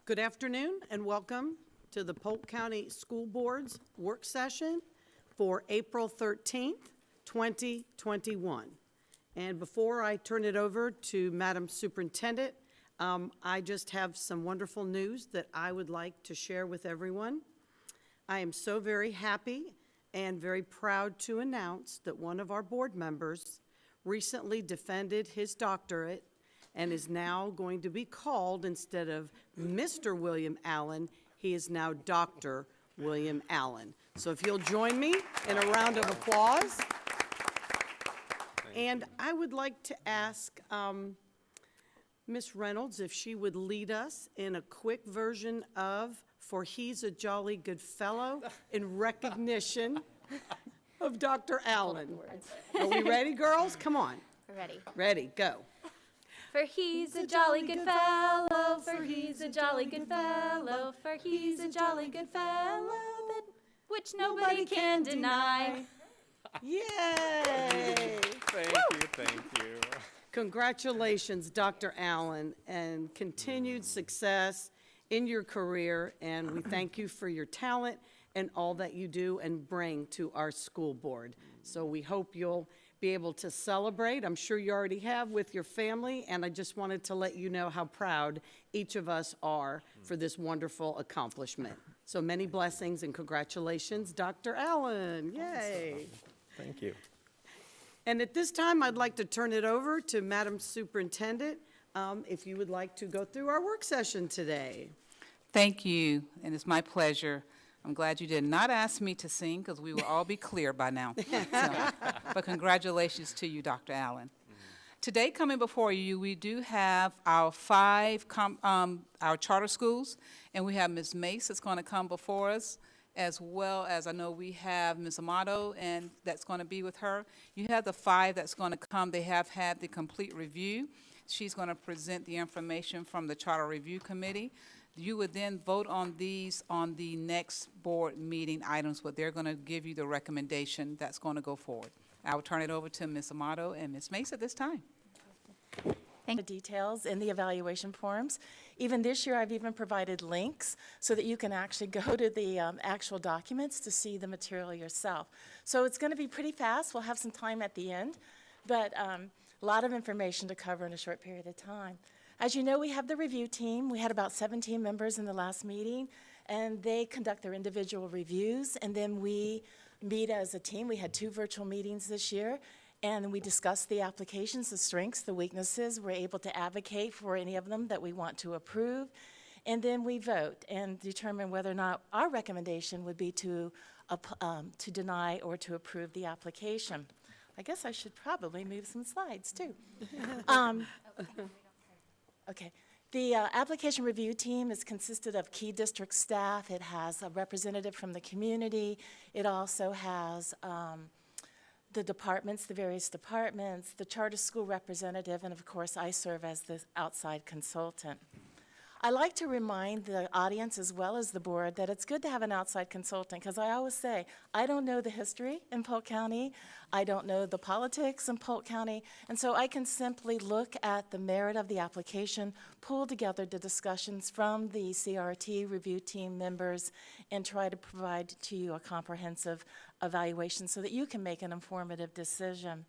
Good afternoon and welcome to the Polk County School Board's work session for April 13th, 2021. And before I turn it over to Madam Superintendent, I just have some wonderful news that I would like to share with everyone. I am so very happy and very proud to announce that one of our board members recently defended his doctorate and is now going to be called, instead of Mr. William Allen, he is now Dr. William Allen. So if you'll join me in a round of applause. And I would like to ask Ms. Reynolds if she would lead us in a quick version of "For He's a Jolly Good Fellow" in recognition of Dr. Allen. Are we ready, girls? Come on. Ready. Ready, go. For he's a jolly good fellow, for he's a jolly good fellow, for he's a jolly good fellow, that which nobody can deny. Yay! Thank you. Congratulations, Dr. Allen, and continued success in your career, and we thank you for your talent and all that you do and bring to our school board. So we hope you'll be able to celebrate. I'm sure you already have with your family, and I just wanted to let you know how proud each of us are for this wonderful accomplishment. So many blessings and congratulations, Dr. Allen. Yay. Thank you. And at this time, I'd like to turn it over to Madam Superintendent, if you would like to go through our work session today. Thank you, and it's my pleasure. I'm glad you did not ask me to sing, because we will all be clear by now. But congratulations to you, Dr. Allen. Today, coming before you, we do have our our charter schools, and we have Ms. Mace that's going to come before us, as well as I know we have Ms. Amato, and that's going to be with her. You have the 5 that's going to come. They have had the complete review. She's going to present the information from the Charter Review Committee. You would then vote on these on the next board meeting items, but they're going to give you the recommendation that's going to go forward. I will turn it over to Ms. Amato and Ms. Mace at this time. The details in the evaluation forms. Even this year, I've even provided links so that you can actually go to the actual documents to see the material yourself. So it's going to be pretty fast. We'll have some time at the end, but a lot of information to cover in a short period of time. As you know, we have the review team. We had about 17 members in the last meeting, and they conduct their individual reviews, and then we meet as a team. We had 2 virtual meetings this year, and we discussed the applications, the strengths, the weaknesses. We're able to advocate for any of them that we want to approve, and then we vote and determine whether or not our recommendation would be to deny or to approve the application. I guess I should probably move some slides, too. Okay. The application review team is consisted of key district staff. It has a representative from the community. It also has the departments, the various departments, the charter school representative, and of course I serve as the outside consultant. I like to remind the audience as well as the board that it's good to have an outside consultant, because I always say, I don't know the history in Polk County, I don't know the politics in Polk County, and so I can simply look at the merit of the application, pull together the discussions from the CRT review team members, and try to provide to you a comprehensive evaluation so that you can make an informative decision.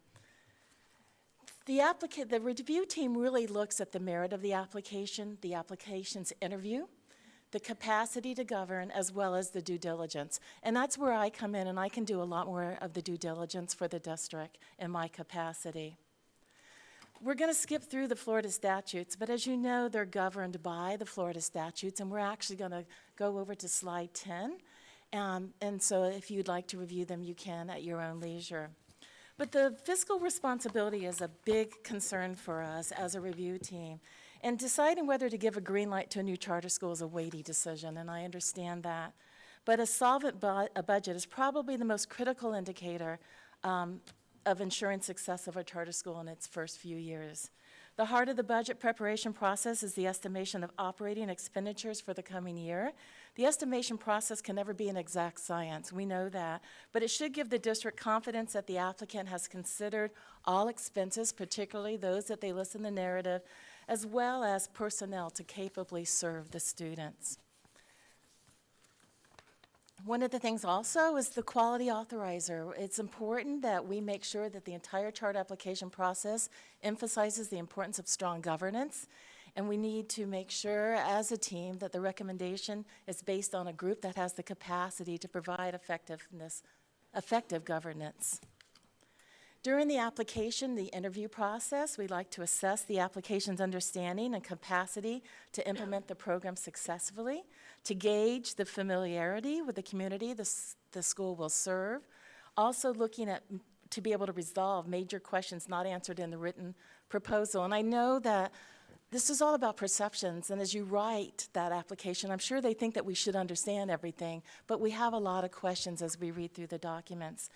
The review team really looks at the merit of the application's interview, the capacity to govern, as well as the due diligence. And that's where I come in, and I can do a lot more of the due diligence for the district in my capacity. We're going to skip through the Florida statutes, but as you know, they're governed by the Florida statutes, and we're actually going to go over to slide 10. And so if you'd like to review them, you can at your own leisure. But the fiscal responsibility is a big concern for us as a review team. And deciding whether to give a green light to a new charter school is a weighty decision, and I understand that. But a solvent budget is probably the most critical indicator of ensuring success of a charter school in its first few years. The heart of the budget preparation process is the estimation of operating expenditures for the coming year. The estimation process can never be an exact science, we know that, but it should give the district confidence that the applicant has considered all expenses, particularly those that they list in the narrative, as well as personnel to capably serve the students. One of the things also is the quality authorizer. It's important that we make sure that the entire charter application process emphasizes the importance of strong governance, and we need to make sure as a team that the recommendation is based on a group that has the capacity to provide effective governance. During the application, the interview process, we like to assess the application's understanding and capacity to implement the program successfully, to gauge the familiarity with the community the school will serve, also looking at to be able to resolve major questions not answered in the written proposal. And I know that this is all about perceptions, and as you write that application, I'm sure they think that we should understand everything, but we have a lot of questions as we read through the documents.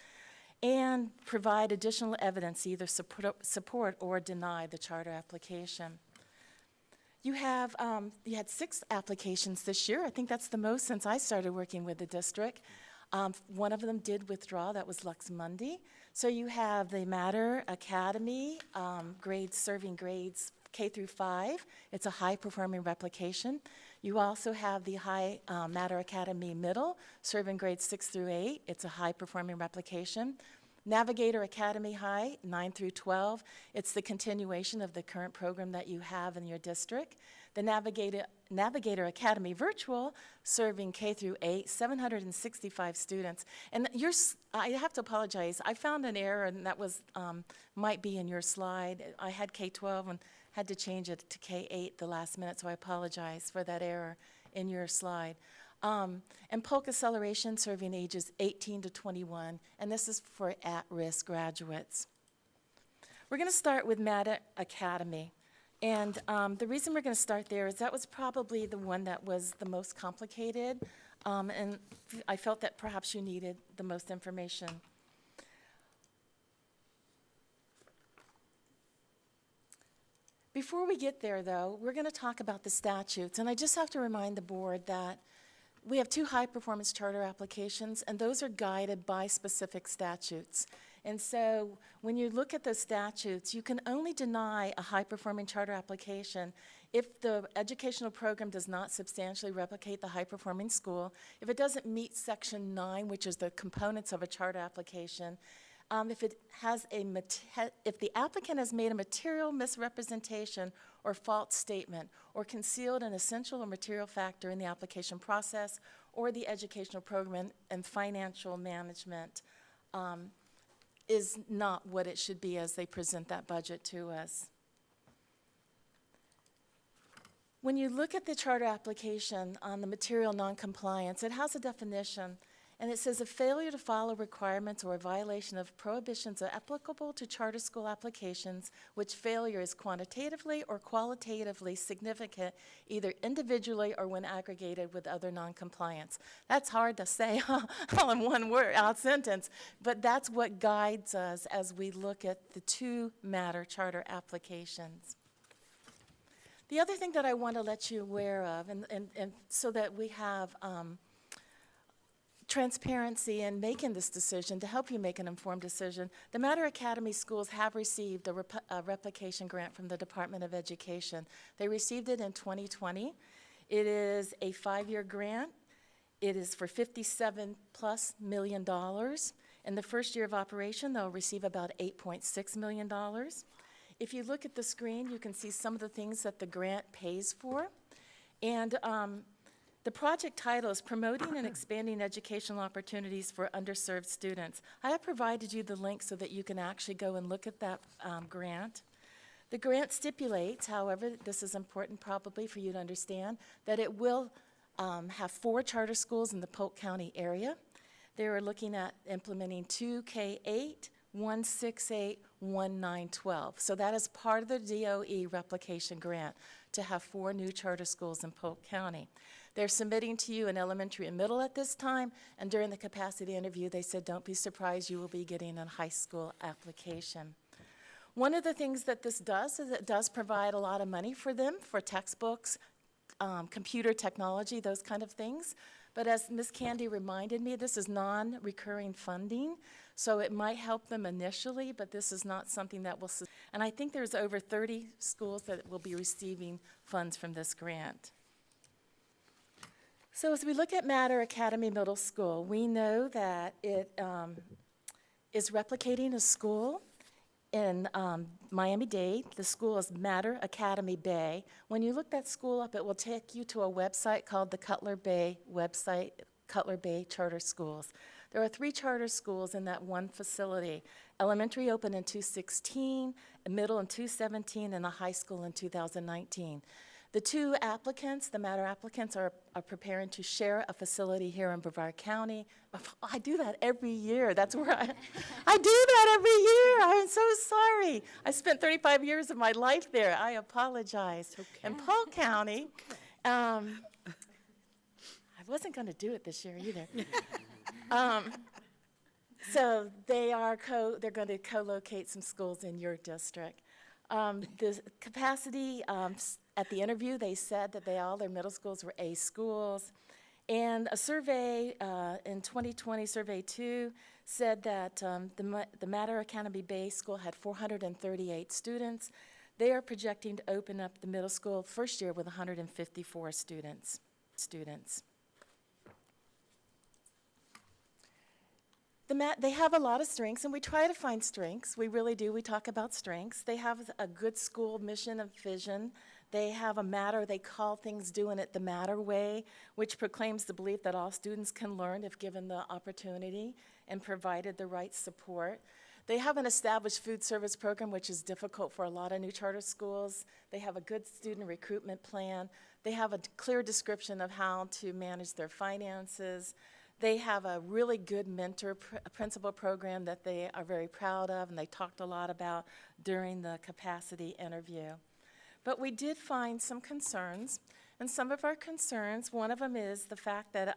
And provide additional evidence, either support or deny the charter application. You had 6 applications this year. I think that's the most since I started working with the district. One of them did withdraw, that was Lux Mundi. So you have the Matter Academy, serving grades K through 5. It's a high-performing replication. You also have the High Matter Academy Middle, serving grades 6 through 8. It's a high-performing replication. Navigator Academy High, 9 through 12. It's the continuation of the current program that you have in your district. The Navigator Academy Virtual, serving K through 8, 765 students. And I have to apologize. I found an error, and that was might be in your slide. I had K-12 and had to change it to K-8 the last minute, so I apologize for that error in your slide. And Polk Acceleration, serving ages 18 to 21, and this is for at-risk graduates. We're going to start with Matter Academy. And the reason we're going to start there is that was probably the one that was the most complicated, and I felt that perhaps you needed the most information. Before we get there, though, we're going to talk about the statutes, and I just have to remind the board that we have 2 high-performance charter applications, and those are guided by specific statutes. And so when you look at those statutes, you can only deny a high-performing charter application if the educational program does not substantially replicate the high-performing school, if it doesn't meet Section 9, which is the components of a charter application, if the applicant has made a material misrepresentation or false statement or concealed an essential or material factor in the application process or the educational program and financial management is not what it should be as they present that budget to us. When you look at the charter application on the material noncompliance, it has a definition. And it says a failure to follow requirements or a violation of prohibitions applicable to charter school applications, which failure is quantitatively or qualitatively significant, either individually or when aggregated with other noncompliance. That's hard to say all in one word, sentence, but that's what guides us as we look at the 2 Matter charter applications. The other thing that I want to let you aware of, and so that we have transparency in making this decision to help you make an informed decision. The Matter Academy schools have received a replication grant from the Department of Education. They received it in 2020. It is a 5-year grant. It is for $57+ million. In the first year of operation, they'll receive about $8.6 million. If you look at the screen, you can see some of the things that the grant pays for. And the project title is Promoting and Expanding Educational Opportunities for Underserved Students. I have provided you the link so that you can actually go and look at that grant. The grant stipulates, however, this is important probably for you to understand, that it will have 4 charter schools in the Polk County area. They are looking at implementing 2 K-8, 1 6-8, 1 9-12. So that is part of the DOE replication grant to have 4 new charter schools in Polk County. They're submitting to you an elementary and middle at this time, and during the capacity interview, they said, don't be surprised, you will be getting a high school application. One of the things that this does is it does provide a lot of money for them for textbooks, computer technology, those kind of things. But as Ms. Candy reminded me, this is non-recurring funding, so it might help them initially, but this is not something that will, and I think there's over 30 schools that will be receiving funds from this grant. So as we look at Matter Academy Middle School, we know that it is replicating a school in Miami-Dade. The school is Matter Academy Bay. When you look that school up, it will take you to a website called the Cutler Bay website, Cutler Bay Charter Schools. There are 3 charter schools in that one facility. Elementary opened in 2016, a middle in 2017, and a high school in 2019. The 2 applicants, the Matter applicants, are preparing to share a facility here in Brevard County. I do that every year. That's where I do that every year. I'm so sorry. I spent 35 years of my life there. I apologize. In Polk County, I wasn't going to do it this year either. So they're going to co-locate some schools in your district. The capacity, at the interview, they said that their middle schools were A schools. And a survey in 2020, Survey 2, said that the Matter Academy Bay School had 438 students. They are projecting to open up the middle school first year with 154 students. They have a lot of strengths, and we try to find strengths. We really do. We talk about strengths. They have a good school mission and vision. They have a Matter, they call things doing it the Matter way, which proclaims the belief that all students can learn if given the opportunity and provided the right support. They have an established food service program, which is difficult for a lot of new charter schools. They have a good student recruitment plan. They have a clear description of how to manage their finances. They have a really good mentor principal program that they are very proud of, and they talked a lot about during the capacity interview. But we did find some concerns, and some of our concerns, one of them is the fact that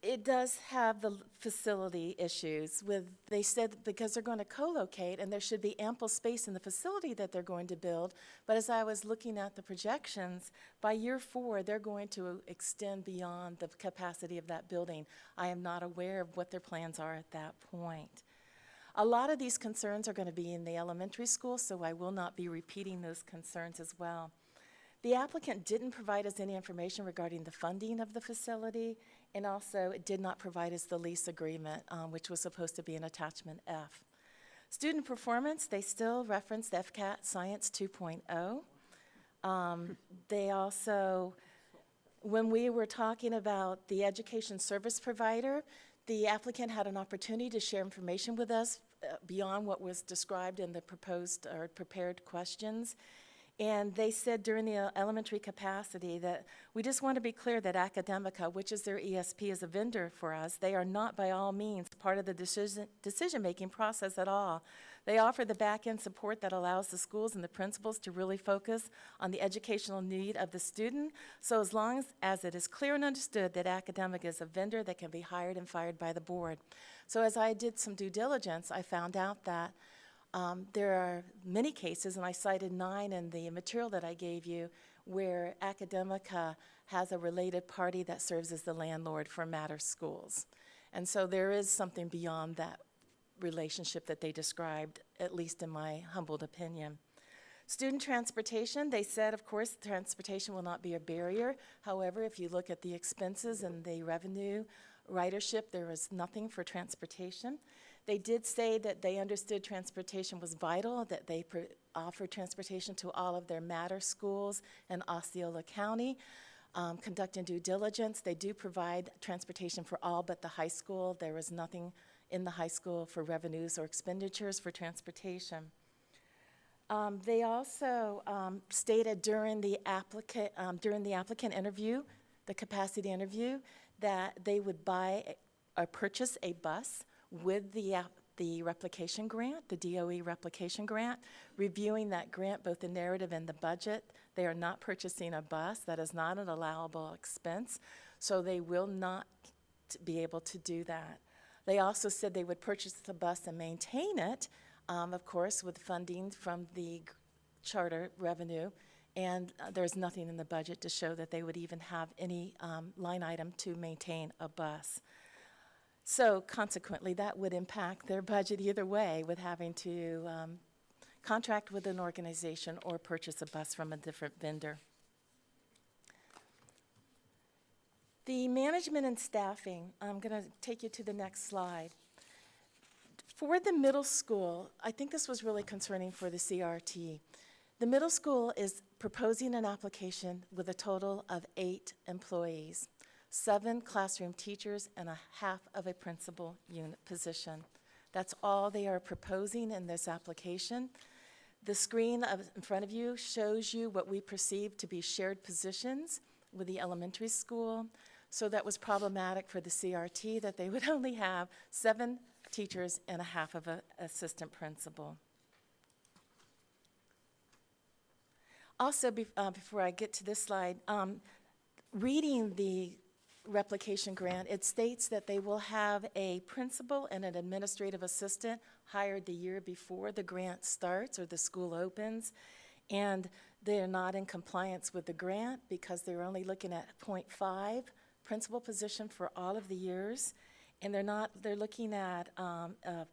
it does have the facility issues they said because they're going to co-locate and there should be ample space in the facility that they're going to build. But as I was looking at the projections, by year 4, they're going to extend beyond the capacity of that building. I am not aware of what their plans are at that point. A lot of these concerns are going to be in the elementary school, so I will not be repeating those concerns as well. The applicant didn't provide us any information regarding the funding of the facility, and also it did not provide us the lease agreement, which was supposed to be an attachment F. Student performance, they still reference the FCAT Science 2.0. They also, when we were talking about the education service provider, the applicant had an opportunity to share information with us beyond what was described in the proposed or prepared questions. And they said during the elementary capacity that we just want to be clear that Academica, which is their ESP, is a vendor for us. They are not by all means part of the decision-making process at all. They offer the back-end support that allows the schools and the principals to really focus on the educational need of the student. So as long as it is clear and understood that Academica is a vendor that can be hired and fired by the board. So as I did some due diligence, I found out that there are many cases, and I cited 9 in the material that I gave you, where Academica has a related party that serves as the landlord for Matter schools. And so there is something beyond that relationship that they described, at least in my humbled opinion. Student transportation, they said, of course, transportation will not be a barrier. However, if you look at the expenses and the revenue ridership, there is nothing for transportation. They did say that they understood transportation was vital, that they offer transportation to all of their Matter schools in Osceola County. Conducting due diligence, they do provide transportation for all but the high school. There is nothing in the high school for revenues or expenditures for transportation. They also stated during the applicant interview, the capacity interview, that they would buy or purchase a bus with the replication grant, the DOE replication grant, reviewing that grant, both the narrative and the budget. They are not purchasing a bus. That is not an allowable expense, so they will not be able to do that. They also said they would purchase the bus and maintain it, of course, with funding from the charter revenue, And there's nothing in the budget to show that they would even have any line item to maintain a bus. So consequently, that would impact their budget either way, with having to contract with an organization or purchase a bus from a different vendor. The management and staffing, I'm going to take you to the next slide. For the middle school, I think this was really concerning for the CRT. The middle school is proposing an application with a total of 8 employees, 7 classroom teachers, and a half of a principal unit position. That's all they are proposing in this application. The screen in front of you shows you what we perceive to be shared positions with the elementary school. So that was problematic for the CRT, that they would only have 7 teachers and a half of an assistant principal. Also, before I get to this slide, reading the replication grant, it states that they will have a principal and an administrative assistant hired the year before the grant starts or the school opens, and they're not in compliance with the grant because they're only looking at 0.5 principal position for all of the years, and they're looking at a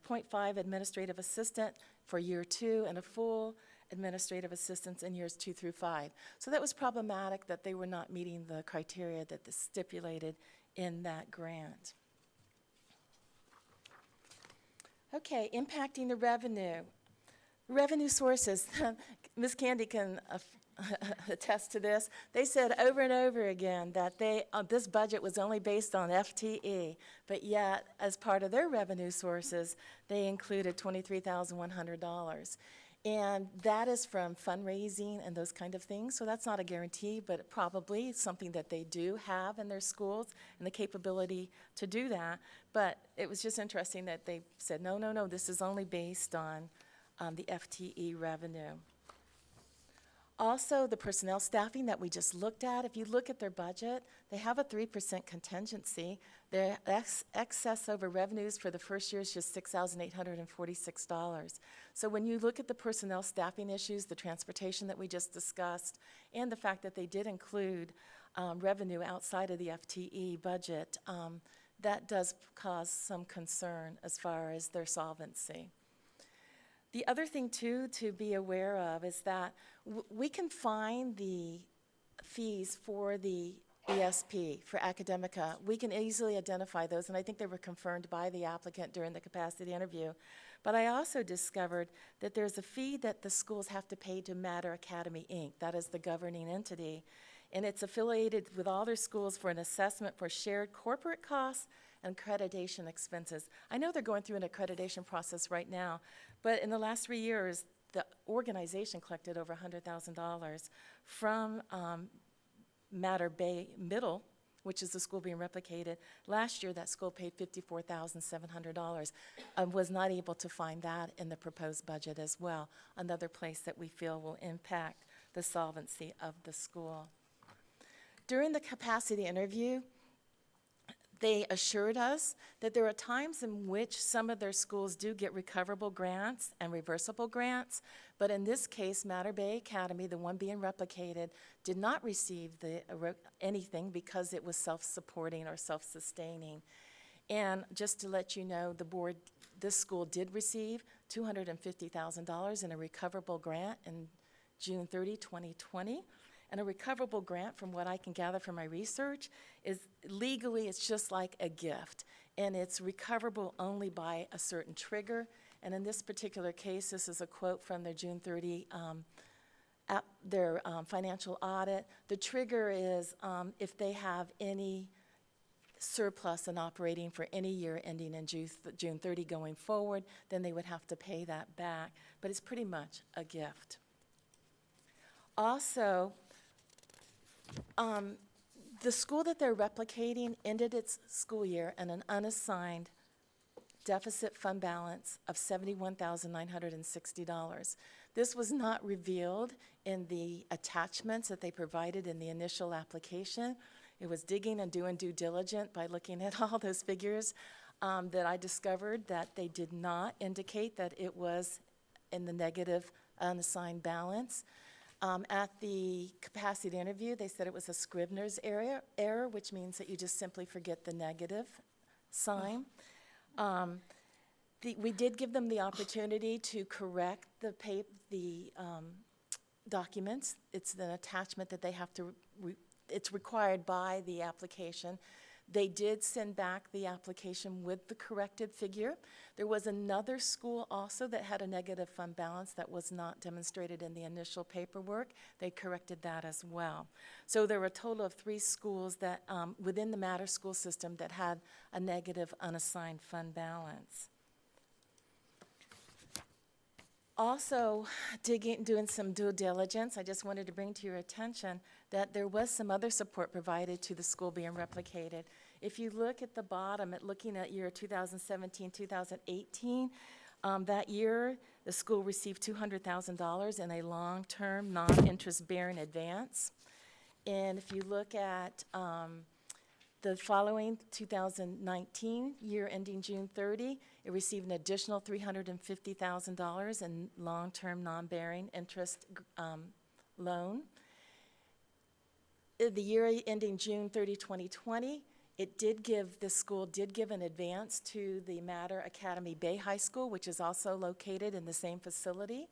0.5 administrative assistant for year 2 and a full administrative assistants in years 2 through 5. So that was problematic that they were not meeting the criteria that is stipulated in that grant. Okay, impacting the revenue. Revenue sources. Ms. Candy can attest to this. They said over and over again that this budget was only based on FTE, but yet as part of their revenue sources, they included $23,100. And that is from fundraising and those kind of things. So that's not a guarantee, but probably something that they do have in their schools and the capability to do that. But it was just interesting that they said, no, this is only based on the FTE revenue. Also, the personnel staffing that we just looked at, if you look at their budget, they have a 3% contingency. Their excess over revenues for the first year is just $6,846. So when you look at the personnel staffing issues, the transportation that we just discussed, and the fact that they did include revenue outside of the FTE budget, that does cause some concern as far as their solvency. The other thing, too, to be aware of is that we can find the fees for the ESP, for Academica. We can easily identify those, and I think they were confirmed by the applicant during the capacity interview. But I also discovered that there's a fee that the schools have to pay to Matter Academy, Inc. That is the governing entity, and it's affiliated with all their schools for an assessment for shared corporate costs and accreditation expenses. I know they're going through an accreditation process right now, but in the last 3 years, the organization collected over $100,000 from Matter Bay Middle, which is the school being replicated. Last year, that school paid $54,700 and was not able to find that in the proposed budget as well, another place that we feel will impact the solvency of the school. During the capacity interview, they assured us that there are times in which some of their schools do get recoverable grants and reversible grants, but in this case, Matter Bay Academy, the one being replicated, did not receive anything because it was self-supporting or self-sustaining. And just to let you know, this school did receive $250,000 in a recoverable grant in June 30, 2020. And a recoverable grant, from what I can gather from my research, is legally, it's just like a gift. And it's recoverable only by a certain trigger. And in this particular case, this is a quote from their June 30 their financial audit. The trigger is if they have any surplus in operating for any year ending in June 30 going forward, then they would have to pay that back. But it's pretty much a gift. Also, the school that they're replicating ended its school year in an unassigned deficit fund balance of $71,960. This was not revealed in the attachments that they provided in the initial application. It was digging and doing due diligence by looking at all those figures that I discovered that they did not indicate that it was in the negative unassigned balance. At the capacity interview, they said it was a Scrivener's error, which means that you just simply forget the negative sign. We did give them the opportunity to correct the documents. It's an attachment that they have to, it's required by the application. They did send back the application with the corrected figure. There was another school also that had a negative fund balance that was not demonstrated in the initial paperwork. They corrected that as well. So there were a total of 3 schools that, within the Matter school system, that had a negative unassigned fund balance. Also, doing some due diligence, I just wanted to bring to your attention that there was some other support provided to the school being replicated. If you look at the bottom, looking at year 2017-2018, that year, the school received $200,000 in a long-term, non-interest-bearing advance. And if you look at the following 2019, year ending June 30, it received an additional $350,000 in long-term non-bearing interest loan. The year ending June 30, 2020, the school did give an advance to the Matter Academy Bay High School, which is also located in the same facility.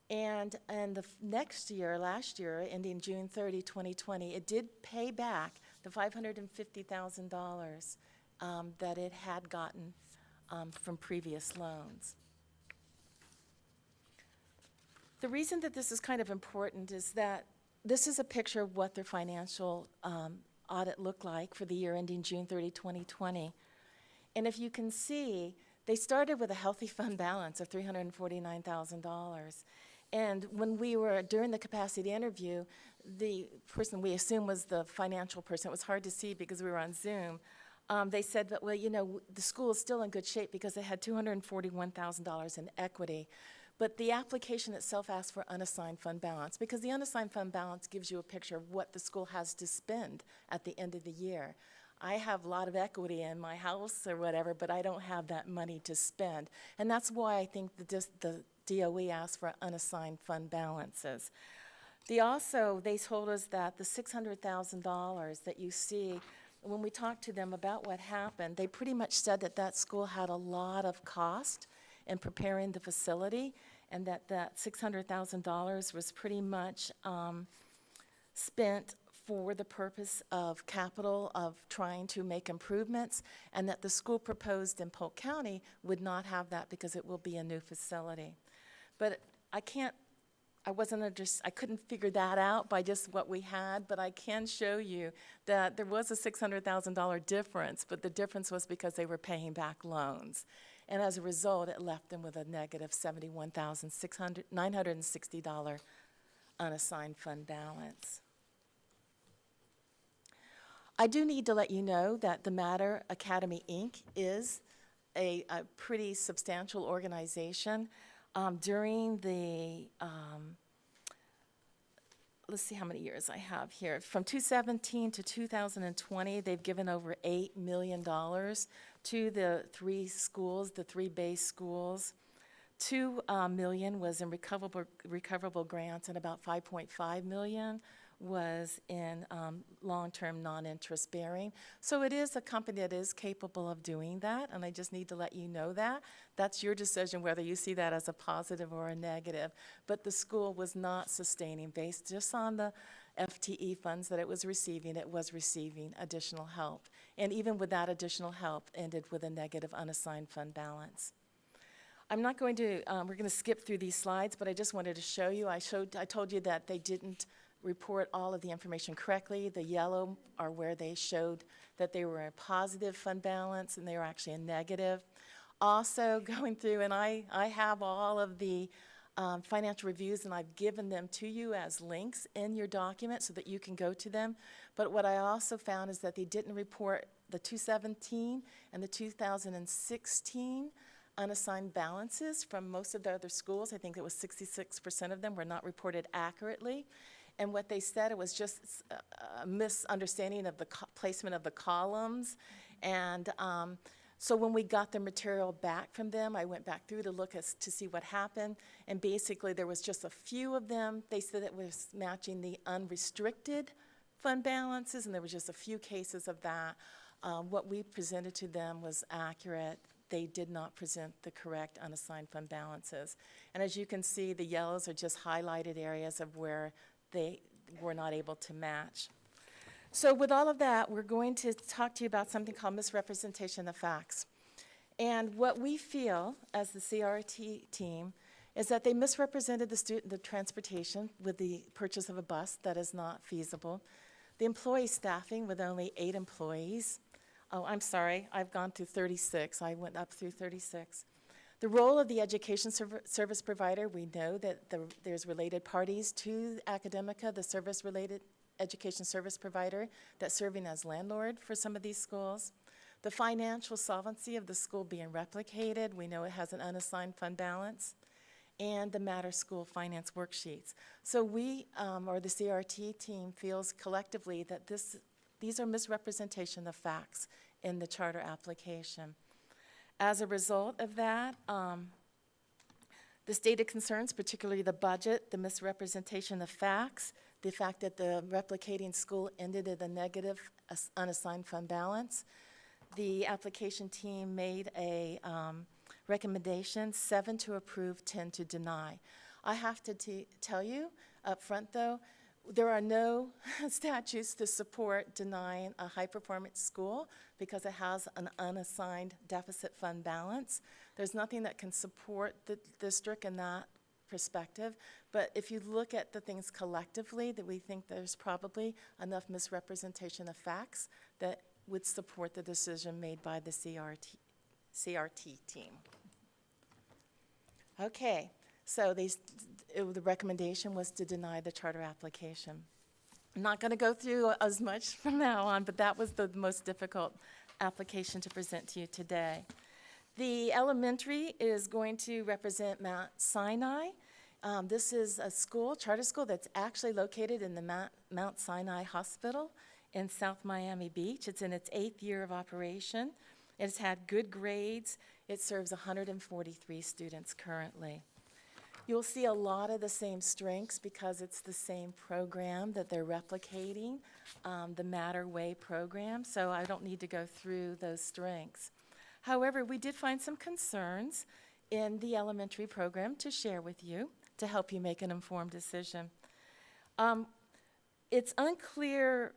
And the next year, last year, ending June 30, 2020, it did pay back the $550,000 that it had gotten from previous loans. The reason that this is kind of important is that this is a picture of what their financial audit looked like for the year ending June 30, 2020. And if you can see, they started with a healthy fund balance of $349,000. And when we were, during the capacity interview, the person we assumed was the financial person, it was hard to see because we were on Zoom, they said that, well, you know, the school is still in good shape because it had $241,000 in equity. But the application itself asks for unassigned fund balance because the unassigned fund balance gives you a picture of what the school has to spend at the end of the year. I have a lot of equity in my house or whatever, but I don't have that money to spend. And that's why I think the DOE asked for unassigned fund balances. They told us that the $600,000 that you see, when we talked to them about what happened, they pretty much said that that school had a lot of cost in preparing the facility, and that $600,000 was pretty much spent for the purpose of capital, of trying to make improvements, and that the school proposed in Polk County would not have that because it will be a new facility. But I couldn't figure that out by just what we had, but I can show you that there was a $600,000 difference, but the difference was because they were paying back loans. And as a result, it left them with a negative $71,960 unassigned fund balance. I do need to let you know that the Matter Academy, Inc. is a pretty substantial organization. During the, let's see how many years I have here. From 2017 to 2020, they've given over $8 million to the 3 schools, the 3 base schools. $2 million was in recoverable grants, and about $5.5 million was in long-term non-interest bearing. So it is a company that is capable of doing that, and I just need to let you know that. That's your decision whether you see that as a positive or a negative. But the school was not sustaining based just on the FTE funds that it was receiving additional help. And even with that additional help, ended with a negative unassigned fund balance. I'm not going to, we're going to skip through these slides, but I just wanted to show you. I told you that they didn't report all of the information correctly. The yellow are where they showed that they were a positive fund balance and they were actually a negative. Also going through, and I have all of the financial reviews, and I've given them to you as links in your document so that you can go to them. But what I also found is that they didn't report the 2017 and the 2016 unassigned balances from most of the other schools. I think it was 66% of them were not reported accurately. And what they said, it was just a misunderstanding of the placement of the columns. And So when we got the material back from them, I went back through to look to see what happened, and basically there was just a few of them. They said it was matching the unrestricted fund balances, and there was just a few cases of that. What we presented to them was accurate. They did not present the correct unassigned fund balances. And as you can see, the yellows are just highlighted areas of where they were not able to match. So with all of that, we're going to talk to you about something called misrepresentation of facts. And what we feel as the CRT team is that they misrepresented the transportation with the purchase of a bus that is not feasible, the employee staffing with only 8 employees. Oh, I'm sorry, I've gone through 36. I went up through 36. The role of the education service provider, we know that there's related parties to Academica, the service-related education service provider that's serving as landlord for some of these schools. The financial solvency of the school being replicated, we know it has an unassigned fund balance, and the Matter School finance worksheets. So we, or the CRT team, feels collectively that these are misrepresentation of facts in the charter application. As a result of that, the stated concerns, particularly the budget, the misrepresentation of facts, the fact that the replicating school ended at a negative unassigned fund balance, the application team made a recommendation, 7 to approve, 10 to deny. I have to tell you up front, though, there are no statutes to support denying a high-performance school because it has an unassigned deficit fund balance. There's nothing that can support the district in that perspective, but if you look at the things collectively, that we think there's probably enough misrepresentation of facts that would support the decision made by the CRT team. Okay, so the recommendation was to deny the charter application. I'm not going to go through as much from now on, but that was the most difficult application to present to you today. The elementary is going to represent Mount Sinai. This is a school, charter school, that's actually located in the Mount Sinai Hospital in South Miami Beach. It's in its 8th year of operation. It's had good grades. It serves 143 students currently. You'll see a lot of the same strengths because it's the same program that they're replicating, the Matter Way program, so I don't need to go through those strengths. However, we did find some concerns in the elementary program to share with you to help you make an informed decision. It's unclear.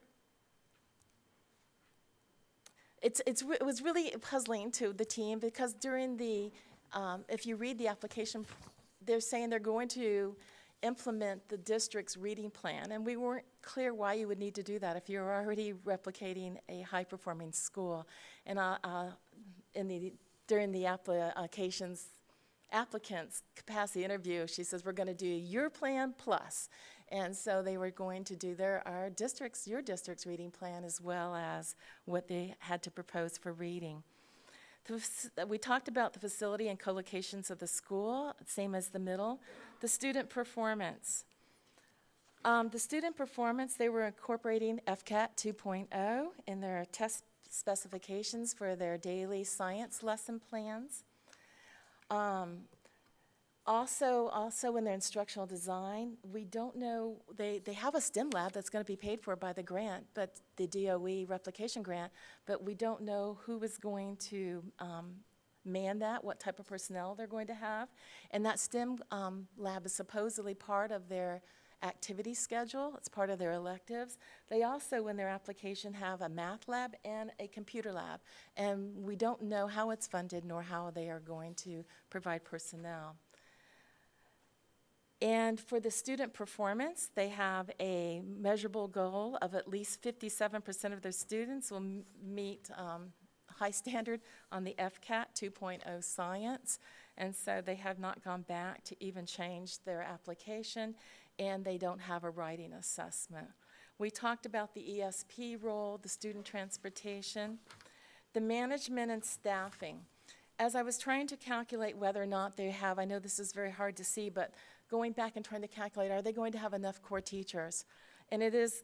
It was really puzzling to the team because during the, if you read the application, they're saying they're going to implement the district's reading plan, and we weren't clear why you would need to do that if you're already replicating a high-performing school. And during the applicant's capacity interview, she says, we're going to do your plan plus. And so they were going to do your district's reading plan as well as what they had to propose for reading. We talked about the facility and co-locations of the school, same as the middle. The student performance. They were incorporating FCAT 2.0 in their test specifications for their daily science lesson plans. Also in their instructional design, we don't know, they have a STEM lab that's going to be paid for by the grant, but the DOE replication grant, but we don't know who is going to man that, what type of personnel they're going to have. And that STEM lab is supposedly part of their activity schedule. It's part of their electives. They also, in their application, have a math lab and a computer lab. And we don't know how it's funded nor how they are going to provide personnel. And for the student performance, they have a measurable goal of at least 57% of their students will meet high standard on the FCAT 2.0 science. And so they have not gone back to even change their application, and they don't have a writing assessment. We talked about the ESP role, the student transportation, the management and staffing. As I was trying to calculate whether or not they have, I know this is very hard to see, but going back and trying to calculate, are they going to have enough core teachers? And it is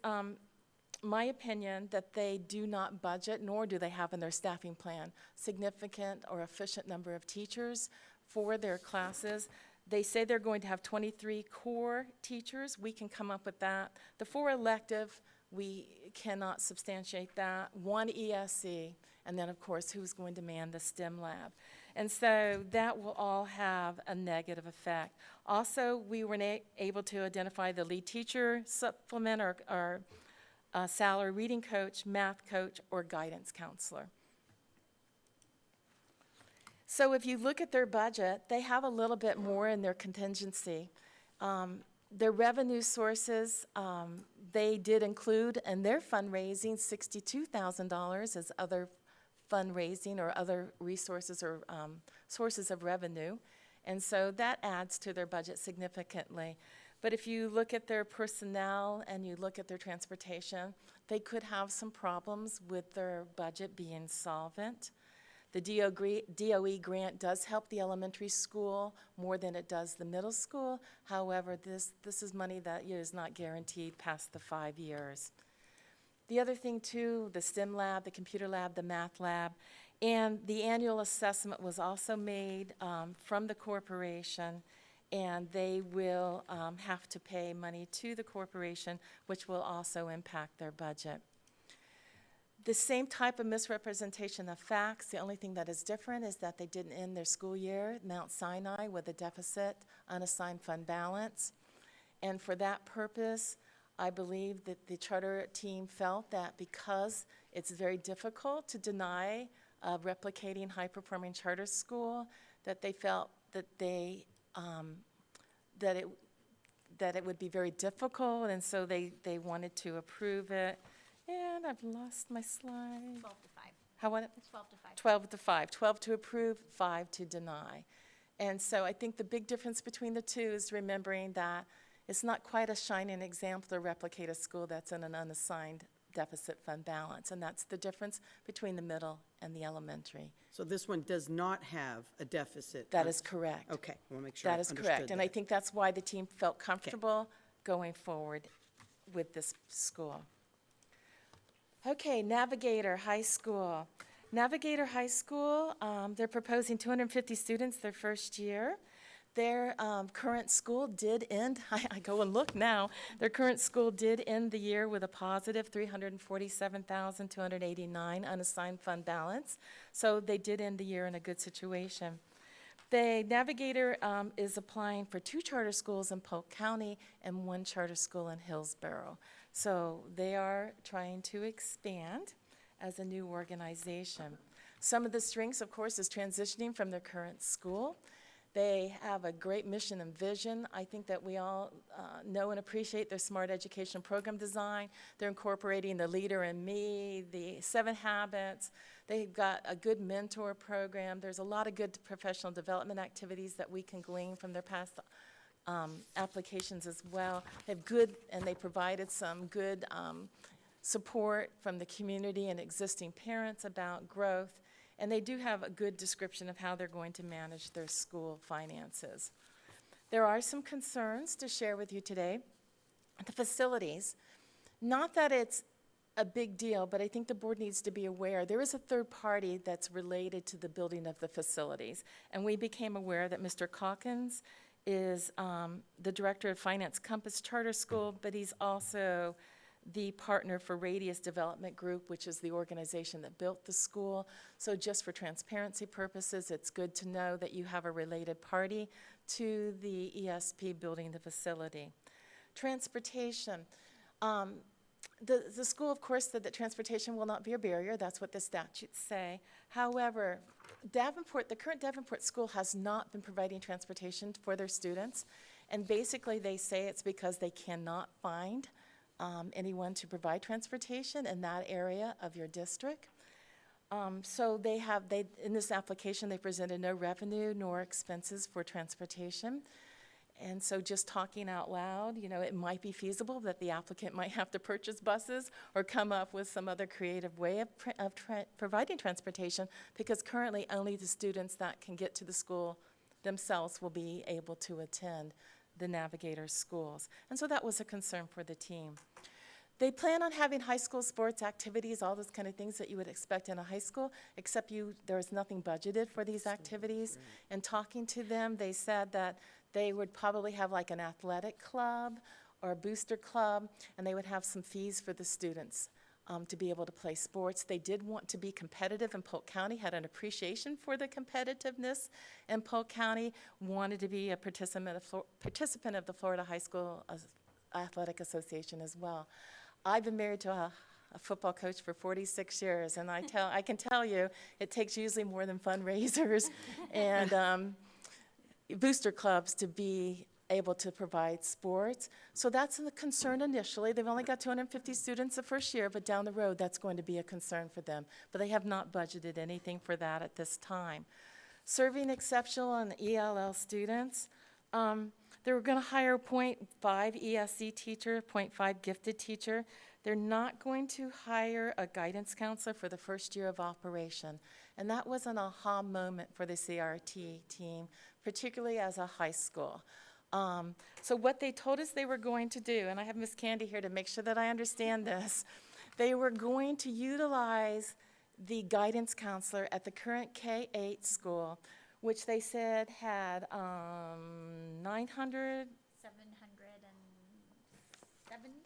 my opinion, that they do not budget, nor do they have in their staffing plan, significant or efficient number of teachers for their classes. They say they're going to have 23 core teachers. We can come up with that. The 4 elective, we cannot substantiate that. 1 ESE, and then, of course, who's going to man the STEM lab. And so that will all have a negative effect. Also, we were able to identify the lead teacher supplement or salary reading coach, math coach, or guidance counselor. So if you look at their budget, they have a little bit more in their contingency. Their revenue sources, they did include in their fundraising $62,000 as other fundraising or other resources or sources of revenue. And so that adds to their budget significantly. But if you look at their personnel and you look at their transportation, they could have some problems with their budget being solvent. The DOE grant does help the elementary school more than it does the middle school. However, this is money that is not guaranteed past the 5 years. The other thing too, the STEM lab, the computer lab, the math lab, and the annual assessment was also made from the corporation, and they will have to pay money to the corporation, which will also impact their budget. The same type of misrepresentation of facts, the only thing that is different is that they didn't end their school year, Mount Sinai, with a deficit, unassigned fund balance. And for that purpose, I believe that the charter team felt that because it's very difficult to deny a replicating high-performing charter school, that they felt that that it would be very difficult, and so they wanted to approve it. And I've lost my slide. 12 to 5. How what? It's 12 to 5. 12 to 5. 12 to approve, 5 to deny. And so I think the big difference between the two is remembering that it's not quite a shining example to replicate a school that's in an unassigned deficit fund balance, and that's the difference between the middle and the elementary. So this one does not have a deficit? That is correct. Okay, I want to make sure I That is understood correct. And I that. think that's why the team felt comfortable going forward with this school. Okay, Navigator High School. Navigator High School, they're proposing 250 students their first year. Their current school did end, I go and look now, their current school did end the year with a positive $347,289 unassigned fund balance. So they did end the year in a good situation. The Navigator is applying for 2 charter schools in Polk County and 1 charter school in Hillsborough. So they are trying to expand as a new organization. Some of the strengths, of course, is transitioning from their current school. They have a great mission and vision. I think that we all know and appreciate their smart education program design. They're incorporating the Leader in Me, the 7 Habits. They've got a good mentor program. There's a lot of good professional development activities that we can glean from their past applications as well. They have good, and they provided some good support from the community and existing parents about growth. And they do have a good description of how they're going to manage their school finances. There are some concerns to share with you today. The facilities, not that it's a big deal, but I think the board needs to be aware. There is a third party that's related to the building of the facilities. And we became aware that Mr. Calkins is the director of finance Compass Charter School, but he's also the partner for Radius Development Group, which is the organization that built the school. So just for transparency purposes, it's good to know that you have a related party to the ESP building the facility. Transportation. The school, of course, said that transportation will not be a barrier. That's what the statutes say. However, Davenport, the current Davenport school has not been providing transportation for their students. And basically, they say it's because they cannot find anyone to provide transportation in that area of your district. So in this application, they presented no revenue nor expenses for transportation. And so just talking out loud, you know, it might be feasible that the applicant might have to purchase buses or come up with some other creative way of providing transportation, because currently only the students that can get to the school themselves will be able to attend the Navigator schools. And so that was a concern for the team. They plan on having high school sports activities, all those kind of things that you would expect in a high school, except there's nothing budgeted for these activities. And talking to them, they said that they would probably have like an athletic club or a booster club, and they would have some fees for the students to be able to play sports. They did want to be competitive in Polk County, had an appreciation for the competitiveness in Polk County, wanted to be a participant of the Florida High School Athletic Association as well. I've been married to a football coach for 46 years, and I can tell you, it takes usually more than fundraisers and booster clubs to be able to provide sports. So that's a concern initially. They've only got 250 students the first year, but down the road, that's going to be a concern for them. But they have not budgeted anything for that at this time. Serving exceptional and ELL students, they were going to hire a .5 ESC teacher, .5 gifted teacher. They're not going to hire a guidance counselor for the first year of operation. And that was an aha moment for the CRT team, particularly as a high school. So what they told us they were going to do, and I have Miss Candy here to make sure that I understand this, they were going to utilize the guidance counselor at the current K-8 school, which they said had 900 770?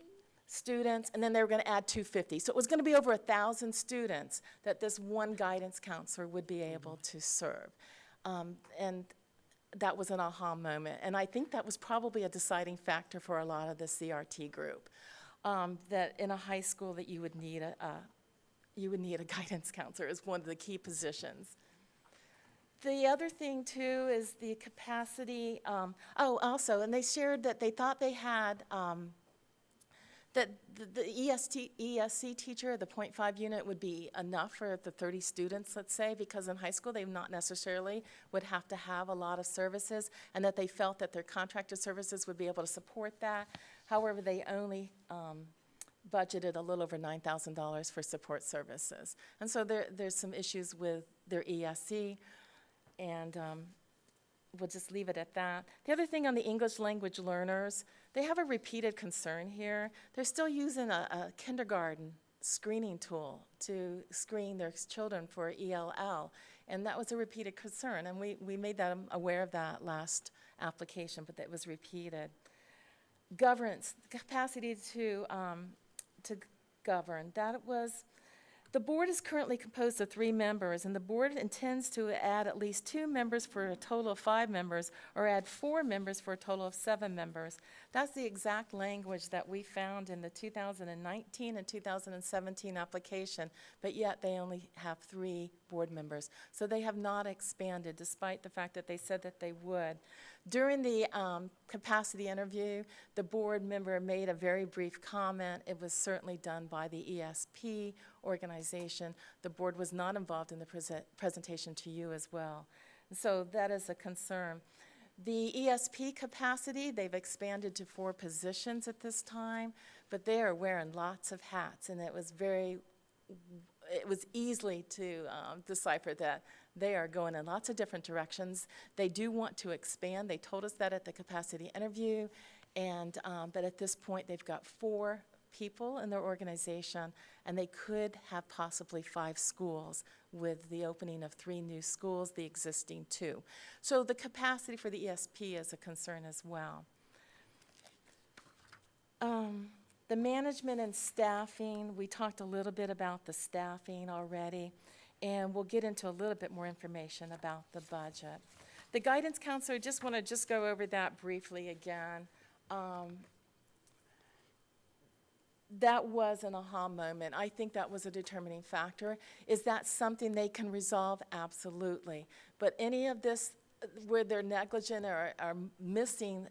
students, and then they were going to add 250. So it was going to be over 1,000 students that this one guidance counselor would be able to serve. And that was an aha moment. And I think that was probably a deciding factor for a lot of the CRT group, that in a high school that you would need a guidance counselor as one of the key positions. The other thing, too, is the capacity. Also, and they shared that they thought they had that the ESC teacher, the .5 unit, would be enough for the 30 students, let's say, because in high school they not necessarily would have to have a lot of services, and that they felt that their contracted services would be able to support that. However, they only budgeted a little over $9,000 for support services. And so there's some issues with their ESC, and we'll just leave it at that. The other thing on the English language learners, they have a repeated concern here. They're still using a kindergarten screening tool to screen their children for ELL, and that was a repeated concern, and we made them aware of that last application, but that was repeated. Governance, the capacity to govern, the board is currently composed of 3 members, and the board intends to add at least 2 members for a total of 5 members, or add 4 members for a total of 7 members. That's the exact language that we found in the 2019 and 2017 application, but yet they only have 3 board members. So they have not expanded, despite the fact that they said that they would. During the capacity interview, the board member made a very brief comment. It was certainly done by the ESP organization. The board was not involved in the presentation to you as well. And so that is a concern. The ESP capacity, they've expanded to 4 positions at this time, but they are wearing lots of hats, and it was easily to decipher that they are going in lots of different directions. They do want to expand. They told us that at the capacity interview, and but at this point they've got 4 people in their organization, and they could have possibly 5 schools with the opening of 3 new schools, the existing 2. So the capacity for the ESP is a concern as well. The management and staffing, we talked a little bit about the staffing already, and we'll get into a little bit more information about the budget. The guidance counselor, just want to go over that briefly again. That was an aha moment. I think that was a determining factor. Is that something they can resolve? Absolutely. But any of this, where they're negligent or are missing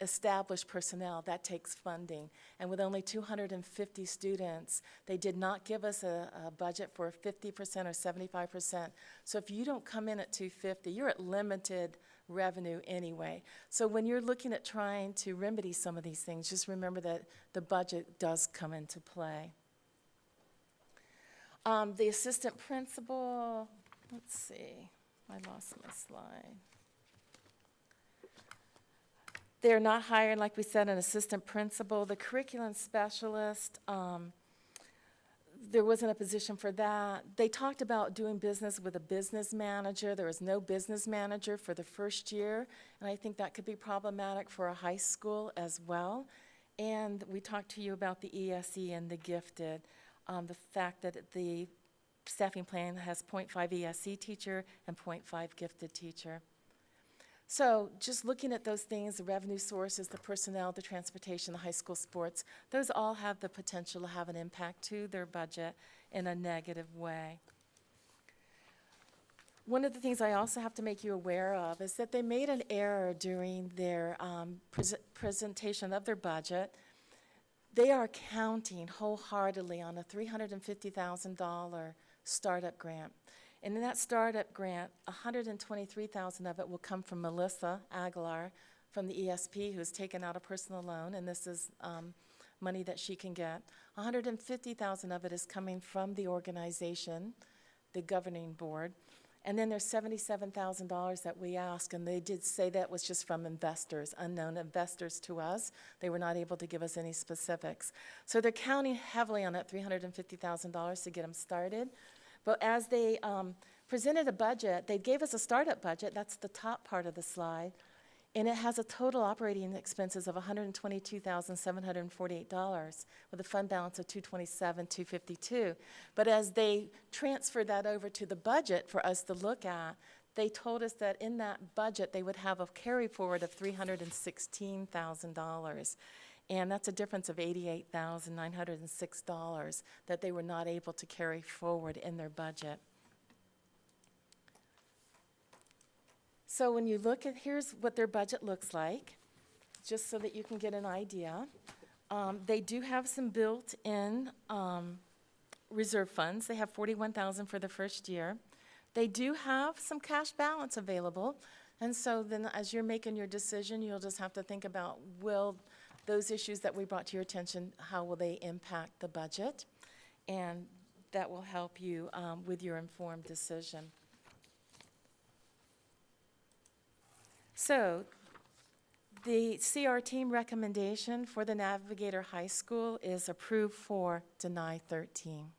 established personnel, that takes funding. And with only 250 students, they did not give us a budget for 50% or 75%. So if you don't come in at 250, you're at limited revenue anyway. So when you're looking at trying to remedy some of these things, just remember that the budget does come into play. The assistant principal, let's see, I lost my slide. They're not hiring, like we said, an assistant principal. The curriculum specialist, there wasn't a position for that. They talked about doing business with a business manager. There was no business manager for the first year, and I think that could be problematic for a high school as well. And we talked to you about the ESE and the gifted, the fact that the staffing plan has 0.5 ESE teacher and 0.5 gifted teacher. So just looking at those things, the revenue sources, the personnel, the transportation, the high school sports, those all have the potential to have an impact to their budget in a negative way. One of the things I also have to make you aware of is that they made an error during their presentation of their budget. They are counting wholeheartedly on a $350,000 startup grant. And in that startup grant, $123,000 of it will come from Melissa Aguilar from the ESP, who's taken out a personal loan, and this is money that she can get. $150,000 of it is coming from the organization, the governing board. And then there's $77,000 that we asked, and they did say that was just from investors, unknown investors to us. They were not able to give us any specifics. So they're counting heavily on that $350,000 to get them started. But as they presented a budget, they gave us a startup budget, that's the top part of the slide, and it has a total operating expenses of $122,748 with a fund balance of $227,252. But as they transferred that over to the budget for us to look at, they told us that in that budget they would have a carry forward of $316,000. And that's a difference of $88,906 that they were not able to carry forward in their budget. So when you look at, here's what their budget looks like, just so that you can get an idea. They do have some built-in reserve funds. They have $41,000 for the first year. They do have some cash balance available. And so then as you're making your decision, you'll just have to think about, will those issues that we brought to your attention, how will they impact the budget? And that will help you with your informed decision. So the CR team recommendation for the Navigator High School is approved for deny 13.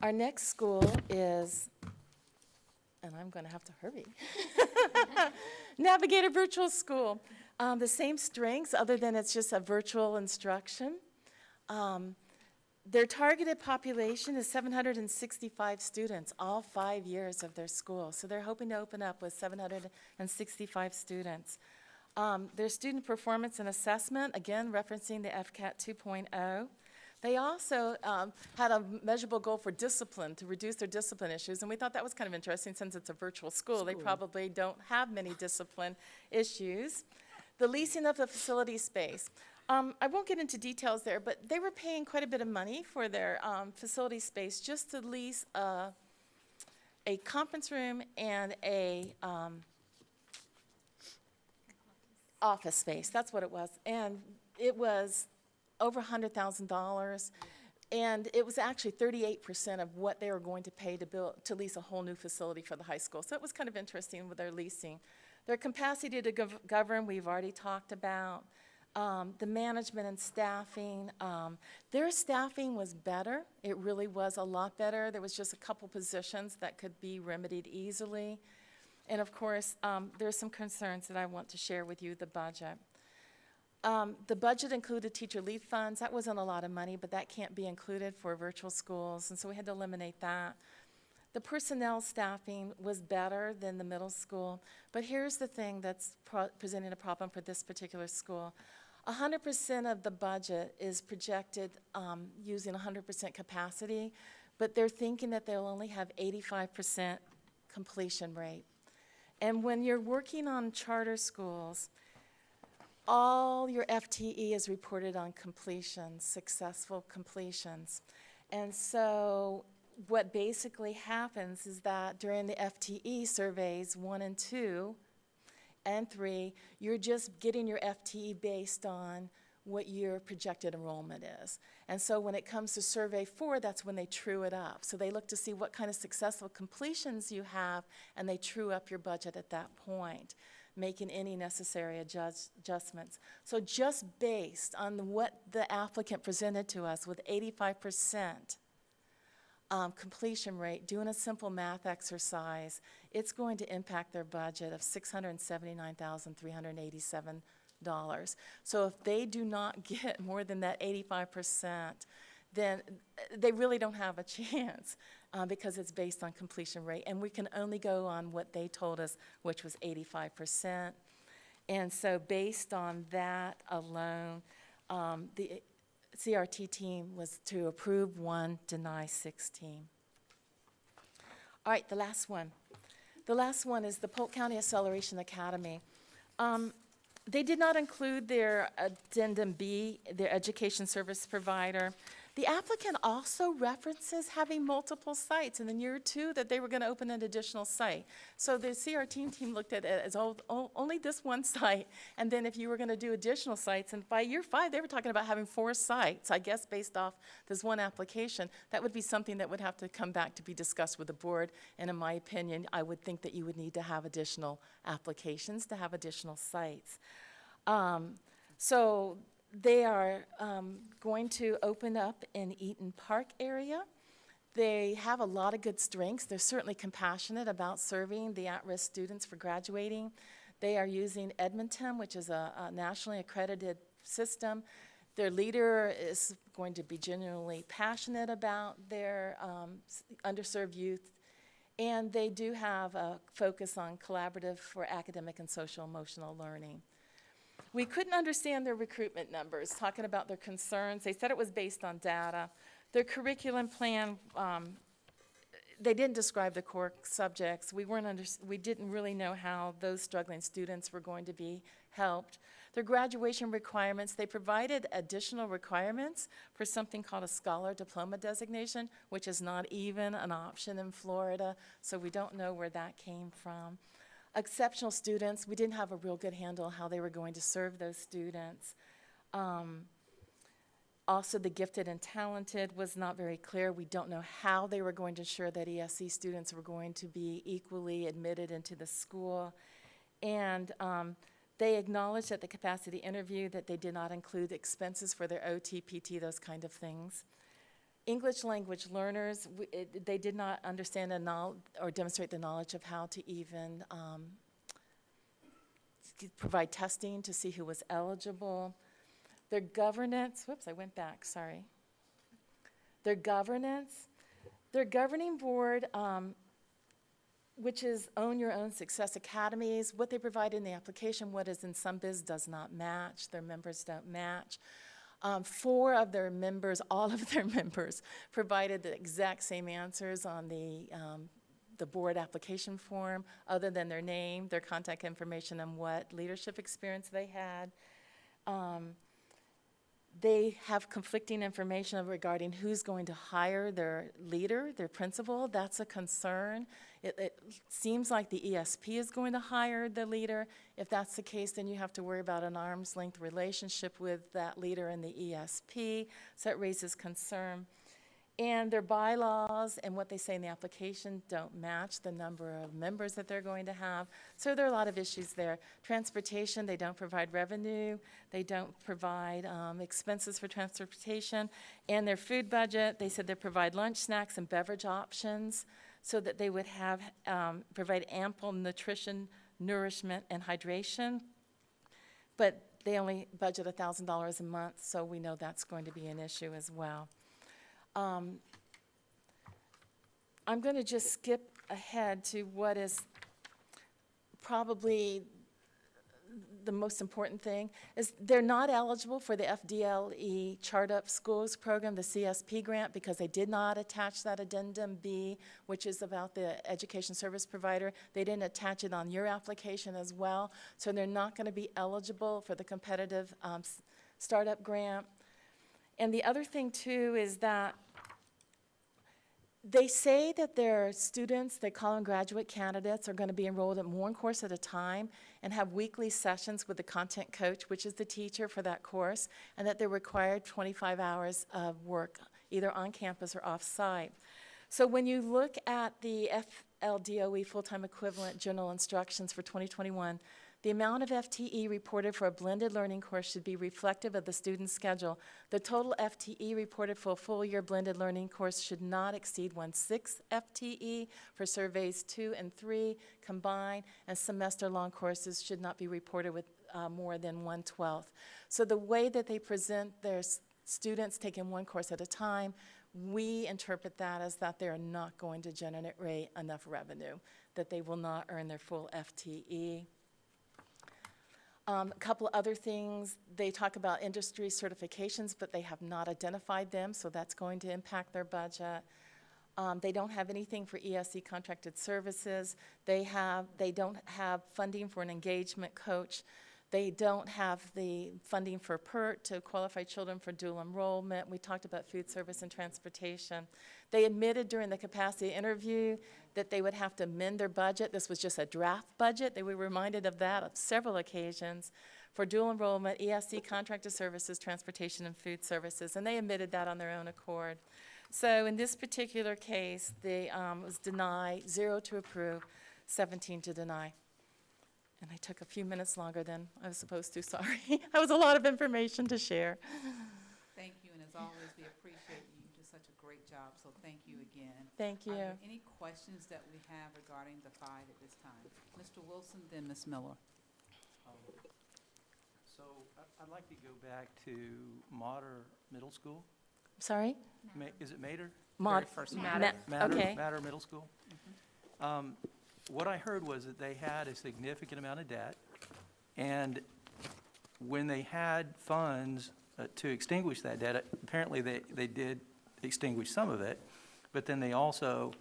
Our next school is, and I'm going to have to hurry, Navigator Virtual School. The same strengths, other than it's just a virtual instruction. Their targeted population is 765 students, all 5 years of their school. So they're hoping to open up with 765 students. Their student performance and assessment, again, referencing the FCAT 2.0. They also had a measurable goal for discipline, to reduce their discipline issues, and we thought that was kind of interesting since it's a virtual school. They probably don't have many discipline issues. The leasing of the facility space. I won't get into details there, but they were paying quite a bit of money for their facility space just to lease a conference room and a office space. That's what it was. And it was over $100,000, and it was actually 38% of what they were going to pay to lease a whole new facility for the high school. So it was kind of interesting with their leasing. Their capacity to govern, we've already talked about. The management and staffing, their staffing was better. It really was a lot better. There was just a couple positions that could be remedied easily. And of course, there's some concerns that I want to share with you, the budget. The budget included teacher leave funds. That wasn't a lot of money, but that can't be included for virtual schools, and so we had to eliminate that. The personnel staffing was better than the middle school, but here's the thing that's presenting a problem for this particular school. 100% of the budget is projected using 100% capacity, but they're thinking that they'll only have 85% completion rate. And when you're working on charter schools, all your FTE is reported on completions, successful completions. And so what basically happens is that during the FTE surveys 1 and 2 and 3, you're just getting your FTE based on what your projected enrollment is. And so when it comes to Survey 4, that's when they true it up. So they look to see what kind of successful completions you have, and they true up your budget at that point, making any necessary adjustments. So just based on what the applicant presented to us with 85% completion rate, doing a simple math exercise, it's going to impact their budget of $679,387. So if they do not get more than that 85%, then they really don't have a chance because it's based on completion rate. And we can only go on what they told us, which was 85%. And so based on that alone, the CRT team was to approve 1, deny 16. All right, the last one. The last one is the Polk County Acceleration Academy. They did not include their addendum B, their education service provider. The applicant also references having multiple sites, and in year 2 that they were going to open an additional site. So the CRT team looked at it as only this one site, and then if you were going to do additional sites, and by year 5 they were talking about having 4 sites, I guess based off this one application. That would be something that would have to come back to be discussed with the board, and in my opinion, I would think that you would need to have additional applications to have additional sites. So they are going to open up in Eaton Park area. They have a lot of good strengths. They're certainly compassionate about serving the at-risk students for graduating. They are using Edmonton, which is a nationally accredited system. Their leader is going to be genuinely passionate about their underserved youth. And they do have a focus on collaborative for academic and social emotional learning. We couldn't understand their recruitment numbers, talking about their concerns. They said it was based on data. Their curriculum plan, they didn't describe the core subjects. We didn't really know how those struggling students were going to be helped. Their graduation requirements, they provided additional requirements for something called a scholar diploma designation, which is not even an option in Florida, so we don't know where that came from. Exceptional students, we didn't have a real good handle on how they were going to serve those students. Also, the gifted and talented was not very clear. We don't know how they were going to ensure that ESC students were going to be equally admitted into the school. And they acknowledged at the capacity interview that they did not include expenses for their OT, PT, those kind of things. English language learners, they did not understand or demonstrate the knowledge of how to even provide testing to see who was eligible. Their governance, whoops, I went back, sorry. Their governance, their governing board, which is Own Your Own Success Academies, what they provide in the application, what is in some biz does not match, their members don't match. 4 of their members, all of their members, provided the exact same answers on the board application form, other than their name, their contact information, and what leadership experience they had. They have conflicting information regarding who's going to hire their leader, their principal. That's a concern. It seems like the ESP is going to hire the leader. If that's the case, then you have to worry about an arm's length relationship with that leader and the ESP. So that raises concern. And their bylaws and what they say in the application don't match the number of members that they're going to have. So there are a lot of issues there. Transportation, they don't provide revenue. They don't provide expenses for transportation. And their food budget, they said they provide lunch, snacks, and beverage options so that they would have provide ample nutrition, nourishment, and hydration. But they only budget $1,000 a month, so we know that's going to be an issue as well. I'm going to just skip ahead to what is probably the most important thing, is they're not eligible for the FDLE Chart Up Schools program, the CSP grant, because they did not attach that addendum B, which is about the education service provider. They didn't attach it on your application as well, so they're not going to be eligible for the competitive startup grant. And the other thing, too, is that They say that their students, they call them graduate candidates, are going to be enrolled at one course at a time and have weekly sessions with the content coach, which is the teacher for that course, and that they're required 25 hours of work, either on campus or off-site. So when you look at the FLDOE full-time equivalent general instructions for 2021, the amount of FTE reported for a blended learning course should be reflective of the student's schedule. The total FTE reported for a full-year blended learning course should not exceed 1/6 FTE for surveys 2 and 3 combined, and semester-long courses should not be reported with more than 1/12. So the way that they present their students taking one course at a time, we interpret that as that they are not going to generate enough revenue, that they will not earn their full FTE. A couple other things, they talk about industry certifications, but they have not identified them, so that's going to impact their budget. They don't have anything for ESE contracted services. They don't have funding for an engagement coach. They don't have the funding for PERT to qualify children for dual enrollment. We talked about food service and transportation. They admitted during the capacity interview that they would have to amend their budget. This was just a draft budget. They were reminded of that on several occasions for dual enrollment, ESE contracted services, transportation, and food services, and they admitted that on their own accord. So in this particular case, they was deny, 0 to approve, 17 to deny. And I took a few minutes longer than I was supposed to, sorry. That was a lot of information to share. Thank you, and as always, we appreciate you. You do such a great job, so thank you again. Thank you. Are there any questions that we have regarding the 5 at this time? Mr. Wilson, then Ms. Miller. So I'd like to go back to Mater Middle School. Sorry? Is it Mater? Mod, Matter. okay. Mater Middle School. What I heard was that they had a significant amount of debt, and when they had funds to extinguish that debt, apparently they did extinguish some of it, but then they also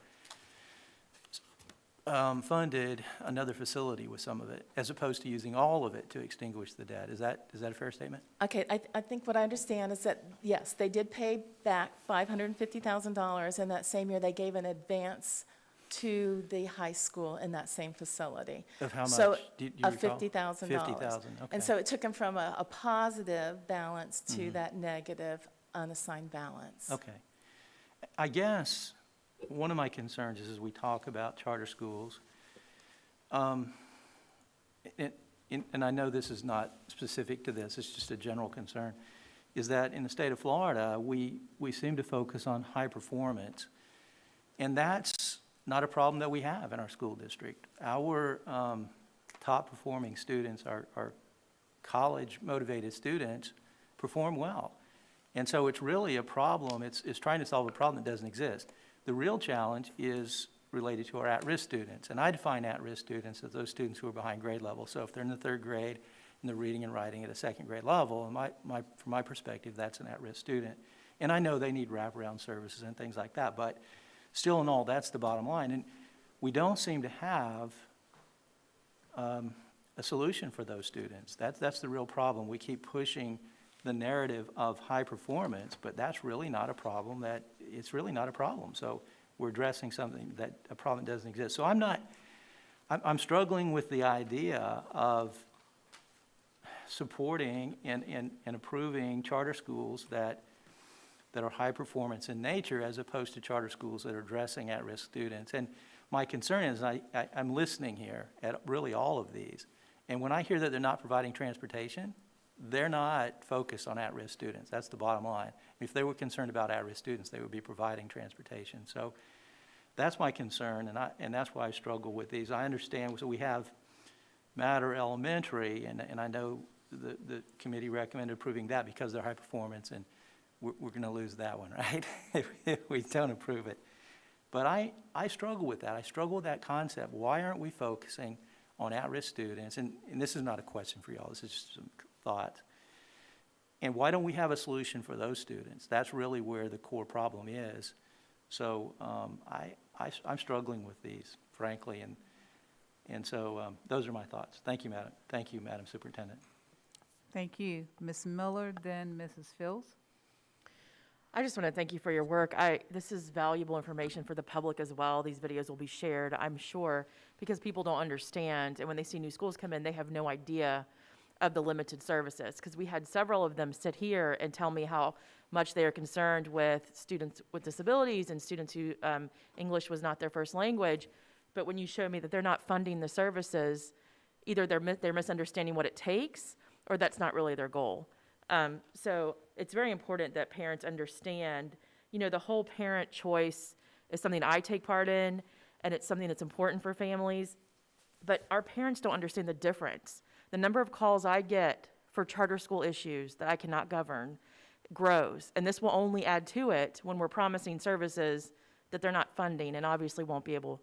funded another facility with some of it, as opposed to using all of it to extinguish the debt. Is that a fair statement? Okay, I think what I understand is that, yes, they did pay back $550,000, and that same year they gave an advance to the high school in that same facility. Of how much? So, Do you of recall? $50,000. $50,000, okay. And so it took them from a positive balance to that negative unassigned balance. Okay. I guess one of my concerns is as we talk about charter schools, and I know this is not specific to this, it's just a general concern, is that in the state of Florida, we seem to focus on high performance, and that's not a problem that we have in our school district. Our top performing students, our college motivated students, perform well. And so it's really a problem, it's trying to solve a problem that doesn't exist. The real challenge is related to our at-risk students. And I define at-risk students as those students who are behind grade level. So if they're in the 3rd grade and they're reading and writing at a 2nd grade level, and from my perspective, that's an at-risk student. And I know they need wraparound services and things like that, but still in all, that's the bottom line. And we don't seem to have a solution for those students. That's the real problem. We keep pushing the narrative of high performance, but that's really not a problem. It's really not a problem. So we're addressing something that a problem doesn't exist. So I'm struggling with the idea of supporting and approving charter schools that are high performance in nature as opposed to charter schools that are addressing at-risk students. And my concern is I'm listening here at really all of these. And when I hear that they're not providing transportation, they're not focused on at-risk students. That's the bottom line. If they were concerned about at-risk students, they would be providing transportation. So that's my concern, and that's why I struggle with these. I understand, so we have Matter Elementary, and I know the committee recommended approving that because they're high performance, and we're going to lose that one, right? if we don't approve it. But I struggle with that. I struggle with that concept. Why aren't we focusing on at-risk students? And this is not a question for y'all. This is just some thoughts. And why don't we have a solution for those students? That's really where the core problem is. So I'm struggling with these, frankly, and so those are my thoughts. Thank you, Madam. Thank you, Madam Superintendent. Thank you. Ms. Miller, then Mrs. Fields. I just want to thank you for your work. This is valuable information for the public as well. These videos will be shared, I'm sure, because people don't understand, and when they see new schools come in, they have no idea of the limited services. Because we had several of them sit here and tell me how much they are concerned with students with disabilities and students who English was not their first language. But when you show me that they're not funding the services, either they're misunderstanding what it takes, or that's not really their goal. So it's very important that parents understand, the whole parent choice is something I take part in, and it's something that's important for families. But our parents don't understand the difference. The number of calls I get for charter school issues that I cannot govern grows. And this will only add to it when we're promising services that they're not funding and obviously won't be able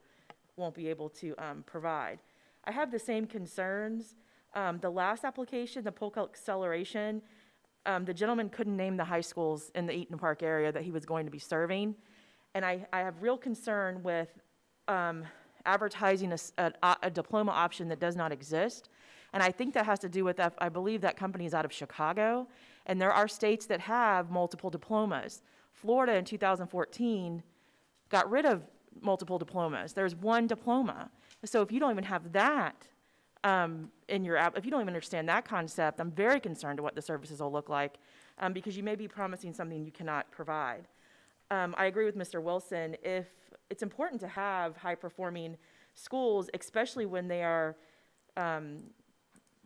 to provide. I have the same concerns. The last application, the Polk acceleration, the gentleman couldn't name the high schools in the Eaton Park area that he was going to be serving. And I have real concern with advertising a diploma option that does not exist. And I think that has to do with, I believe that company is out of Chicago, and there are states that have multiple diplomas. Florida in 2014 got rid of multiple diplomas. There's one diploma. So if you don't even have that in your app, if you don't even understand that concept, I'm very concerned what the services will look like, because you may be promising something you cannot provide. I agree with Mr. Wilson. If it's important to have high-performing schools, especially when they are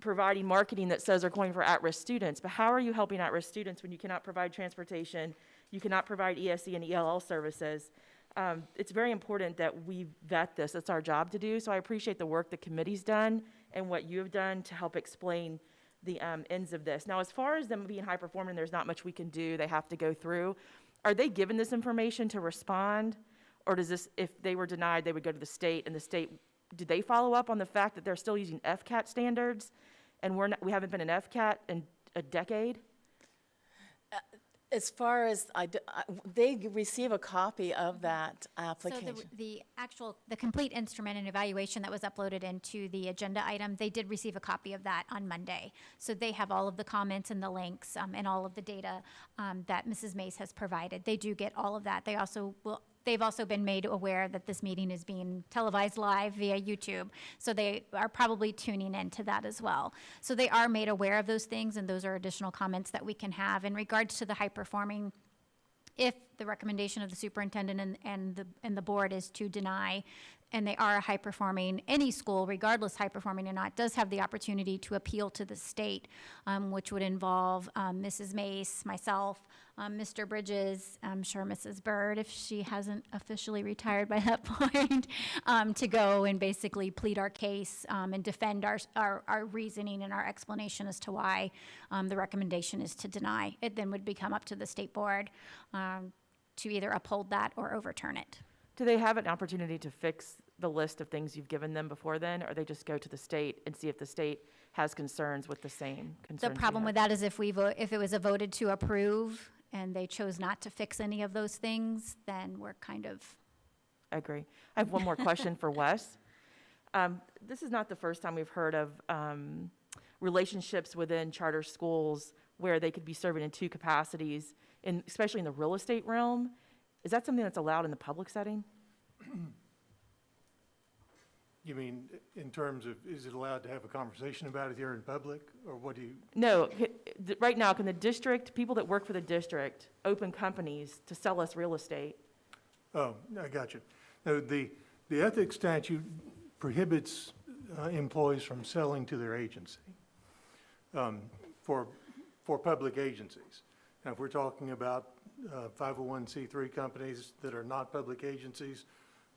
providing marketing that says they're going for at-risk students. But how are you helping at-risk students when you cannot provide transportation, you cannot provide ESE and ELL services? It's very important that we vet this. It's our job to do. So I appreciate the work the committee's done and what you have done to help explain the ends of this. Now, as far as them being high-performing, there's not much we can do. They have to go through. Are they given this information to respond? Or does this, if they were denied, they would go to the state, and the state, do they follow up on the fact that they're still using FCAT standards, and we haven't been in FCAT in a decade? As far as, they receive a copy of that So application. the complete instrument and evaluation that was uploaded into the agenda item, they did receive a copy of that on Monday. So they have all of the comments and the links and all of the data that Mrs. Mace has provided. They do get all of that. They've also been made aware that this meeting is being televised live via YouTube, so they are probably tuning into that as well. So they are made aware of those things, and those are additional comments that we can have. In regards to the high-performing, if the recommendation of the superintendent and the board is to deny, and they are a high-performing, any school, regardless high-performing or not, does have the opportunity to appeal to the state, which would involve Mrs. Mace, myself, Mr. Bridges, I'm sure Mrs. Bird, if she hasn't officially retired by that point, to go and basically plead our case and defend our reasoning and our explanation as to why the recommendation is to deny. It then would become up to the state board to either uphold that or overturn it. Do they have an opportunity to fix the list of things you've given them before then, or they just go to the state and see if the state has concerns with the same concerns? The problem with that is if it was voted to approve and they chose not to fix any of those things, then we're kind of. I agree. I have one more question for Wes. This is not the first time we've heard of relationships within charter schools where they could be serving in two capacities, especially in the real estate realm. Is that something that's allowed in the public setting? You mean in terms of, is it allowed to have a conversation about it here in public, or what do you? No, right now, can the district, people that work for the district, open companies to sell us real estate? Oh, I got you. No, the ethics statute prohibits employees from selling to their agency for public agencies. Now, if we're talking about 501c3 companies that are not public agencies,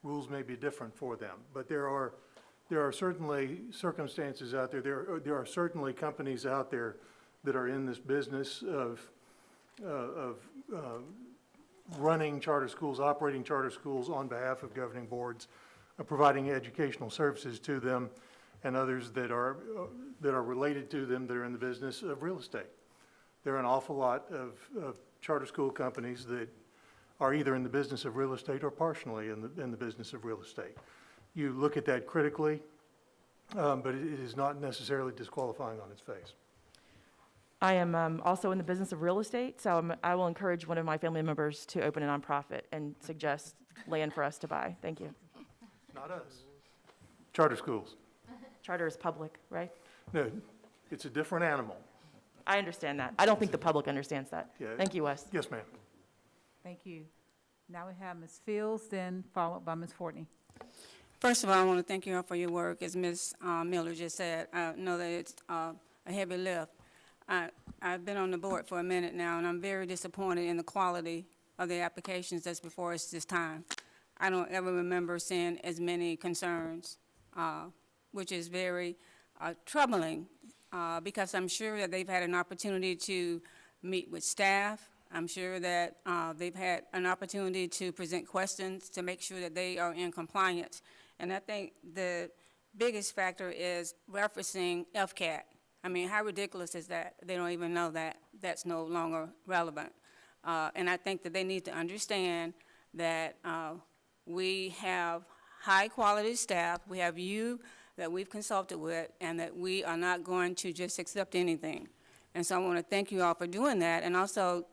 rules may be different for them. But there are certainly circumstances out there. There are certainly companies out there that are in this business of running charter schools, operating charter schools on behalf of governing boards, providing educational services to them, and others that are related to them that are in the business of real estate. There are an awful lot of charter school companies that are either in the business of real estate or partially in the business of real estate. You look at that critically, but it is not necessarily disqualifying on its face. I am also in the business of real estate, so I will encourage one of my family members to open a nonprofit and suggest land for us to buy. Thank you. Not us. Charter schools. Charter is public, right? No, it's a different animal. I understand that. I don't think the public understands that. Yeah. Thank you, Wes. Yes, ma'am. Thank you. Now we have Ms. Fields, then followed by Ms. Fortney. First of all, I want to thank you all for your work. As Ms. Miller just said, I know that it's a heavy lift. I've been on the board for a minute now, and I'm very disappointed in the quality of the applications that's before us this time. I don't ever remember seeing as many concerns, which is very troubling, because I'm sure that they've had an opportunity to meet with staff. I'm sure that they've had an opportunity to present questions to make sure that they are in compliance. And I think the biggest factor is referencing FCAT. I mean, how ridiculous is that? They don't even know that that's no longer relevant. And I think that they need to understand that we have high-quality staff. We have you that we've consulted with, and that we are not going to just accept anything. And so I want to thank you all for doing that. And also,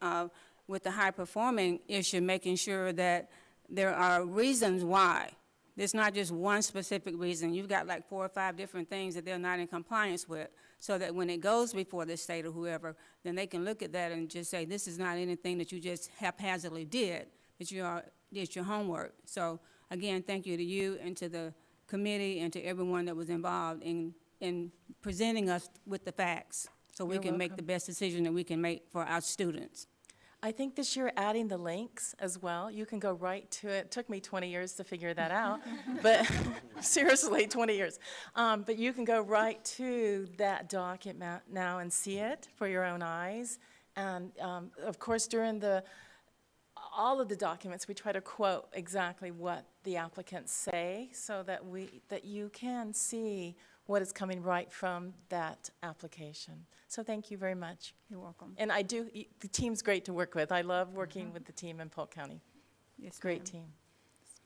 with the high-performing issue, making sure that there are reasons why. There's not just one specific reason. You've got like 4 or 5 different things that they're not in compliance with, so that when it goes before the state or whoever, then they can look at that and just say, this is not anything that you just haphazardly did, that you did your homework. So again, thank you to you and to the committee and to everyone that was involved in presenting us with the facts, so we can make the best decision that we can make for our students. I think this year adding the links as well, you can go right to it. It took me 20 years to figure that out, but seriously, 20 years. But you can go right to that document now and see it for your own eyes. And of course, during all of the documents, we try to quote exactly what the applicants say, so that you can see what is coming right from that application. So thank you very much. You're welcome. And the team's great to work with. I love working with the team in Polk County. Yes, Great ma'am.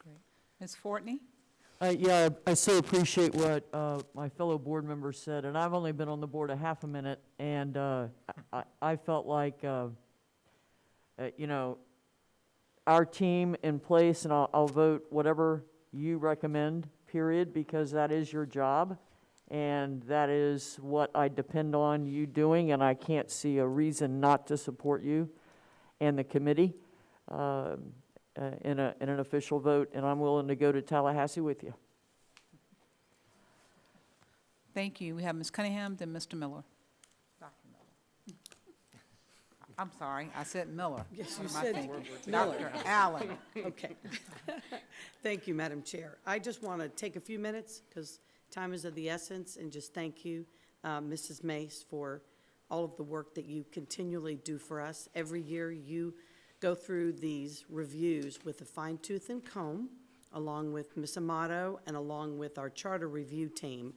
team. Ms. Fortney? Yeah, I so appreciate what my fellow board members said, and I've only been on the board a half a minute, and I felt like, our team in place, and I'll vote whatever you recommend, period, because that is your job, and that is what I depend on you doing, and I can't see a reason not to support you and the committee in an official vote, and I'm willing to go to Tallahassee with you. Thank you. We have Ms. Cunningham, then Mr. Miller. Dr. Miller. I'm sorry, I said Miller. Yes, What you am I said thinking? Miller. Dr. Allen. Okay. Thank you, Madam Chair. I just want to take a few minutes, because time is of the essence, and just thank you, Mrs. Mace, for all of the work that you continually do for us. Every year you go through these reviews with a fine tooth and comb, along with Ms. Amato and along with our charter review team,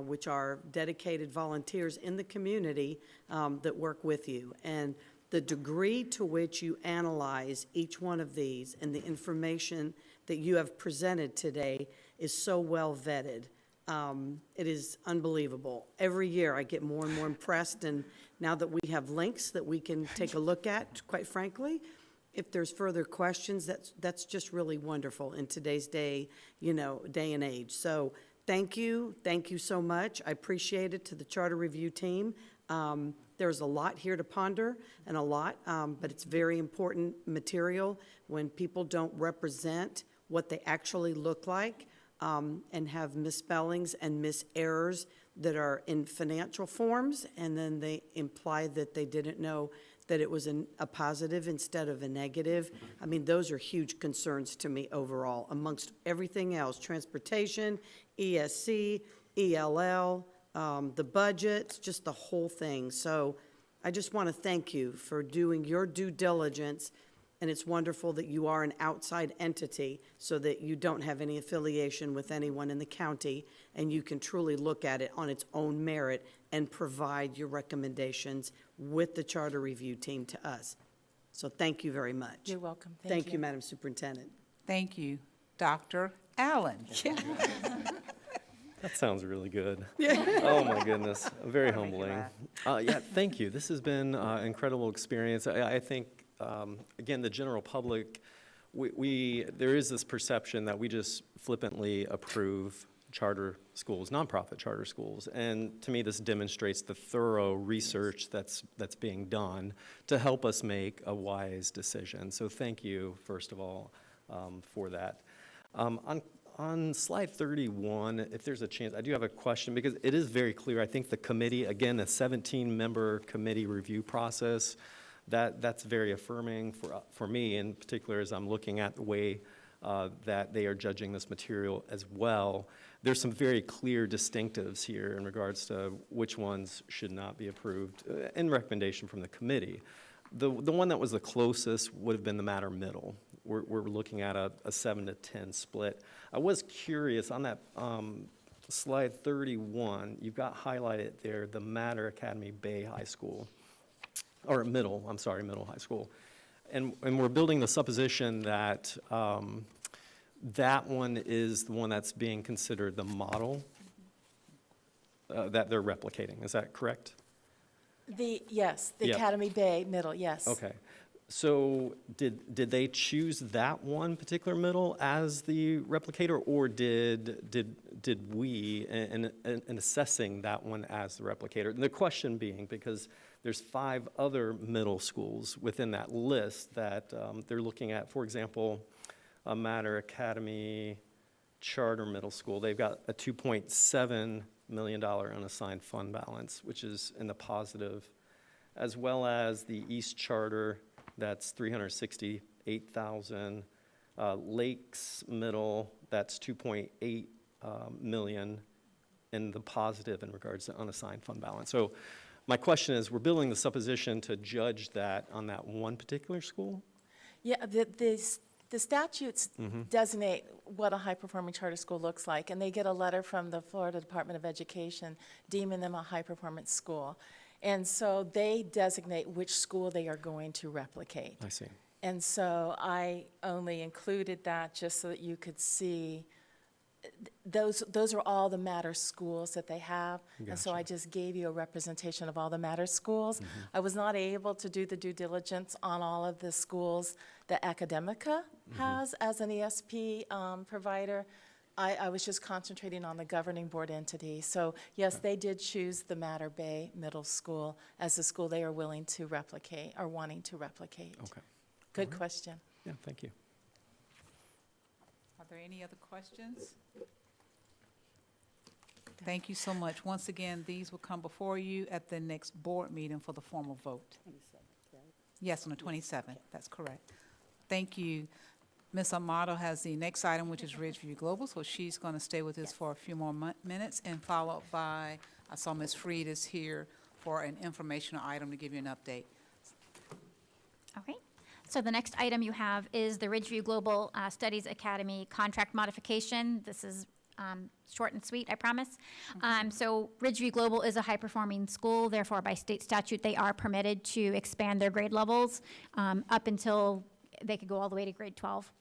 which are dedicated volunteers in the community that work with you. And the degree to which you analyze each one of these and the information that you have presented today is so well vetted. It is unbelievable. Every year I get more and more impressed, and now that we have links that we can take a look at, quite frankly, if there's further questions, that's just really wonderful in today's day and age. So thank you so much. I appreciate it, to the charter review team. There's a lot here to ponder, and a lot, but it's very important material when people don't represent what they actually look like, and have misspellings and miserrors that are in financial forms, and then they imply that they didn't know that it was a positive instead of a negative. I mean, those are huge concerns to me overall, amongst everything else: transportation, ESC, ELL, the budget, just the whole thing. So I just want to thank you for doing your due diligence, and it's wonderful that you are an outside entity, so that you don't have any affiliation with anyone in the county, and you can truly look at it on its own merit and provide your recommendations with the charter review team to us. So thank you very much. You're welcome. Thank you, Madam Superintendent. Thank you. Dr. Allen. That sounds really good. Oh, my goodness. Very humbling. Yeah, thank you. This has been an incredible experience. I think, again, the general public, there is this perception that we just flippantly approve charter schools, nonprofit charter schools. And to me, this demonstrates the thorough research that's being done to help us make a wise decision. So thank you, first of all, for that. On slide 31, if there's a chance, I do have a question because it is very clear. I think the committee, again, the 17-member committee review process, that's very affirming for me in particular as I'm looking at the way that they are judging this material as well. There's some very clear distinctives here in regards to which ones should not be approved in recommendation from the committee. The one that was the closest would have been the matter middle. We're looking at a 7 to 10 split. I was curious on that slide 31, you've got highlighted there the Matter Academy Bay High School, or middle high school. And we're building the supposition that that one is the one that's being considered the model that they're replicating. Is that correct? Yes, the Yep. Academy Bay Middle, yes. Okay. So did they choose that one particular middle as the replicator, or did we, in assessing that one as the replicator? And the question being, because there's 5 other middle schools within that list that they're looking at, for example, Matter Academy Charter Middle School. They've got a $2.7 million unassigned fund balance, which is in the positive, as well as the East Charter, that's $368,000. Lakes Middle, that's $2.8 million in the positive in regards to unassigned fund balance. So my question is, we're building the supposition to judge that on that one particular school? Yeah, the statutes designate what a high-performing charter school looks like, and they get a letter from the Florida Department of Education deeming them a high-performance school. And so they designate which school they are going to replicate. I see. And so I only included that just so that you could see, those are all the Matter schools that they have. And so I just gave you a representation of all the Matter schools. I was not able to do the due diligence on all of the schools that Academica has as an ESP provider. I was just concentrating on the governing board entity. So yes, they did choose the Matter Bay Middle School as the school they are willing to replicate, or wanting to replicate. Okay. Good question. Yeah, thank you. Are there any other questions? Thank you so much. Once again, these will come before you at the next board meeting for the formal vote. Yes, on the 27th, that's correct. Thank you. Ms. Amato has the next item, which is Ridgeview Global, so she's going to stay with us for a few more minutes, and followed by, I saw Ms. Freed is here for an informational item to give you an update. Okay. So the next item you have is the Ridgeview Global Studies Academy contract modification. This is short and sweet, I promise. So Ridgeview Global is a high-performing school. Therefore, by state statute, they are permitted to expand their grade levels up until they could go all the way to grade 12,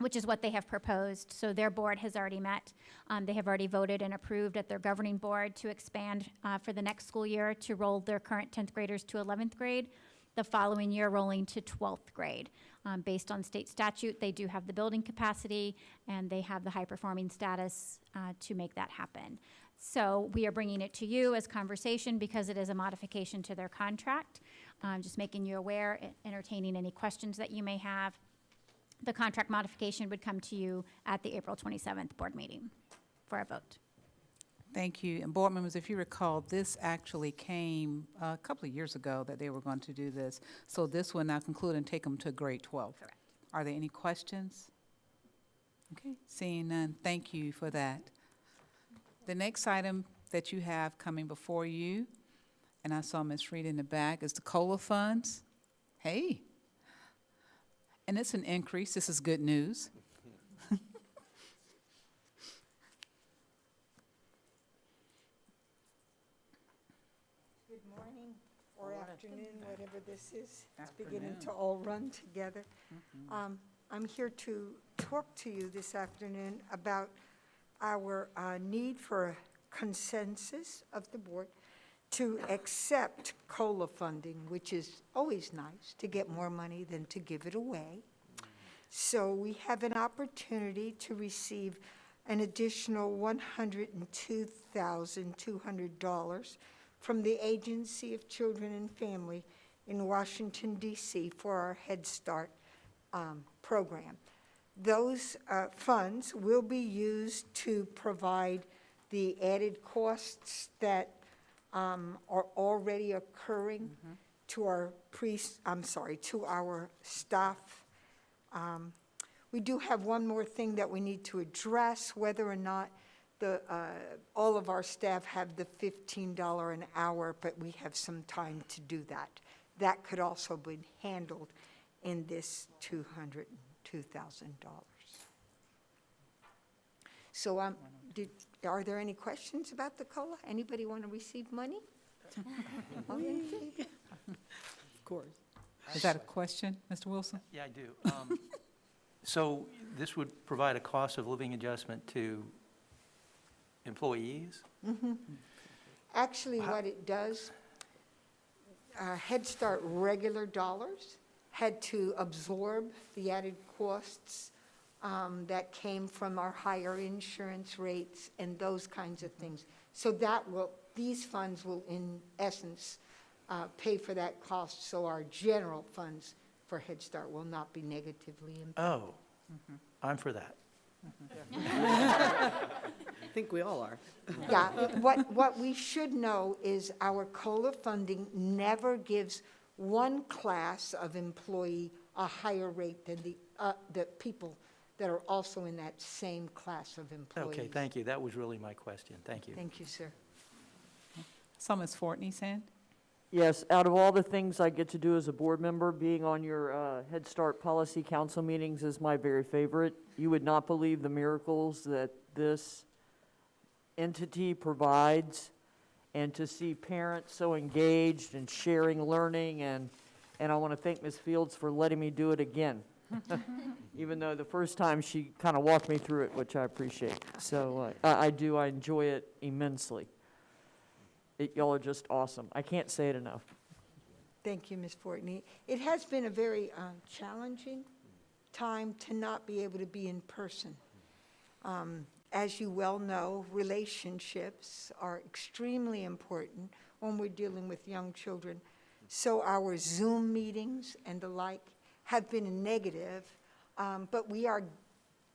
which is what they have proposed. So their board has already met. They have already voted and approved at their governing board to expand for the next school year to roll their current 10th graders to 11th grade. The following year, rolling to 12th grade. Based on state statute, they do have the building capacity, and they have the high-performing status to make that happen. So we are bringing it to you as conversation because it is a modification to their contract. Just making you aware, entertaining any questions that you may have. The contract modification would come to you at the April 27th board meeting for a vote. Thank you. And board members, if you recall, this actually came a couple of years ago that they were going to do this. So this will now conclude and take them to grade 12. Correct. Are there any questions? Okay, seeing none, thank you for that. The next item that you have coming before you, and I saw Ms. Reed in the back, is the COLA funds. Hey. And it's an increase. This is good news. Good morning or afternoon, whatever this is. It's beginning to all run together. I'm here to talk to you this afternoon about our need for a consensus of the board to accept COLA funding, which is always nice to get more money than to give it away. So we have an opportunity to receive an additional $102,200 from the Agency of Children and Family in Washington, D.C. for our Head Start program. Those funds will be used to provide the added costs that are already occurring to our to our staff. We do have one more thing that we need to address, whether or not all of our staff have the $15 an hour, but we have some time to do that. That could also be handled in this $202,000. So are there any questions about the COLA? Anybody want to receive money? Of course. Is that a question, Mr. Wilson? Yeah, I do. So this would provide a cost of living adjustment to employees? Actually, what it does, Head Start regular dollars had to absorb the added costs that came from our higher insurance rates and those kinds of things. So these funds will, in essence, pay for that cost, so our general funds for Head Start will not be negatively impacted. Oh, I'm for that. I think we all are. Yeah, what we should know is our COLA funding never gives one class of employee a higher rate than the people that are also in that same class of employees. Okay, thank you. That was really my question. Thank you. Thank you, sir. So Ms. Fortney's hand? Yes, out of all the things I get to do as a board member, being on your Head Start Policy Council meetings is my very favorite. You would not believe the miracles that this entity provides, and to see parents so engaged and sharing learning, and I want to thank Ms. Fields for letting me do it again. Even though the first time she kind of walked me through it, which I appreciate. So I enjoy it immensely. Y'all are just awesome. I can't say it enough. Thank you, Ms. Fortney. It has been a very challenging time to not be able to be in person. As you well know, relationships are extremely important when we're dealing with young children. So our Zoom meetings and the like have been a negative, but we are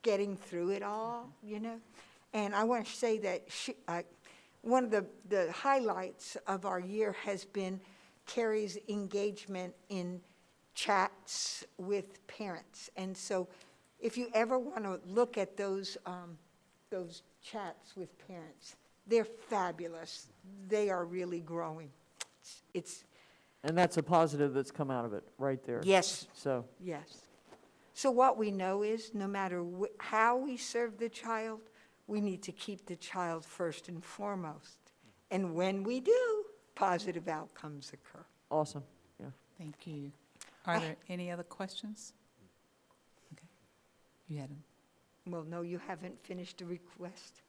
getting through it all, you know. And I want to say that one of the highlights of our year has been Carrie's engagement in chats with parents. And so if you ever want to look at those chats with parents, they're fabulous. They are really growing. And that's a positive that's come out of it, right there. Yes. So, Yes. So what we know is no matter how we serve the child, we need to keep the child first and foremost. And when we do, positive outcomes occur. awesome, yeah. Thank you. Are there any other questions? Okay. You had them. Well, no, you haven't finished the request,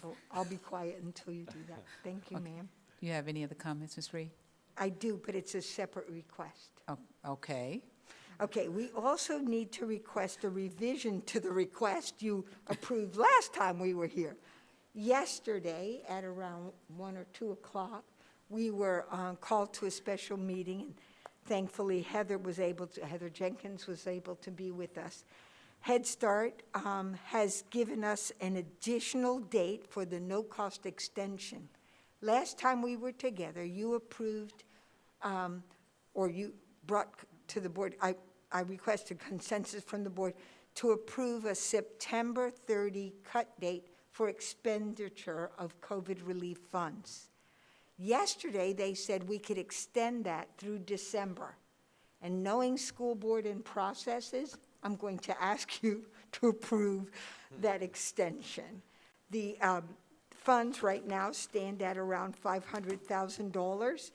so I'll be quiet until you do that. Thank you, Okay. ma'am. Do you have any other comments, Ms. Reed? I do, but it's a separate request. Oh, okay. Okay, we also need to request a revision to the request you approved last time we were here. Yesterday, at around 1 or 2 o'clock, we were called to a special meeting, and thankfully Heather Jenkins was able to be with us. Head Start has given us an additional date for the no-cost extension. Last time we were together, you approved, or you brought to the board, I requested consensus from the board to approve a September 30 cut date for expenditure of COVID relief funds. Yesterday, they said we could extend that through December. And knowing school board and processes, I'm going to ask you to approve that extension. The funds right now stand at around $500,000.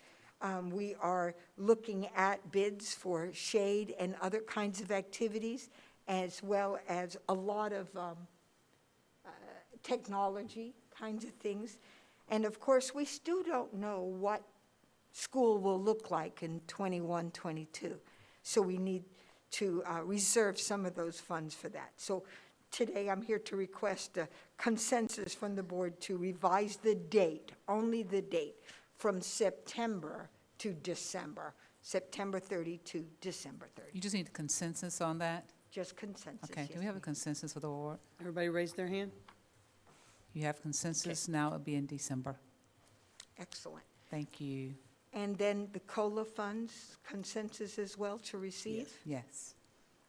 We are looking at bids for shade and other kinds of activities, as well as a lot of technology kinds of things. And of course, we still don't know what school will look like in 21, 22. So we need to reserve some of those funds for that. So today, I'm here to request a consensus from the board to revise the date, only the date, from September to December, September 30 to December 30. You just need consensus on that? Just consensus, Okay, yes, do we have a ma'am. consensus for the board? Everybody raise their hand? You have consensus, now it'll be in December. Excellent. Thank you. And then the COLA funds, consensus as well to receive? Yes.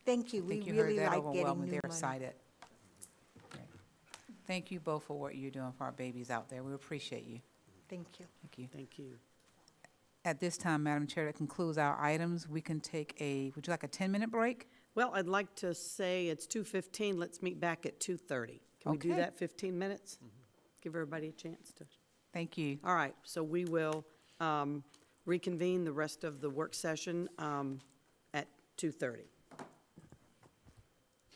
Thank you. I We think you heard really that like getting overwhelmingly. new They're money. excited. Great. Thank you both for what you're doing for our babies out there. We appreciate you. Thank you. Thank you. Thank you. At this time, Madam Chair, that concludes our items. We can take would you like a 10-minute break? Well, I'd like to say it's 2:15, let's meet back at 2:30. Can we do Okay. that, 15 minutes? Give everybody a chance to. Thank you. All right, so we will reconvene the rest of the work session at 2:30.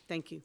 Thank you.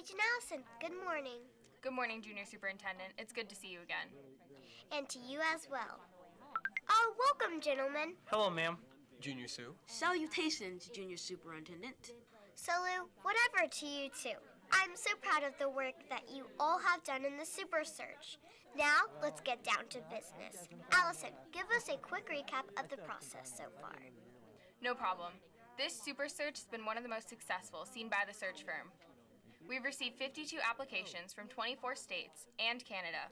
Agent Allison, good morning. Good morning, Junior Superintendent. It's good to see you again. And to you as well. Oh, welcome, gentlemen. Hello, ma'am. Junior Sue. Salutations, Junior Superintendent. Salu, whatever to you too. I'm so proud of the work that you all have done in the Super Search. Now, let's get down to business. Allison, give us a quick recap of the process so far. No problem. This Super Search has been one of the most successful seen by the search firm. We've received 52 applications from 24 states and Canada.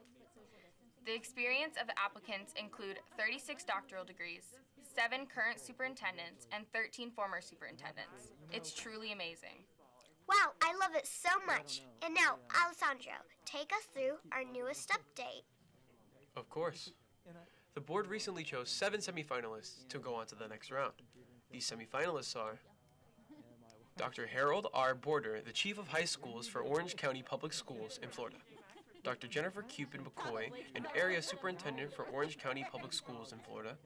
The experience of the applicants include 36 doctoral degrees, 7 current superintendents, and 13 former superintendents. It's truly amazing. Wow, I love it so much. And now, Alessandro, take us through our newest update. Of course. The board recently chose 7 semifinalists to go on to the next round. These semifinalists are Dr. Harold R. Border, the Chief of High Schools for Orange County Public Schools in Florida. Dr. Jennifer Cupid McCoy, an Area Superintendent for Orange County Public Schools in Florida.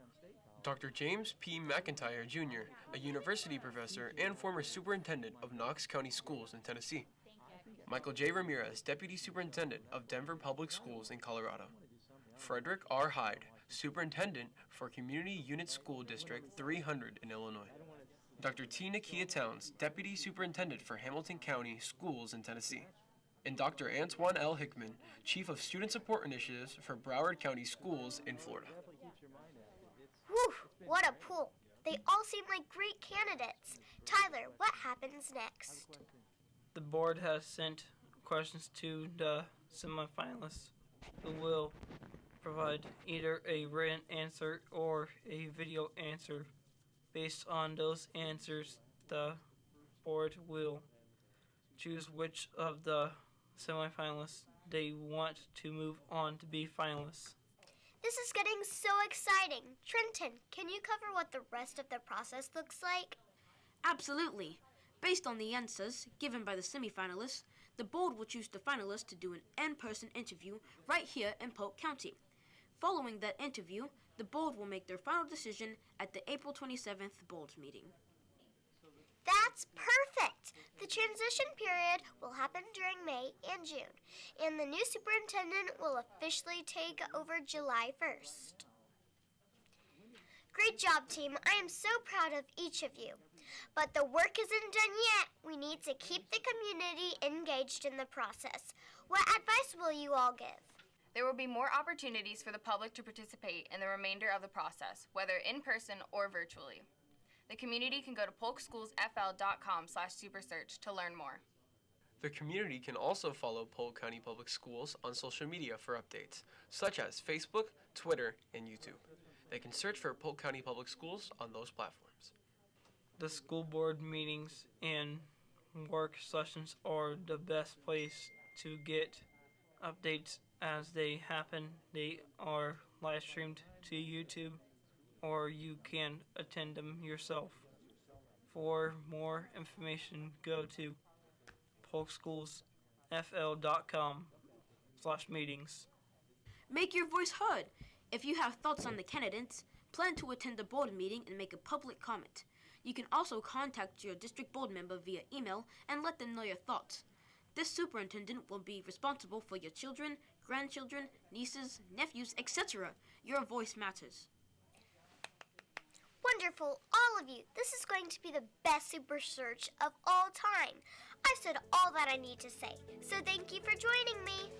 Dr. James P. McIntyre, Jr., a university professor and former superintendent of Knox County Schools in Tennessee. Michael J. Ramirez, Deputy Superintendent of Denver Public Schools in Colorado. Frederick R. Hyde, Superintendent for Community Unit School District 300 in Illinois. Dr. T. Nakia Towns, Deputy Superintendent for Hamilton County Schools in Tennessee. And Dr. Antoine L. Hickman, Chief of Student Support Initiatives for Broward County Schools in Florida. Whew, what a pool. They all seem like great candidates. Tyler, what happens next? The board has sent questions to the semifinalists, who will provide either a written answer or a video answer. Based on those answers, the board will choose which of the semifinalists they want to move on to be finalists. This is getting so exciting. Trenton, can you cover what the rest of the process looks like? Absolutely. Based on the answers given by the semifinalists, the board will choose the finalists to do an in-person interview right here in Polk County. Following that interview, the board will make their final decision at the April 27th board meeting. That's perfect! The transition period will happen during May and June, and the new superintendent will officially take over July 1st. Great job, team. I am so proud of each of you. But the work isn't done yet. We need to keep the community engaged in the process. What advice will you all give? There will be more opportunities for the public to participate in the remainder of the process, whether in person or virtually. The community can go to polkschoolsfl.com/supersearch to learn more. The community can also follow Polk County Public Schools on social media for updates, such as Facebook, Twitter, and YouTube. They can search for Polk County Public Schools on those platforms. The school board meetings and work sessions are the best place to get updates as they happen. They are live streamed to YouTube, or you can attend them yourself. For more information, go to polkschoolsfl.com/meetings. Make your voice heard. If you have thoughts on the candidates, plan to attend the board meeting and make a public comment. You can also contact your district board member via email and let them know your thoughts. This superintendent will be responsible for your children, grandchildren, nieces, nephews, etc. Your voice matters. Wonderful, all of you. This is going to be the best super search of all time. I've said all that I need to say, so thank you for joining me.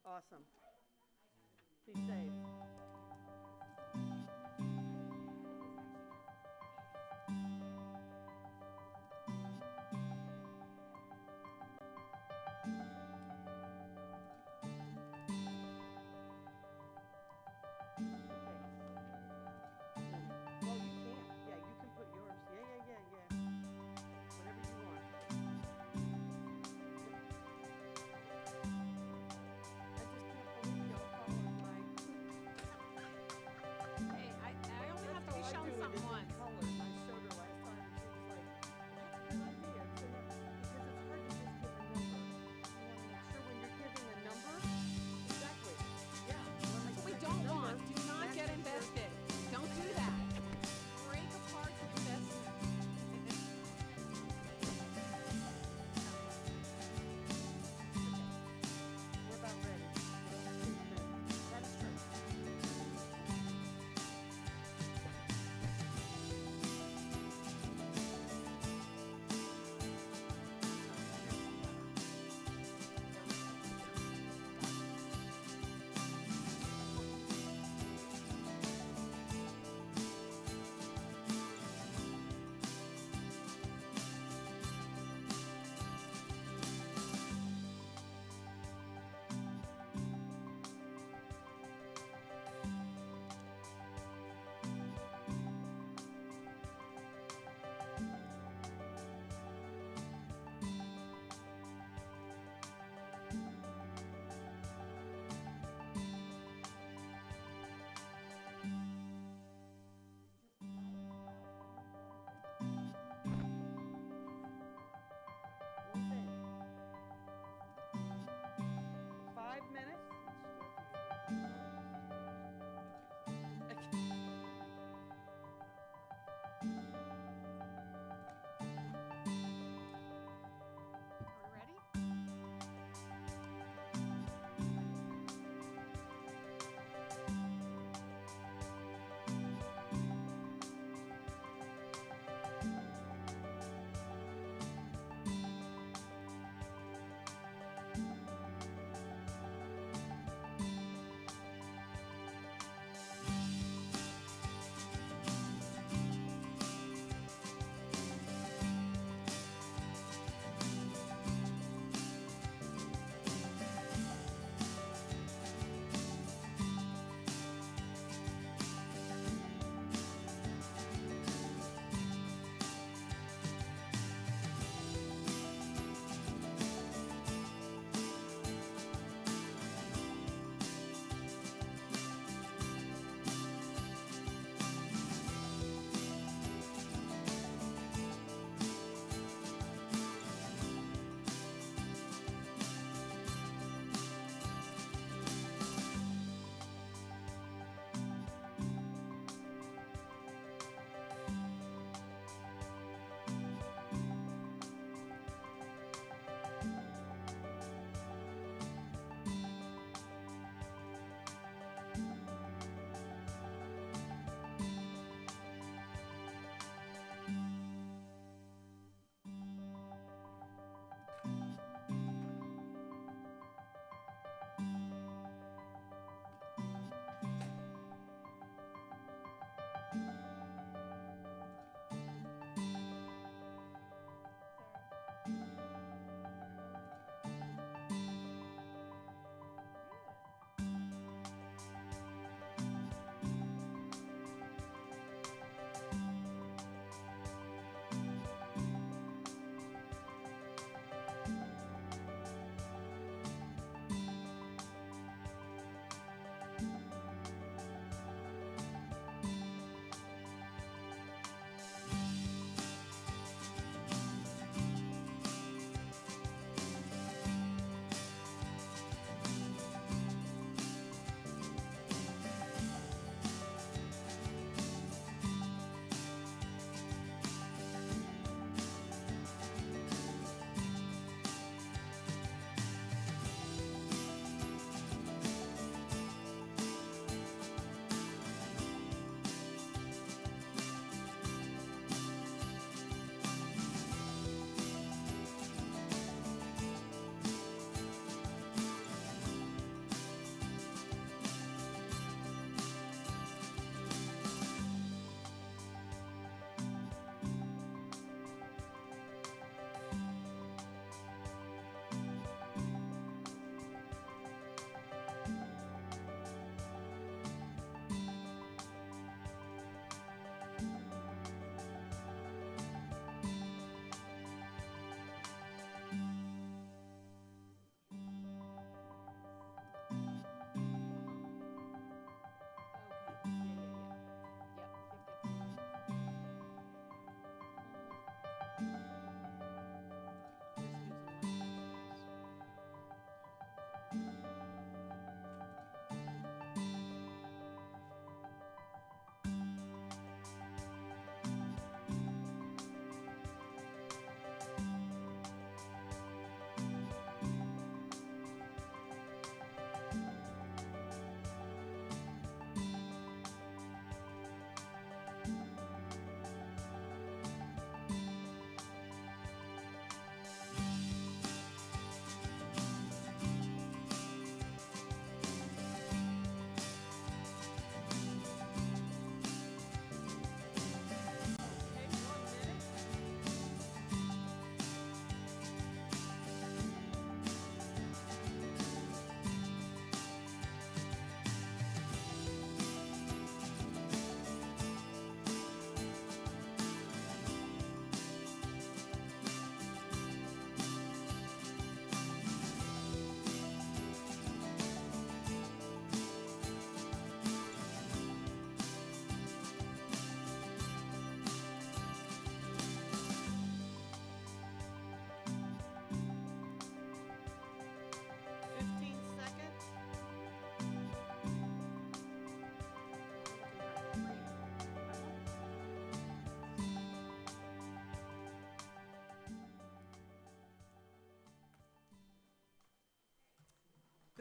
Awesome. Be safe.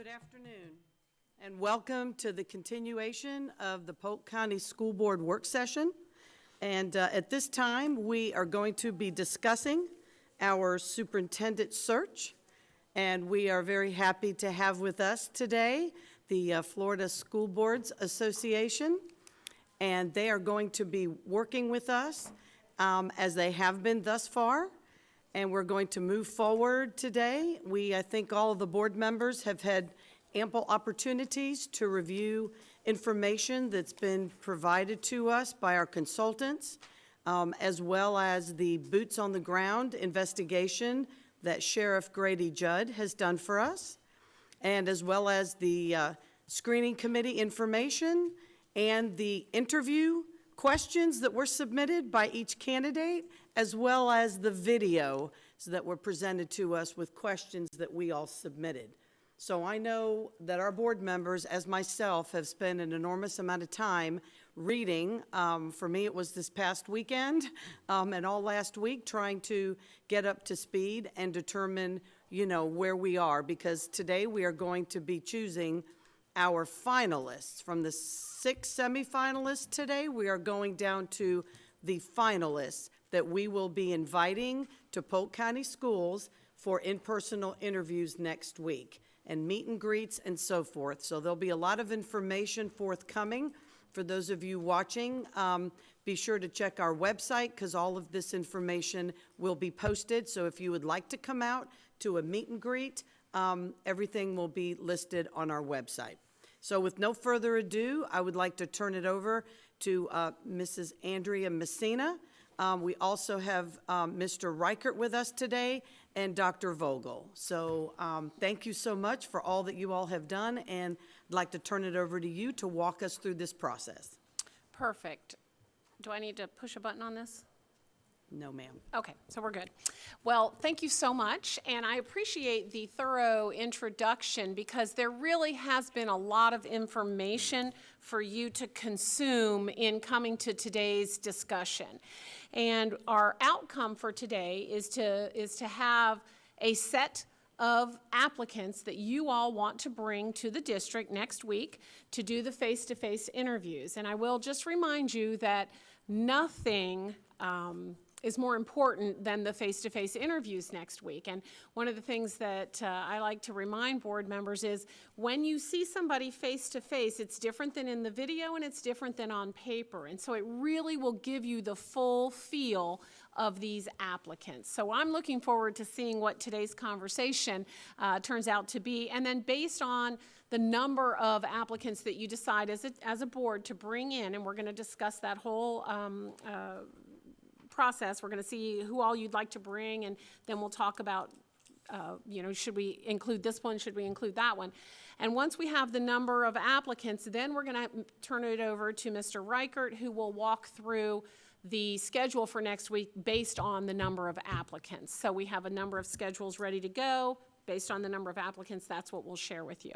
Good afternoon, and welcome to the continuation of the Polk County School Board work session. And at this time, we are going to be discussing our superintendent search. And we are very happy to have with us today the Florida School Boards Association. And they are going to be working with us as they have been thus far. And we're going to move forward today. I think all of the board members have had ample opportunities to review information that's been provided to us by our consultants, as well as the boots on the ground investigation that Sheriff Grady Judd has done for us, and as well as the screening committee information and the interview questions that were submitted by each candidate, as well as the videos that were presented to us with questions that we all submitted. So I know that our board members, as myself, have spent an enormous amount of time reading. For me, it was this past weekend and all last week, trying to get up to speed and determine, where we are, because today we are going to be choosing our finalists. From the 6 semifinalists today, we are going down to the finalists that we will be inviting to Polk County Schools for in-person interviews next week and meet and greets and so forth. So there'll be a lot of information forthcoming. For those of you watching, be sure to check our website because all of this information will be posted. So if you would like to come out to a meet and greet, everything will be listed on our website. So with no further ado, I would like to turn it over to Mrs. Andrea Messina. We also have Mr. Reichert with us today and Dr. Vogel. So thank you so much for all that you all have done, and I'd like to turn it over to you to walk us through this process. Perfect. Do I need to push a button on this? No, ma'am. Okay, so we're good. Well, thank you so much, and I appreciate the thorough introduction because there really has been a lot of information for you to consume in coming to today's discussion. And our outcome for today is to have a set of applicants that you all want to bring to the district next week to do the face-to-face interviews. And I will just remind you that nothing is more important than the face-to-face interviews next week. And one of the things that I like to remind board members is when you see somebody face-to-face, it's different than in the video and it's different than on paper. And so it really will give you the full feel of these applicants. So I'm looking forward to seeing what today's conversation turns out to be. And then based on the number of applicants that you decide as a board to bring in, and we're going to discuss that whole process. We're going to see who all you'd like to bring, and then we'll talk about, should we include this one, should we include that one? And once we have the number of applicants, then we're going to turn it over to Mr. Reichert, who will walk through the schedule for next week based on the number of applicants. So we have a number of schedules ready to go. Based on the number of applicants, that's what we'll share with you.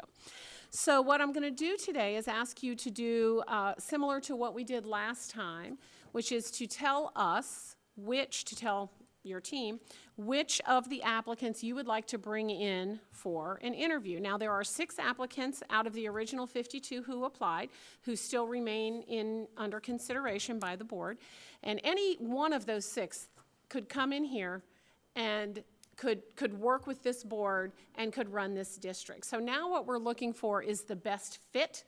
So what I'm going to do today is ask you to do similar to what we did last time, which is to tell your team which of the applicants you would like to bring in for an interview. Now, there are 6 applicants out of the original 52 who applied, who still remain under consideration by the board, and any one of those 6 could come in here and could work with this board and could run this district. So now what we're looking for is the best fit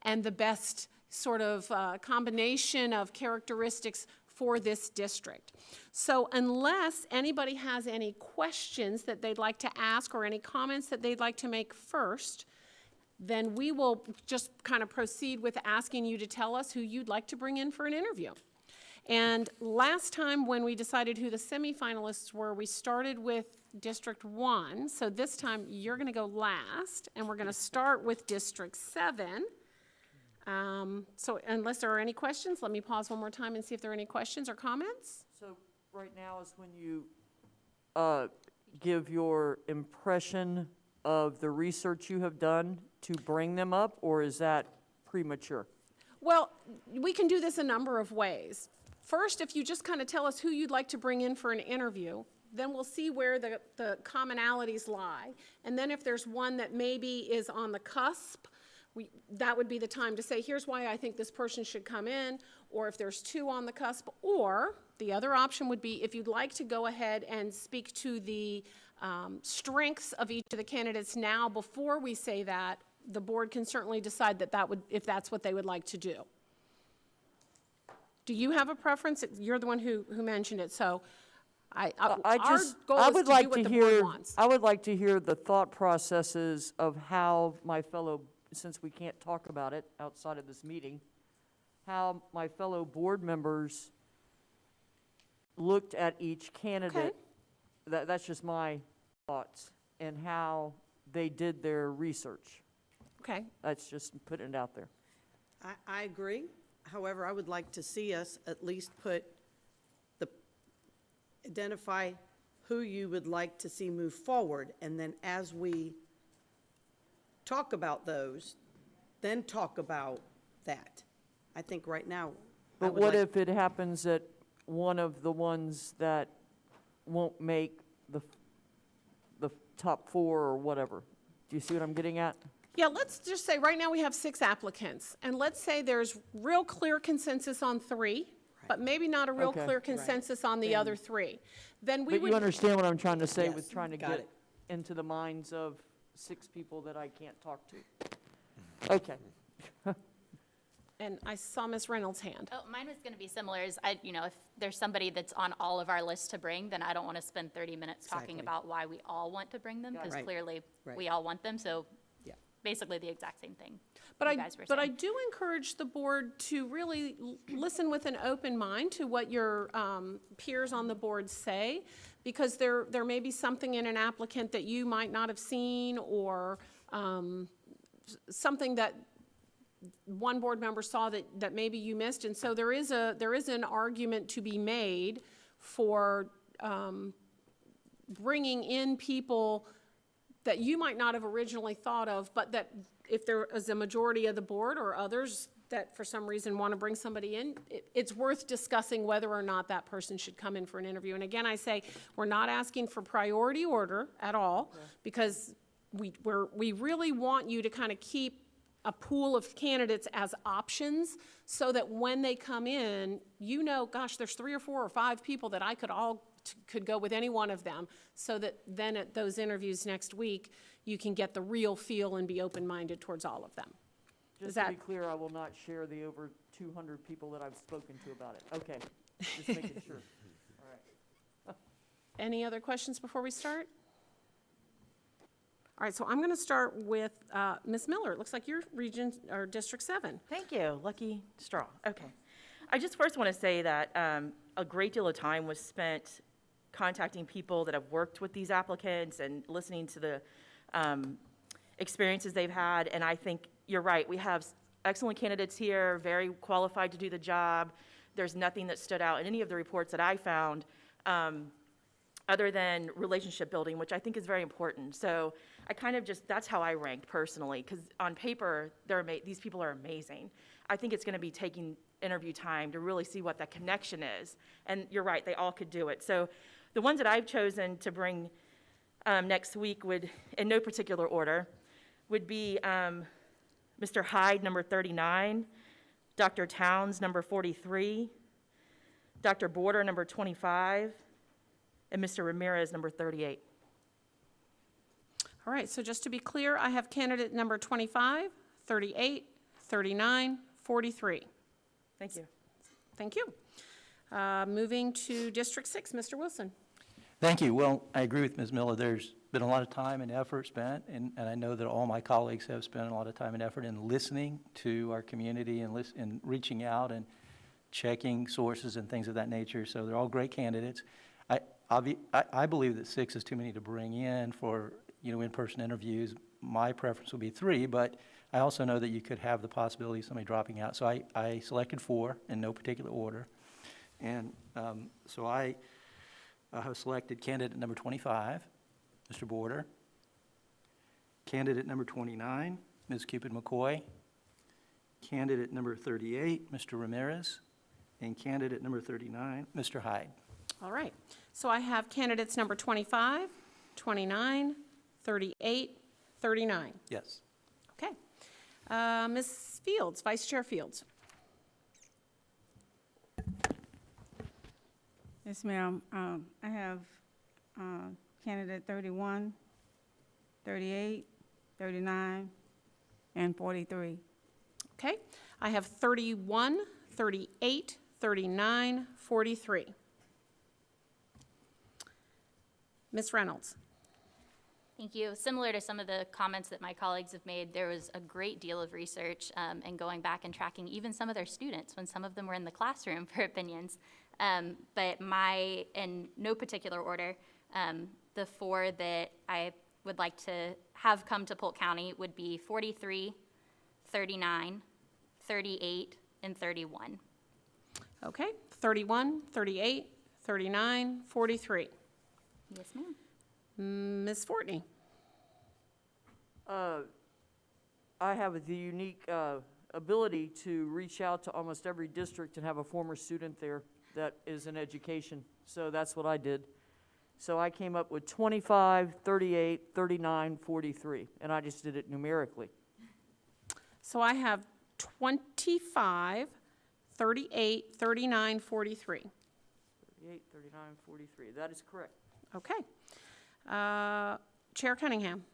and the best sort of combination of characteristics for this district. So unless anybody has any questions that they'd like to ask or any comments that they'd like to make first, then we will just kind of proceed with asking you to tell us who you'd like to bring in for an interview. And last time when we decided who the semifinalists were, we started with District 1. So this time you're going to go last, and we're going to start with District 7. So unless there are any questions, let me pause one more time and see if there are any questions or comments. So right now is when you give your impression of the research you have done to bring them up, or is that premature? Well, we can do this a number of ways. First, if you just kind of tell us who you'd like to bring in for an interview, then we'll see where the commonalities lie. And then if there's one that maybe is on the cusp, that would be the time to say, here's why I think this person should come in, or if there's two on the cusp, or the other option would be if you'd like to go ahead and speak to the strengths of each of the candidates now before we say that, the board can certainly decide if that's what they would like to do. Do you have a preference? You're the one who mentioned it, so our goal is to do what the board wants. I would like to hear the thought processes of how my fellow, since we can't talk about it outside of this meeting, how my fellow board members looked at each candidate. That's just my thoughts, and how they did their research. Okay. That's just putting it out there. I agree. However, I would like to see us at least identify who you would like to see move forward, and then as we talk about those, then talk about that. I think right now. But what if it happens that one of the ones that won't make the top four or whatever? Do you see what I'm getting at? Yeah, let's just say right now we have 6 applicants, and let's say there's real clear consensus on 3, but maybe not a real clear consensus on the other 3. Then we would. But you understand what I'm trying to say Yes, with trying to got get it. into the minds of 6 people that I can't talk to. Okay. And I saw Ms. Reynolds' hand. Oh, mine was going to be similar. If there's somebody that's on all of our lists to bring, then I don't want to spend 30 minutes talking about why we all want to bring them, because Right. clearly Right. we all want them. So Yeah. basically the exact same thing. But you guys were I saying. do encourage the board to really listen with an open mind to what your peers on the board say, because there may be something in an applicant that you might not have seen, or something that one board member saw that maybe you missed. And so there is an argument to be made for bringing in people that you might not have originally thought of, but that if there is a majority of the board or others that for some reason want to bring somebody in, it's worth discussing whether or not that person should come in for an interview. And again, I say, we're not asking for priority order at all, because we really want you to kind of keep a pool of candidates as options, so that when they come in, gosh, there's 3 or 4 or 5 people that I could go with any one of them, so that then at those interviews next week, you can get the real feel and be open-minded towards all of them. Just to be clear, I will not share the over 200 people that I've spoken to about it. Okay, just making sure. All right. Any other questions before we start? All right, so I'm going to start with Ms. Miller. It looks like you're District 7. Thank you, lucky straw. Okay. I just first want to say that a great deal of time was spent contacting people that have worked with these applicants and listening to the experiences they've had. And I think you're right. We have excellent candidates here, very qualified to do the job. There's nothing that stood out in any of the reports that I found other than relationship building, which I think is very important. So I kind of that's how I ranked personally, because on paper, these people are amazing. I think it's going to be taking interview time to really see what that connection is. And you're right, they all could do it. So the ones that I've chosen to bring next week would, in no particular order, would be Mr. Hyde, number 39, Dr. Towns, number 43, Dr. Border, number 25, and Mr. Ramirez, number 38. All right, so just to be clear, I have candidate number 25, 38, 39, 43. Thank you. Thank you. Moving to District 6, Mr. Wilson. Thank you. Well, I agree with Ms. Miller. There's been a lot of time and effort spent, and I know that all my colleagues have spent a lot of time and effort in listening to our community and reaching out and checking sources and things of that nature. So they're all great candidates. I believe that 6 is too many to bring in for in-person interviews. My preference would be 3, but I also know that you could have the possibility of somebody dropping out. So I selected 4 in no particular order. And so I have selected candidate number 25, Mr. Border, candidate number 29, Ms. Cupid McCoy, candidate number 38, Mr. Ramirez, and candidate number 39, Mr. Hyde. All right. So I have candidates number 25, 29, 38, 39. Yes. Okay. Ms. Fields, Vice Chair Fields. Yes, ma'am. I have candidate 31, 38, 39, and 43. Okay. I have 31, 38, 39, 43. Ms. Reynolds. Thank you. Similar to some of the comments that my colleagues have made, there was a great deal of research and going back and tracking even some of their students when some of them were in the classroom for opinions. But in no particular order, the four that I would like to have come to Polk County would be 43, 39, 38, and 31. Okay. 31, 38, 39, 43. Yes, ma'am. Ms. Fortney. I have the unique ability to reach out to almost every district and have a former student there that is in education. So that's what I did. So I came up with 25, 38, 39, 43, and I just did it numerically. So I have 25, 38, 39, 43. 38, 39, 43. That is correct. Okay. Chair Cunningham.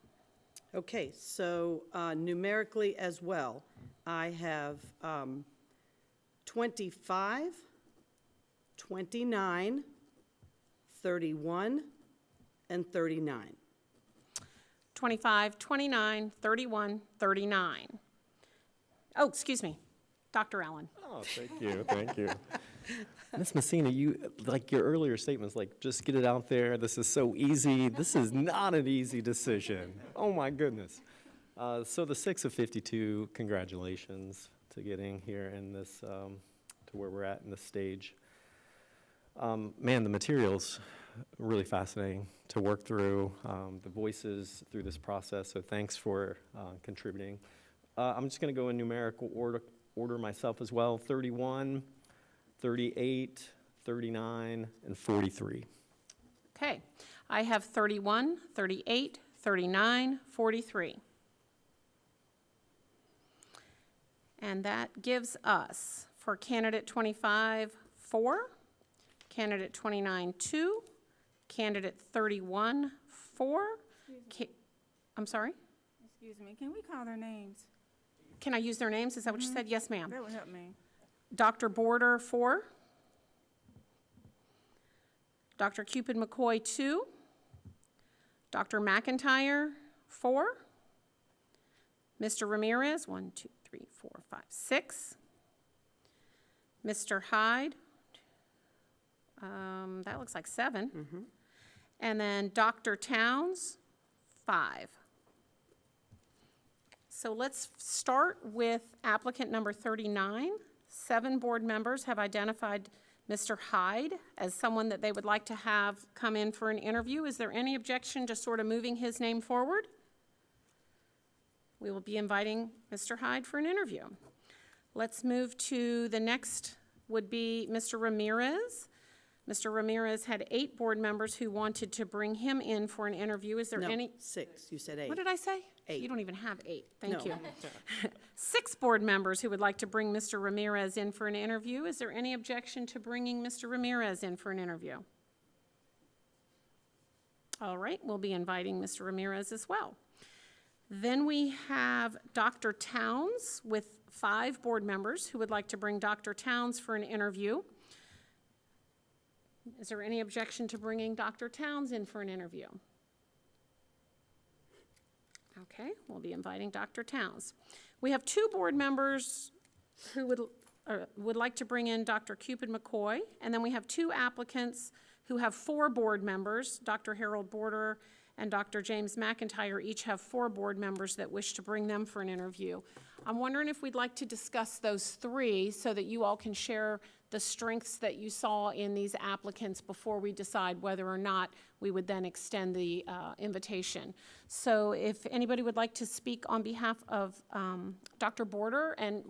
Okay, so numerically as well, I have 25, 29, 31, and 39. 25, 29, 31, 39. Oh, excuse me, Dr. Allen. Oh, thank you, thank you. Ms. Messina, like your earlier statements, like, just get it out there, this is so easy. This is not an easy decision. Oh, my goodness. So the 6 of 52, congratulations to getting here in this, to where we're at in this stage. Man, the material's really fascinating to work through, the voices through this process, so thanks for contributing. I'm just going to go in numerical order myself as well, 31, 38, 39, and 43. Okay. I have 31, 38, 39, 43. And that gives us, for candidate 25, 4, candidate 29, 2, candidate 31, 4. I'm sorry? Excuse me, can we call their names? Can I use their names? Is that what you said? Yes, ma'am. That would help me. Dr. Border, 4. Dr. Cupid McCoy, 2. Dr. McIntyre, 4. Mr. Ramirez, 1, 2, 3, 4, 5, 6. Mr. Hyde, that looks like 7. And then Dr. Towns, 5. So let's start with applicant number 39. 7 board members have identified Mr. Hyde as someone that they would like to have come in for an interview. Is there any objection to sort of moving his name forward? We will be inviting Mr. Hyde for an interview. Let's move to the next would be Mr. Ramirez. Mr. Ramirez had 8 board members who wanted to bring him in for an interview. Is there No, any? 6, you said 8. What did I say? 8. You don't even have 8. Thank No. you. 6 board members who would like to bring Mr. Ramirez in for an interview. Is there any objection to bringing Mr. Ramirez in for an interview? All right, we'll be inviting Mr. Ramirez as well. Then we have Dr. Towns with 5 board members who would like to bring Dr. Towns for an interview. Is there any objection to bringing Dr. Towns in for an interview? Okay, we'll be inviting Dr. Towns. We have 2 board members who would like to bring in Dr. Cupid McCoy, and then we have 2 applicants who have 4 board members, Dr. Harold Border and Dr. James McIntyre each have 4 board members that wish to bring them for an interview. I'm wondering if we'd like to discuss those 3 so that you all can share the strengths that you saw in these applicants before we decide whether or not we would then extend the invitation. So if anybody would like to speak on behalf of Dr. Border, and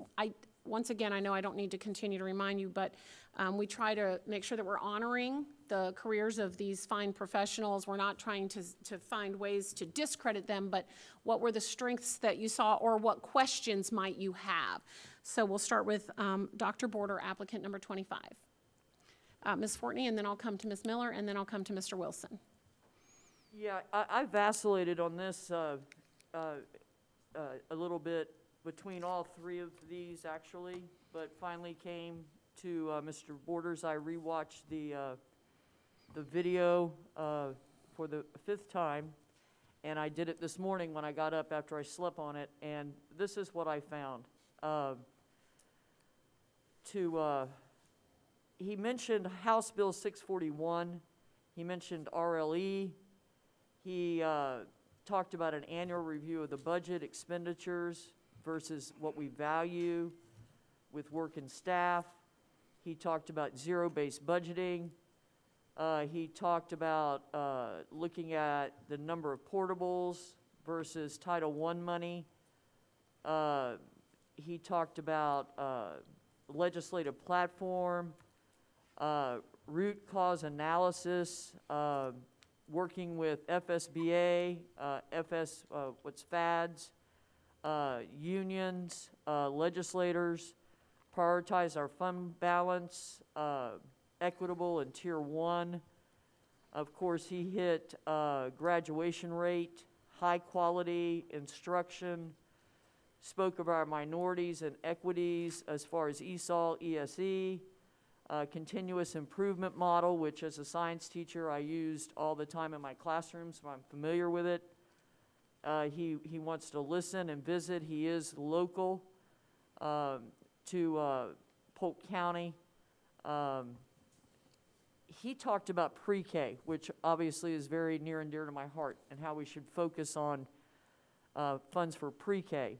once again, I know I don't need to continue to remind you, but we try to make sure that we're honoring the careers of these fine professionals. We're not trying to find ways to discredit them, but what were the strengths that you saw, or what questions might you have? So we'll start with Dr. Border, applicant number 25. Ms. Fortney, and then I'll come to Ms. Miller, and then I'll come to Mr. Wilson. Yeah, I vacillated on this a little bit between all three of these, actually, but finally came to Mr. Borders. I rewatched the video for the 5th time, and I did it this morning when I got up after I slept on it, and this is what I found. He mentioned House Bill 641. He mentioned RLE. He talked about an annual review of the budget expenditures versus what we value with work and staff. He talked about zero-based budgeting. He talked about looking at the number of portables versus Title I money. He talked about legislative platform, root cause analysis, working with FSBA, FADS, unions, legislators, prioritize our fund balance, equitable in Tier 1. Of course, he hit graduation rate, high quality instruction, spoke of our minorities and equities as far as ESOL, ESE, continuous improvement model, which as a science teacher I used all the time in my classroom, so I'm familiar with it. He wants to listen and visit. He is local to Polk County. He talked about pre-K, which obviously is very near and dear to my heart, and how we should focus on funds for pre-K.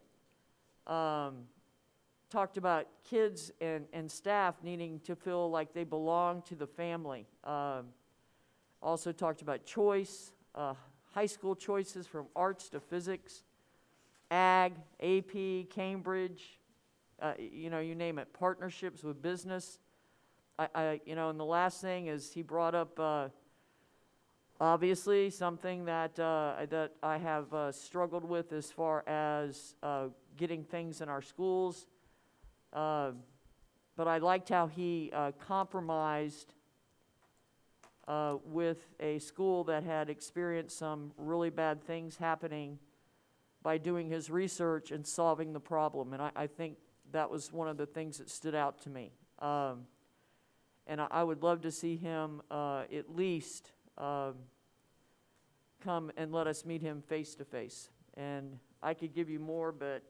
Talked about kids and staff needing to feel like they belong to the family. Also talked about choice, high school choices from arts to physics, ag, AP, Cambridge, you name it, partnerships with business. And the last thing is he brought up obviously something that I have struggled with as far as getting things in our schools. But I liked how he compromised with a school that had experienced some really bad things happening by doing his research and solving the problem. And I think that was one of the things that stood out to me. And I would love to see him at least come and let us meet him face to face. And I could give you more, but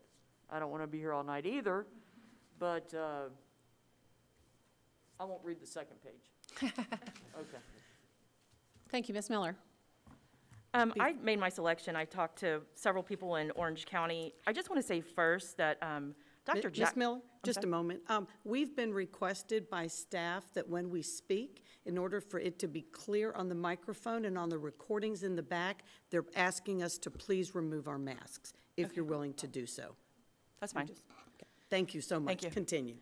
I don't want to be here all night either. But I won't read the second page. Okay. Thank you, Ms. Miller. I made my selection. I talked to several people in Orange County. I just want to say first that Dr. Ms. Miller, just a moment. We've been requested by staff that when we speak, in order for it to be clear on the microphone and on the recordings in the back, they're asking us to please remove our masks, if you're willing to do so. That's fine. Thank you so much. Thank you. Continue.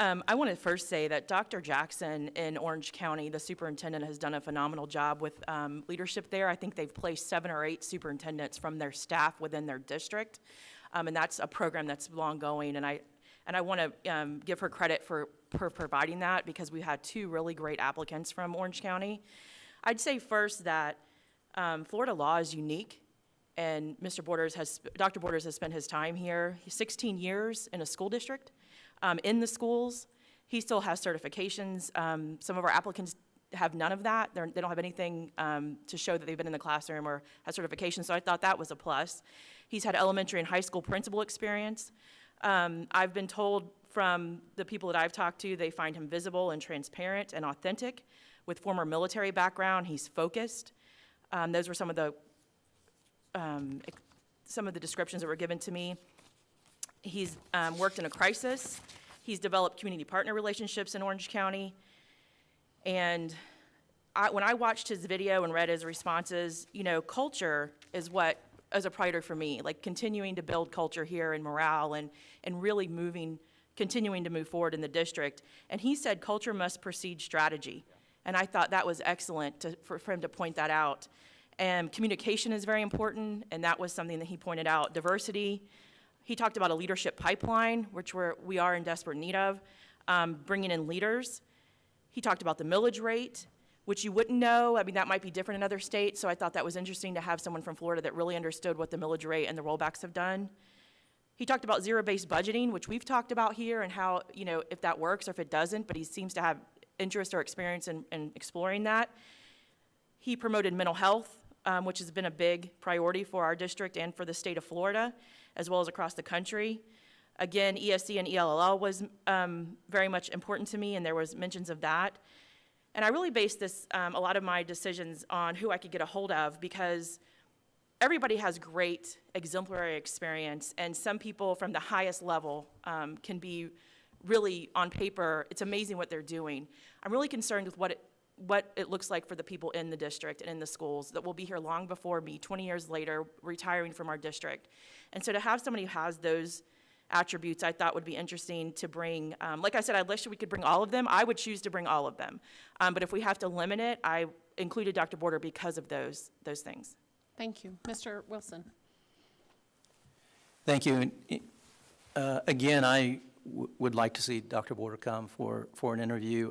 I want to first say that Dr. Jackson in Orange County, the superintendent, has done a phenomenal job with leadership there. I think they've placed 7 or 8 superintendents from their staff within their district, and that's a program that's long going. And I want to give her credit for providing that, because we had 2 really great applicants from Orange County. I'd say first that Florida law is unique. And Dr. Borders has spent his time here, 16 years in a school district, in the schools. He still has certifications. Some of our applicants have none of that. They don't have anything to show that they've been in the classroom or have certification, so I thought that was a plus. He's had elementary and high school principal experience. I've been told from the people that I've talked to, they find him visible and transparent and authentic. With former military background, he's focused. Those were some of the descriptions that were given to me. He's worked in a crisis. He's developed community partner relationships in Orange County. And when I watched his video and read his responses, culture is what is a priority for me, like continuing to build culture here and morale and really continuing to move forward in the district. And he said culture must precede strategy. And I thought that was excellent for him to point that out. And communication is very important, and that was something that he pointed out. Diversity, he talked about a leadership pipeline, which we are in desperate need of, bringing in leaders. He talked about the millage rate, which you wouldn't know. I mean, that might be different in other states, so I thought that was interesting to have someone from Florida that really understood what the millage rate and the rollbacks have done. He talked about zero-based budgeting, which we've talked about here, and how, if that works or if it doesn't, but he seems to have interest or experience in exploring that. He promoted mental health, which has been a big priority for our district and for the state of Florida, as well as across the country. Again, ESC and ELL was very much important to me, and there was mentions of that. And I really based a lot of my decisions on who I could get a hold of, because everybody has great exemplary experience, and some people from the highest level can be really, on paper, it's amazing what they're doing. I'm really concerned with what it looks like for the people in the district and in the schools that will be here long before me, 20 years later, retiring from our district. And so to have somebody who has those attributes, I thought would be interesting to bring. Like I said, I wish we could bring all of them. I would choose to bring all of them. But if we have to limit it, I included Dr. Border because of those things. Thank you. Mr. Wilson. Thank you. Again, I would like to see Dr. Border come for an interview.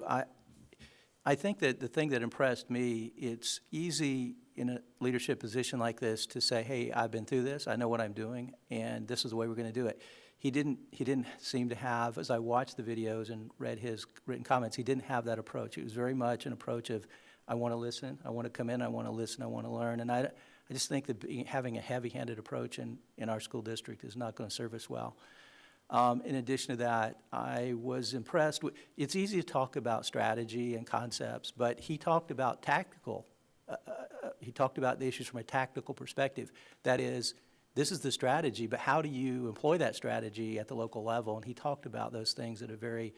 I think that the thing that impressed me, it's easy in a leadership position like this to say, hey, I've been through this, I know what I'm doing, and this is the way we're going to do it. He didn't seem to have, as I watched the videos and read his written comments, he didn't have that approach. It was very much an approach of, I want to listen, I want to come in, I want to listen, I want to learn. And I just think that having a heavy-handed approach in our school district is not going to serve us well. In addition to that, I was impressed with, it's easy to talk about strategy and concepts, but he talked about tactical. He talked about the issues from a tactical perspective. That is, this is the strategy, but how do you employ that strategy at the local level? And he talked about those things at a very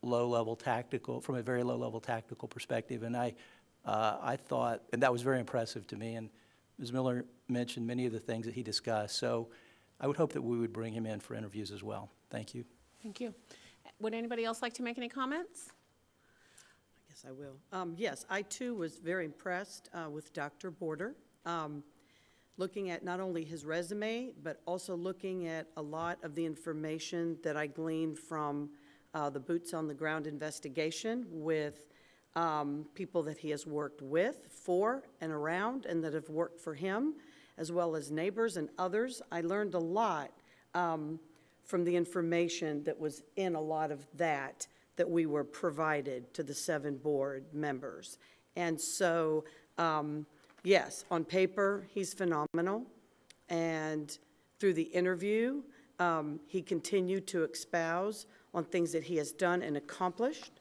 low level tactical, from a very low level tactical perspective. And I thought, and that was very impressive to me. And Ms. Miller mentioned many of the things that he discussed. So I would hope that we would bring him in for interviews as well. Thank you. Thank you. Would anybody else like to make any comments? I guess I will. Yes, I too was very impressed with Dr. Border. Looking at not only his resume, but also looking at a lot of the information that I gleaned from the boots on the ground investigation with people that he has worked with, for, and around, and that have worked for him, as well as neighbors and others. I learned a lot from the information that was in a lot of that we were provided to the 7 board members. And so, yes, on paper, he's phenomenal. And through the interview, he continued to espouse on things that he has done and accomplished.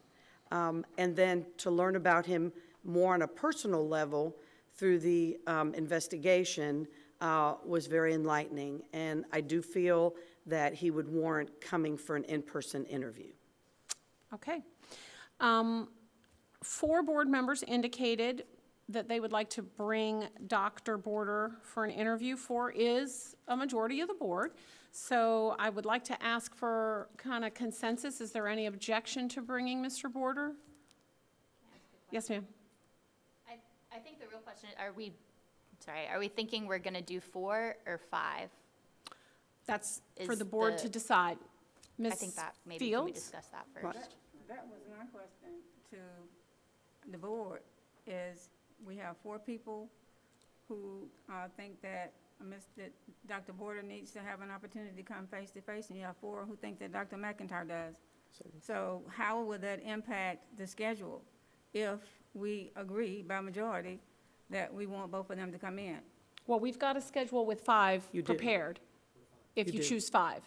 And then to learn about him more on a personal level through the investigation was very enlightening. And I do feel that he would warrant coming for an in-person interview. Okay. 4 board members indicated that they would like to bring Dr. Border for an interview. 4 is a majority of the board. So I would like to ask for kind of consensus. Is there any objection to bringing Mr. Border? Yes, ma'am. I think the real question, are we thinking we're going to do 4 or 5? That's for the board to decide. Ms. I think that maybe Fields? can we discuss that first? That was my question to the board, is we have 4 people who think that Dr. Border needs to have an opportunity to come face to face, and you have 4 who think that Dr. McIntyre does. So how would that impact the schedule if we agree by majority that we want both of them to come in? Well, we've got a schedule with 5 prepared, if you choose 5.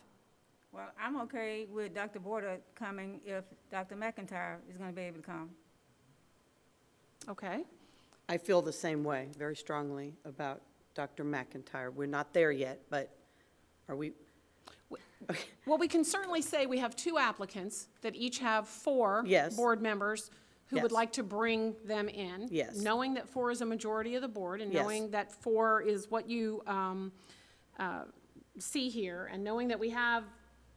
Well, I'm okay with Dr. Border coming if Dr. McIntyre is going to be able to come. Okay. I feel the same way, very strongly, about Dr. McIntyre. We're not there yet, but are we? Well, we can certainly say we have 2 applicants that each have 4 Yes. board members who would Yes. like to bring them in. Yes. Knowing that 4 is a majority of the board, and Yes. knowing that 4 is what you see here, and knowing that we have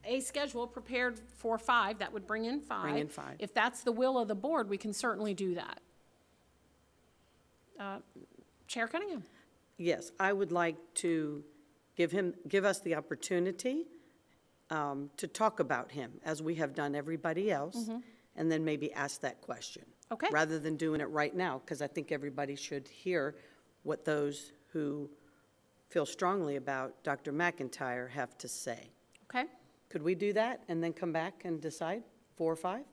a schedule prepared for 5, that would bring in 5. Bring in 5. If that's the will of the board, we can certainly do that. Chair Cunningham? Yes, I would like to give us the opportunity to talk about him, as we have done everybody else, and then maybe ask that question. Okay. Rather than doing it right now, because I think everybody should hear what those who feel strongly about Dr. McIntyre have to say. Okay. Could we do that and then come back and decide, 4 or 5?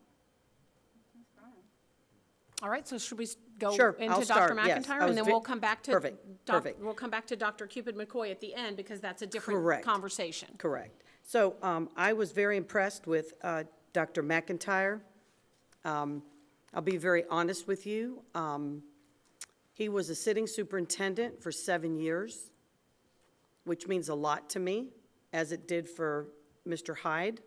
All right, so should we go Sure, into I'll Dr. start, yes. McIntyre? I was And then ve- we'll come back to. Perfect, perfect. We'll come back to Dr. Cupid McCoy at the end, because that's a different Correct. conversation. Correct. So I was very impressed with Dr. McIntyre. I'll be very honest with you. He was a sitting superintendent for 7 years, which means a lot to me, as it did for Mr. Hyde.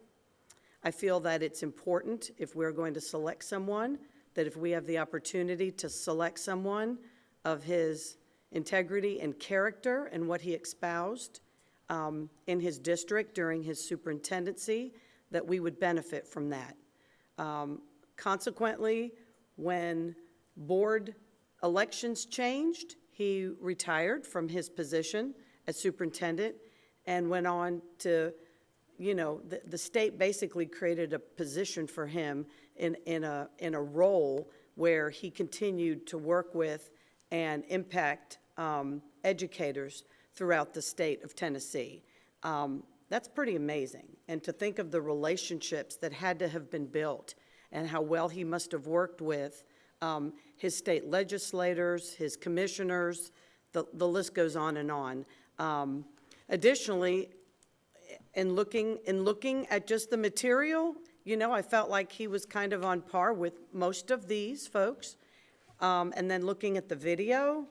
I feel that it's important, if we're going to select someone, that if we have the opportunity to select someone of his integrity and character and what he espoused in his district during his superintendency, that we would benefit from that. Consequently, when board elections changed, he retired from his position as superintendent and went on to, you know, the state basically created a position for him in a role where he continued to work with and impact educators throughout the state of Tennessee. That's pretty amazing. And to think of the relationships that had to have been built and how well he must have worked with his state legislators, his commissioners, the list goes on and on. Additionally, in looking at just the material, you know, I felt like he was kind of on par with most of these folks. And then looking at the video,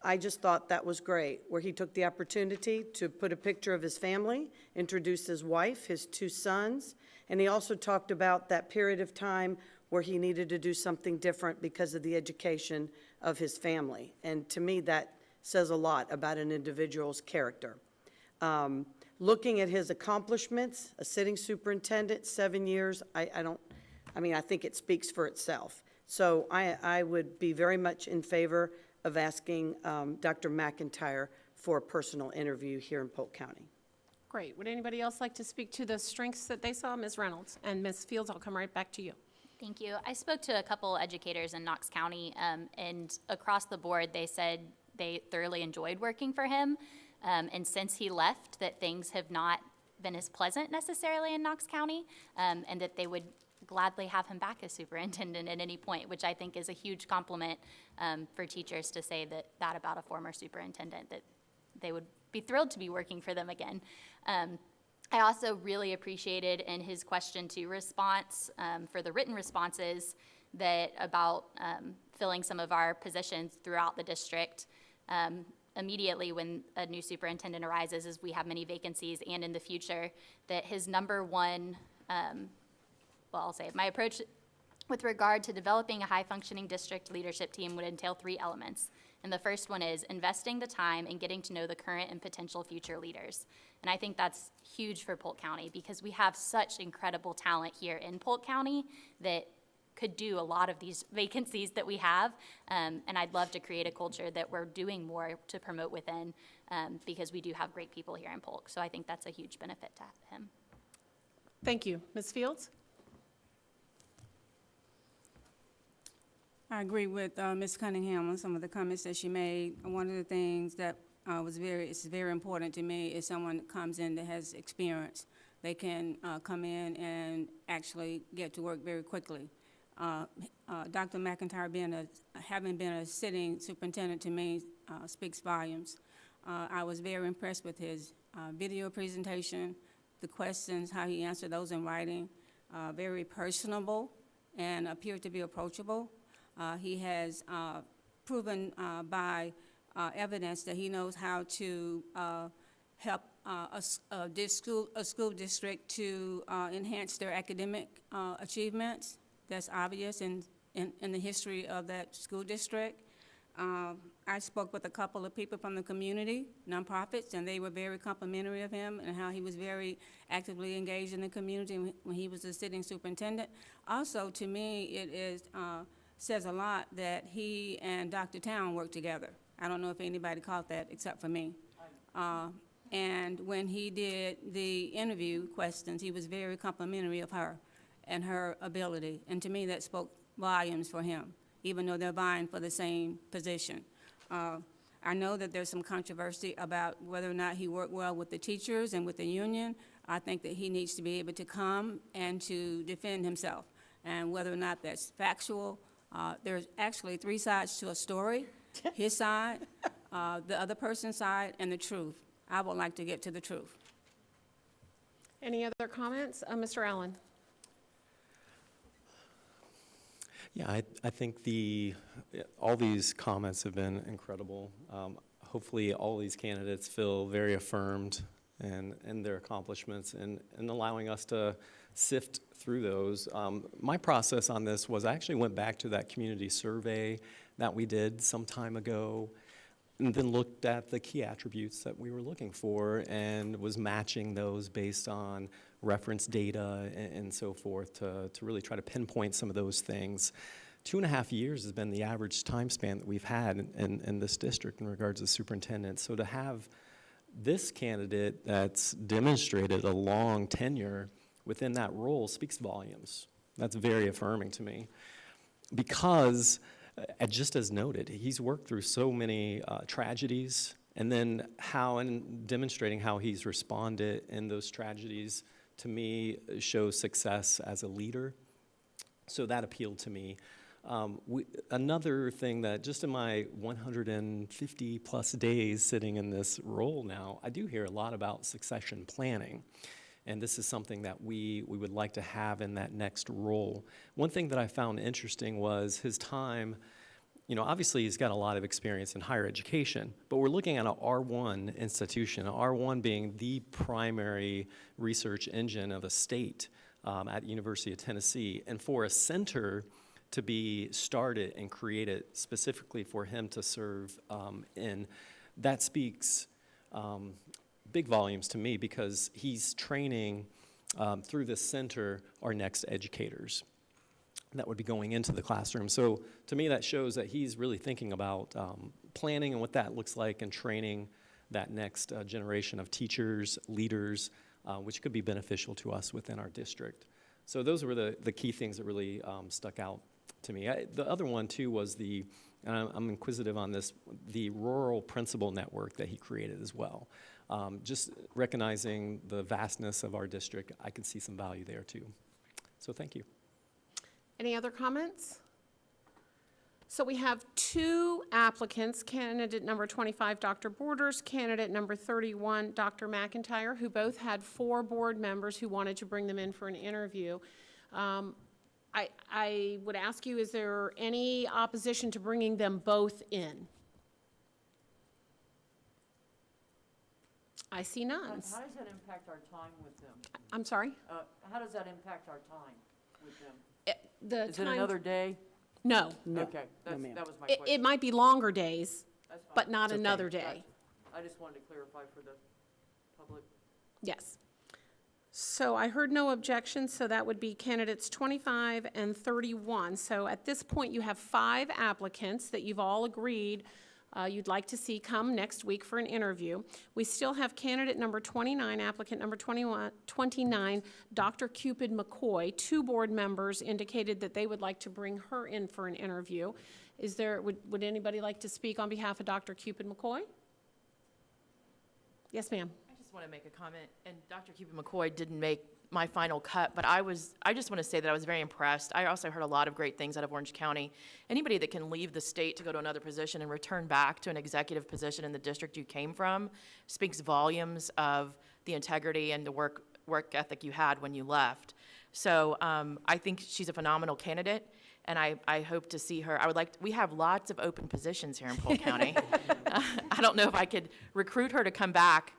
I just thought that was great, where he took the opportunity to put a picture of his family, introduce his wife, his 2 sons, and he also talked about that period of time where he needed to do something different because of the education of his family. And to me, that says a lot about an individual's character. Looking at his accomplishments, a sitting superintendent, 7 years, I think it speaks for itself. So I would be very much in favor of asking Dr. McIntyre for a personal interview here in Polk County. Great. Would anybody else like to speak to the strengths that they saw? Ms. Reynolds and Ms. Fields, I'll come right back to you. Thank you. I spoke to a couple educators in Knox County, and across the board, they said they thoroughly enjoyed working for him. And since he left, that things have not been as pleasant necessarily in Knox County, and that they would gladly have him back as superintendent at any point, which I think is a huge compliment for teachers to say that about a former superintendent, that they would be thrilled to be working for them again. I also really appreciated in his question to response for the written responses that about filling some of our positions throughout the district. Immediately when a new superintendent arises, as we have many vacancies, and in the future, that his number one, I'll say it, my approach with regard to developing a high-functioning district leadership team would entail 3 elements. And the first one is investing the time in getting to know the current and potential future leaders. And I think that's huge for Polk County, because we have such incredible talent here in Polk County that could do a lot of these vacancies that we have, and I'd love to create a culture that we're doing more to promote within, because we do have great people here in Polk. So I think that's a huge benefit to him. Thank you. Ms. Fields? I agree with Ms. Cunningham on some of the comments that she made. One of the things that is very important to me is someone that comes in that has experience. They can come in and actually get to work very quickly. Dr. McIntyre having been a sitting superintendent to me speaks volumes. I was very impressed with his video presentation, the questions, how he answered those in writing, very personable and appeared to be approachable. He has proven by evidence that he knows how to help a school district to enhance their academic achievements. That's obvious in the history of that school district. I spoke with a couple of people from the community, nonprofits, and they were very complimentary of him and how he was very actively engaged in the community when he was a sitting superintendent. Also, to me, it is, says a lot that he and Dr. Town worked together. I don't know if anybody caught that except for me. And when he did the interview questions, he was very complimentary of her and her ability. And to me, that spoke volumes for him, even though they're vying for the same position. I know that there's some controversy about whether or not he worked well with the teachers and with the union. I think that he needs to be able to come and to defend himself. And whether or not that's factual, there's actually 3 sides to a story, his side, the other person's side, and the truth. I would like to get to the truth. Any other comments? Mr. Allen? Yeah, I think all these comments have been incredible. Hopefully, all these candidates feel very affirmed in their accomplishments and allowing us to sift through those. My process on this was I actually went back to that community survey that we did some time ago and then looked at the key attributes that we were looking for and was matching those based on reference data and so forth to really try to pinpoint some of those things. 2.5 years has been the average time span that we've had in this district in regards to superintendents. So to have this candidate that's demonstrated a long tenure within that role speaks volumes. That's very affirming to me because, just as noted, he's worked through so many tragedies, and then demonstrating how he's responded in those tragedies, to me, shows success as a leader. So that appealed to me. Another thing that just in my 150 plus days sitting in this role now, I do hear a lot about succession planning. And this is something that we would like to have in that next role. One thing that I found interesting was his time. Obviously he's got a lot of experience in higher education, but we're looking at an R1 institution, R1 being the primary research engine of a state at the University of Tennessee. And for a center to be started and created specifically for him to serve in, that speaks big volumes to me because he's training through this center our next educators that would be going into the classroom. So to me, that shows that he's really thinking about planning and what that looks like and training that next generation of teachers, leaders, which could be beneficial to us within our district. So those were the key things that really stuck out to me. The other one, too, was and I'm inquisitive on this, the rural principal network that he created as well. Just recognizing the vastness of our district, I can see some value there, too. So thank you. Any other comments? So we have 2 applicants, candidate number 25, Dr. Borders, candidate number 31, Dr. McIntyre, who both had 4 board members who wanted to bring them in for an interview. I would ask you, is there any opposition to bringing them both in? I see none. How does that impact our time with them? I'm sorry? How does that impact our time with them? Is it another day? No. Okay, that was my question. It might be longer days, That's fine. but not another day. I just wanted to clarify for the public. Yes. So I heard no objections, so that would be candidates 25 and 31. So at this point, you have 5 applicants that you've all agreed you'd like to see come next week for an interview. We still have candidate number 29, applicant number 29, Dr. Cupid McCoy. 2 board members indicated that they would like to bring her in for an interview. Would anybody like to speak on behalf of Dr. Cupid McCoy? Yes, ma'am. I just want to make a comment, and Dr. Cupid McCoy didn't make my final cut, but I just want to say that I was very impressed. I also heard a lot of great things out of Orange County. Anybody that can leave the state to go to another position and return back to an executive position in the district you came from speaks volumes of the integrity and the work ethic you had when you left. So I think she's a phenomenal candidate, and I hope to see her. We have lots of open positions here in Polk County. I don't know if I could recruit her to come back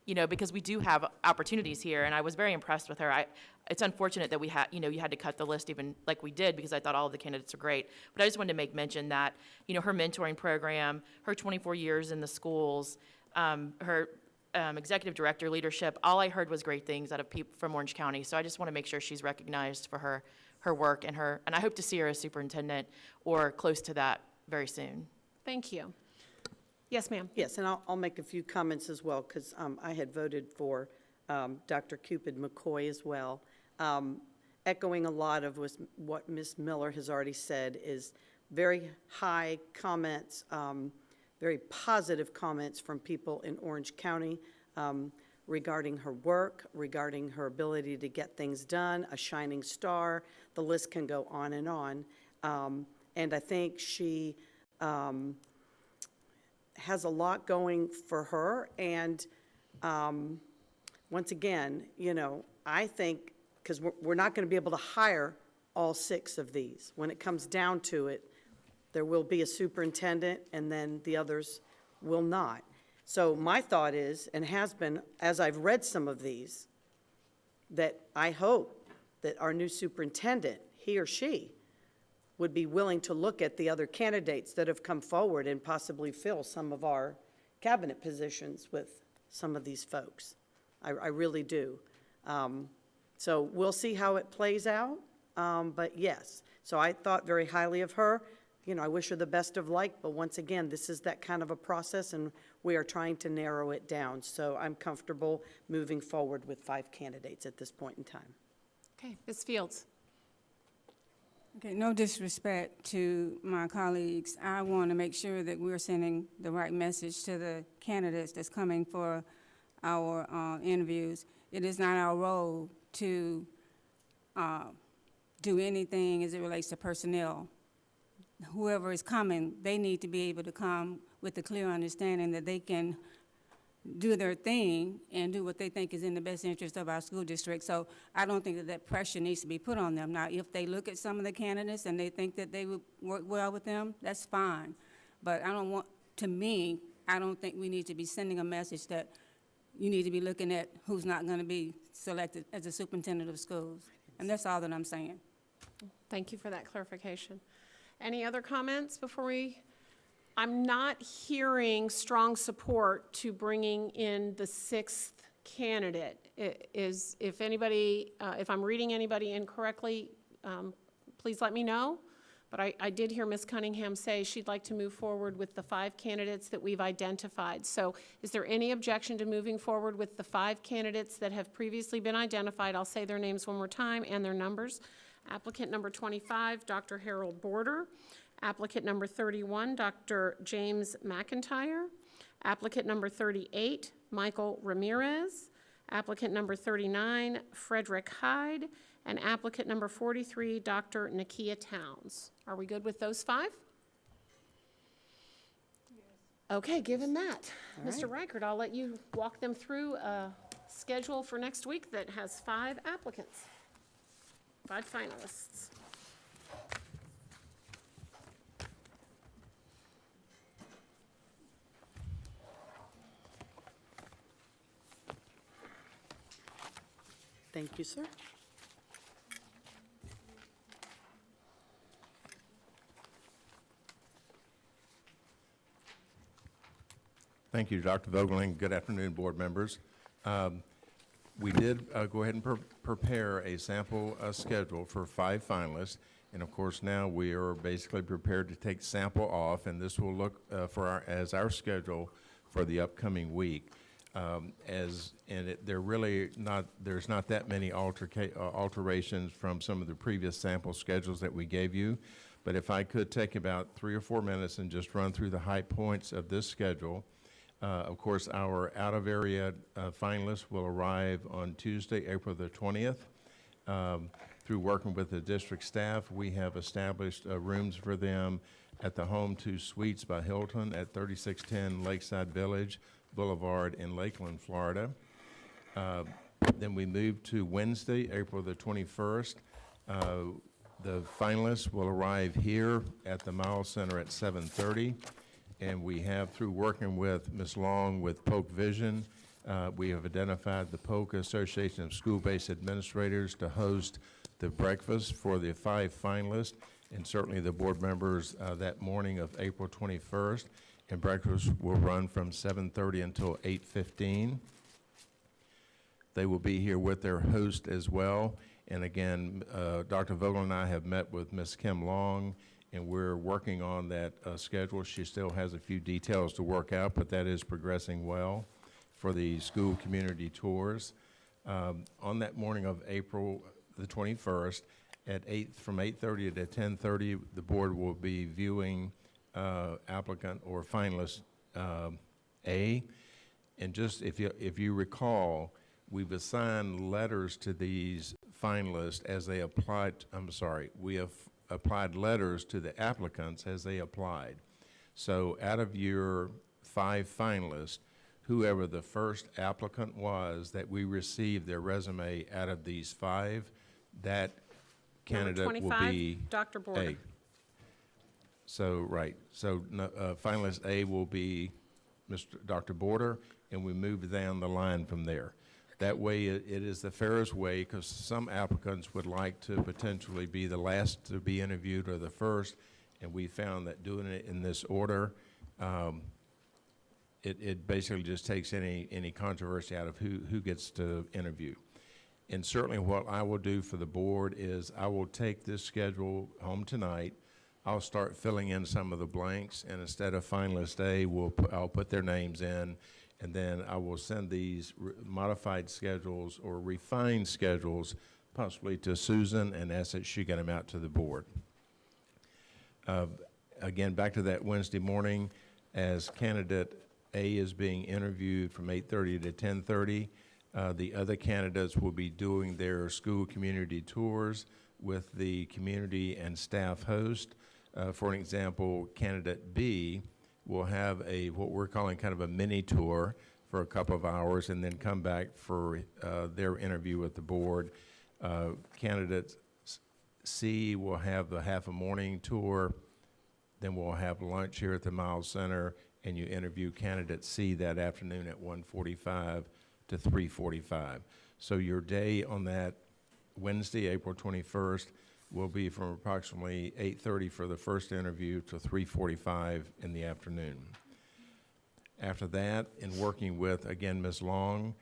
you know, because we do have opportunities here, and I was very impressed with her. It's unfortunate that we had, you know, you had to cut the list even like we did, because I thought all of the candidates were great. But I just wanted to make mention that, you know, her mentoring program, her 24 years in the schools, her executive director leadership, all I heard was great things out of people from Orange County. So I just want to make sure she's recognized for her work, and I hope to see her as superintendent or close to that very soon. Thank you. Yes, ma'am. Yes, and I'll make a few comments as well, because I had voted for Dr. Cupid McCoy as well. Echoing a lot of what Ms. Miller has already said, is very high comments, very positive comments from people in Orange County regarding her work, regarding her ability to get things done, a shining star. The list can go on. And I think she has a lot going for her. And once again, you know, I think, because we're not going to be able to hire all 6 of these. When it comes down to it, there will be a superintendent, and then the others will not. So my thought is, and has been, as I've read some of these, that I hope that our new superintendent, he or she, would be willing to look at the other candidates that have come forward and possibly fill some of our cabinet positions with some of these folks. I really do. So we'll see how it plays out, but yes. So I thought very highly of her. You know, I wish her the best of luck, but once again, this is that kind of a process, and we are trying to narrow it down. So I'm comfortable moving forward with 5 candidates at this point in time. Okay, Ms. Fields. Okay, no disrespect to my colleagues. I want to make sure that we're sending the right message to the candidates that's coming for our interviews. It is not our role to do anything as it relates to personnel. Whoever is coming, they need to be able to come with a clear understanding that they can do their thing and do what they think is in the best interest of our school district. So I don't think that pressure needs to be put on them. Now, if they look at some of the candidates and they think that they would work well with them, that's fine. But I don't think we need to be sending a message that you need to be looking at who's not going to be selected as a superintendent of schools. And that's all that I'm saying. Thank you for that clarification. Any other comments before we? I'm not hearing strong support to bringing in the 6th candidate. If anybody, if I'm reading anybody incorrectly, please let me know. But I did hear Ms. Cunningham say she'd like to move forward with the 5 candidates that we've identified. So is there any objection to moving forward with the 5 candidates that have previously been identified? I'll say their names one more time and their numbers. Applicant number 25, Dr. Harold Border. Applicant number 31, Dr. James McIntyre. Applicant number 38, Michael Ramirez. Applicant number 39, Frederick Hyde. And applicant number 43, Dr. Nakia Towns. Are we good with those 5? Okay, given that, Mr. Reichert, I'll let you walk them through a schedule for next week that has 5 applicants, 5 finalists. Thank you, sir. Thank you, Dr. Vogeling. Good afternoon, board members. We did go ahead and prepare a sample schedule for 5 finalists, and of course now we are basically prepared to take sample off, and this will look as our schedule for the upcoming week. There's not that many alterations from some of the previous sample schedules that we gave you, but if I could take about 3 or 4 minutes and just run through the high points of this schedule. Of course, our out-of-area finalists will arrive on Tuesday, April the 20th. Through working with the district staff, we have established rooms for them at the Home 2 Suites by Hilton at 3610 Lakeside Village Boulevard in Lakeland, Florida. Then we move to Wednesday, April the 21st. The finalists will arrive here at the Miles Center at 7:30. And we have, through working with Ms. Long with Polk Vision, We have identified the Polk Association of School-Based Administrators to host the breakfast for the 5 finalists, and certainly the board members that morning of April 21st. And breakfast will run from 7:30 until 8:15. They will be here with their host as well. And again, Dr. Vogel and I have met with Ms. Kim Long, and we're working on that schedule. She still has a few details to work out, but that is progressing well for the school community tours. On that morning of April the 21st, from 8:30 to 10:30, the board will be viewing applicant or finalist A. And just if you recall, we've assigned letters to these finalists as they applied. We have applied letters to the applicants as they applied. So out of your 5 finalists, whoever the first applicant was that we received their resume out of these 5, that candidate Number will 25, be Dr. Border. A. So, right, so finalist A will be Dr. Border, and we move down the line from there. That way, it is the fairest way, because some applicants would like to potentially be the last to be interviewed or the first, and we found that doing it in this order, it basically just takes any controversy out of who gets to interview. And certainly what I will do for the board is I will take this schedule home tonight. I'll start filling in some of the blanks, and instead of finalist A, I'll put their names in, and then I will send these modified schedules or refined schedules possibly to Susan and ask that she get them out to the board. Again, back to that Wednesday morning, as candidate A is being interviewed from 8:30 to 10:30, the other candidates will be doing their school community tours with the community and staff host. For an example, candidate B will have what we're calling kind of a mini tour for a couple of hours and then come back for their interview with the board. Candidate C will have the half a morning tour, then we'll have lunch here at the Miles Center, and you interview candidate C that afternoon at 1:45 to 3:45. So your day on that Wednesday, April 21st, will be from approximately 8:30 for the first interview to 3:45 in the afternoon. After that, in working with, again, Ms. Long,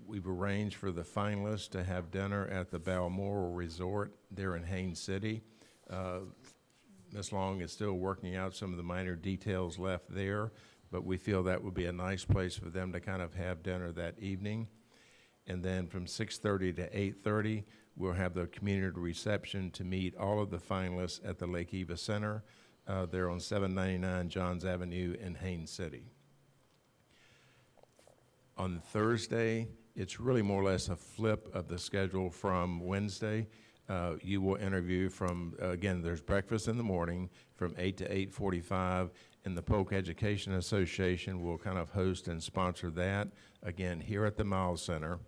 we've arranged for the finalists to have dinner at the Balmoral Resort there in Haines City. Ms. Long is still working out some of the minor details left there, but we feel that would be a nice place for them to kind of have dinner that evening. And then from 6:30 to 8:30, we'll have the community reception to meet all of the finalists at the Lake Eva Center. They're on 799 Johns Avenue in Haines City. On Thursday, it's really more or less a flip of the schedule from Wednesday. You will interview from, again, there's breakfast in the morning from 8 to 8:45, and the Polk Education Association will kind of host and sponsor that, again, here at the Miles Center.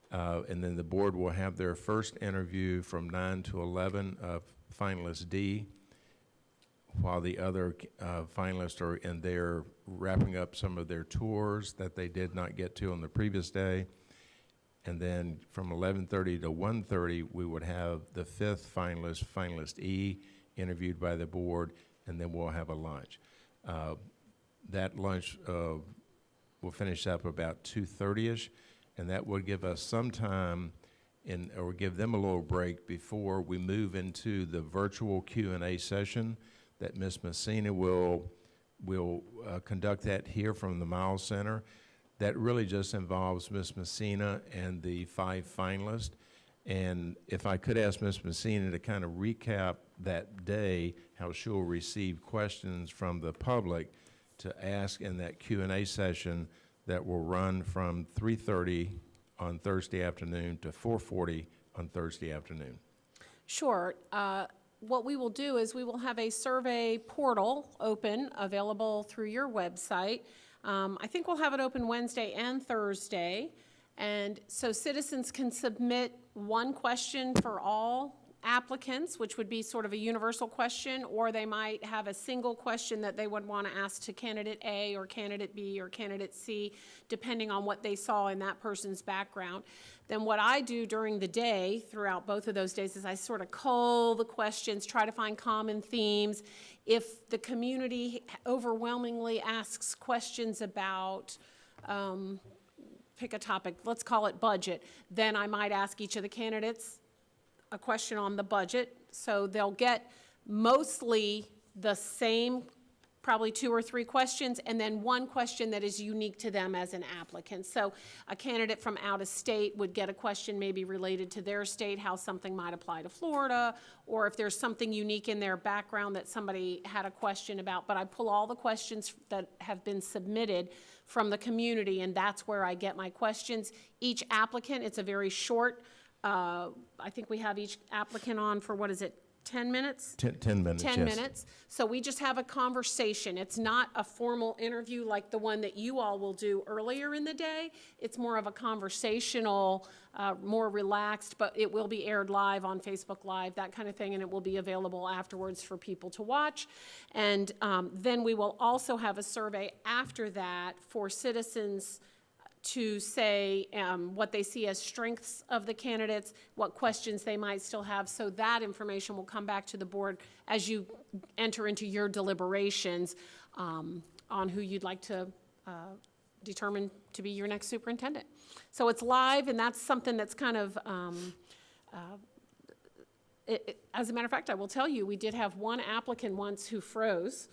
And then the board will have their first interview from 9 to 11 of finalist D, while the other finalists are in there wrapping up some of their tours that they did not get to on the previous day. And then from 11:30 to 1:30, we would have the 5th finalist, finalist E, interviewed by the board, and then we'll have a lunch. That lunch will finish up about 2:30ish, and that would give us some time or give them a little break before we move into the virtual Q&A session that Ms. Messina will conduct that here from the Miles Center. That really just involves Ms. Messina and the 5 finalists. And if I could ask Ms. Messina to kind of recap that day, how she'll receive questions from the public to ask in that Q&A session that will run from 3:30 on Thursday afternoon to 4:40 on Thursday afternoon. Sure. What we will do is we will have a survey portal open, available through your website. I think we'll have it open Wednesday and Thursday. And so citizens can submit one question for all applicants, which would be sort of a universal question, or they might have a single question that they would want to ask to candidate A or candidate B or candidate C, depending on what they saw in that person's background. Then what I do during the day, throughout both of those days, is I sort of cull the questions, try to find common themes. If the community overwhelmingly asks questions about, pick a topic, let's call it budget, then I might ask each of the candidates a question on the budget. So they'll get mostly the same, probably 2 or 3 questions, and then one question that is unique to them as an applicant. So a candidate from out of state would get a question maybe related to their state, how something might apply to Florida, or if there's something unique in their background that somebody had a question about. But I pull all the questions that have been submitted from the community, and that's where I get my questions. Each applicant, it's a very short, I think we have each applicant on for, what is it, 10 minutes? 10 minutes, 10 yes. minutes. So we just have a conversation. It's not a formal interview like the one that you all will do earlier in the day. It's more of a conversational, more relaxed, but it will be aired live on Facebook Live, that kind of thing, and it will be available afterwards for people to watch. And then we will also have a survey after that for citizens to say what they see as strengths of the candidates, what questions they might still have. So that information will come back to the board as you enter into your deliberations on who you'd like to determine to be your next superintendent. So it's live, and that's something that's kind of, as a matter of fact, I will tell you, we did have one applicant once who froze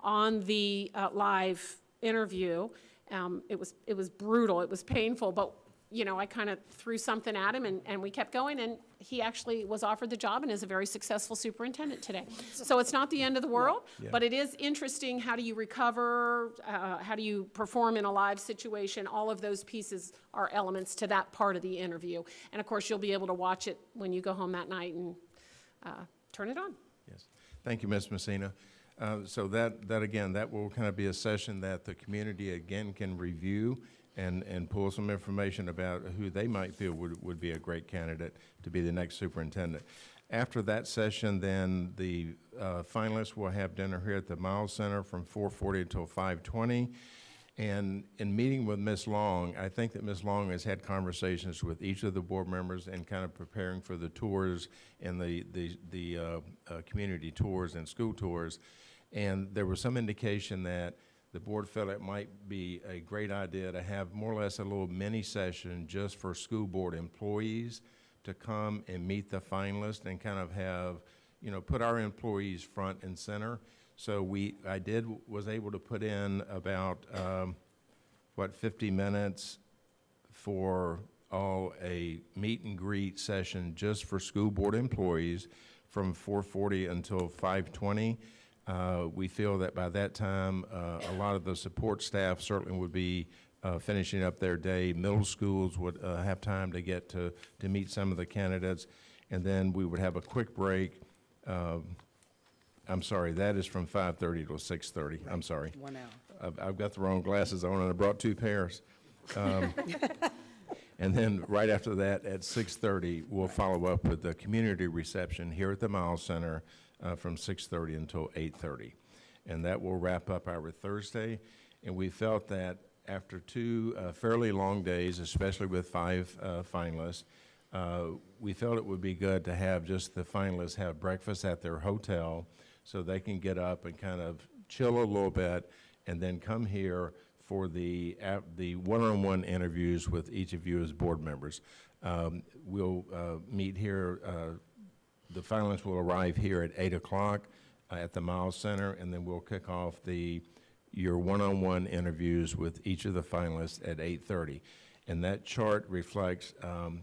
on the live interview. It was brutal, it was painful, but, you know, I kind of threw something at him, and we kept going, and he actually was offered the job and is a very successful superintendent today. So it's not the end of the world, but it is interesting. How do you recover? How do you perform in a live situation? All of those pieces are elements to that part of the interview. And of course, you'll be able to watch it when you go home that night and turn it on. Yes. Thank you, Ms. Messina. So that again, that will kind of be a session that the community again can review and pull some information about who they might feel would be a great candidate to be the next superintendent. After that session, then the finalists will have dinner here at the Miles Center from 4:40 until 5:20. And in meeting with Ms. Long, I think that Ms. Long has had conversations with each of the board members and kind of preparing for the tours and the community tours and school tours. And there was some indication that the board felt it might be a great idea to have more or less a little mini session just for school board employees to come and meet the finalists and kind of have, you know, put our employees front and center. So I was able to put in about, 50 minutes for a meet and greet session just for school board employees from 4:40 until 5:20. We feel that by that time, a lot of the support staff certainly would be finishing up their day. Middle schools would have time to get to meet some of the candidates, and then we would have a quick break. I'm sorry, that is from 5:30 to 6:30. I'm sorry. 1 hour. I've got the wrong glasses on, and I brought 2 pairs. And then right after that, at 6:30, we'll follow up with the community reception here at the Miles Center from 6:30 until 8:30. And that will wrap up our Thursday. And we felt that after 2 fairly long days, especially with 5 finalists, we felt it would be good to have just the finalists have breakfast at their hotel so they can get up and kind of chill a little bit and then come here for the one-on-one interviews with each of you as board members. We'll meet here, the finalists will arrive here at 8 o'clock at the Miles Center, and then we'll kick off your one-on-one interviews with each of the finalists at 8:30. And that chart reflects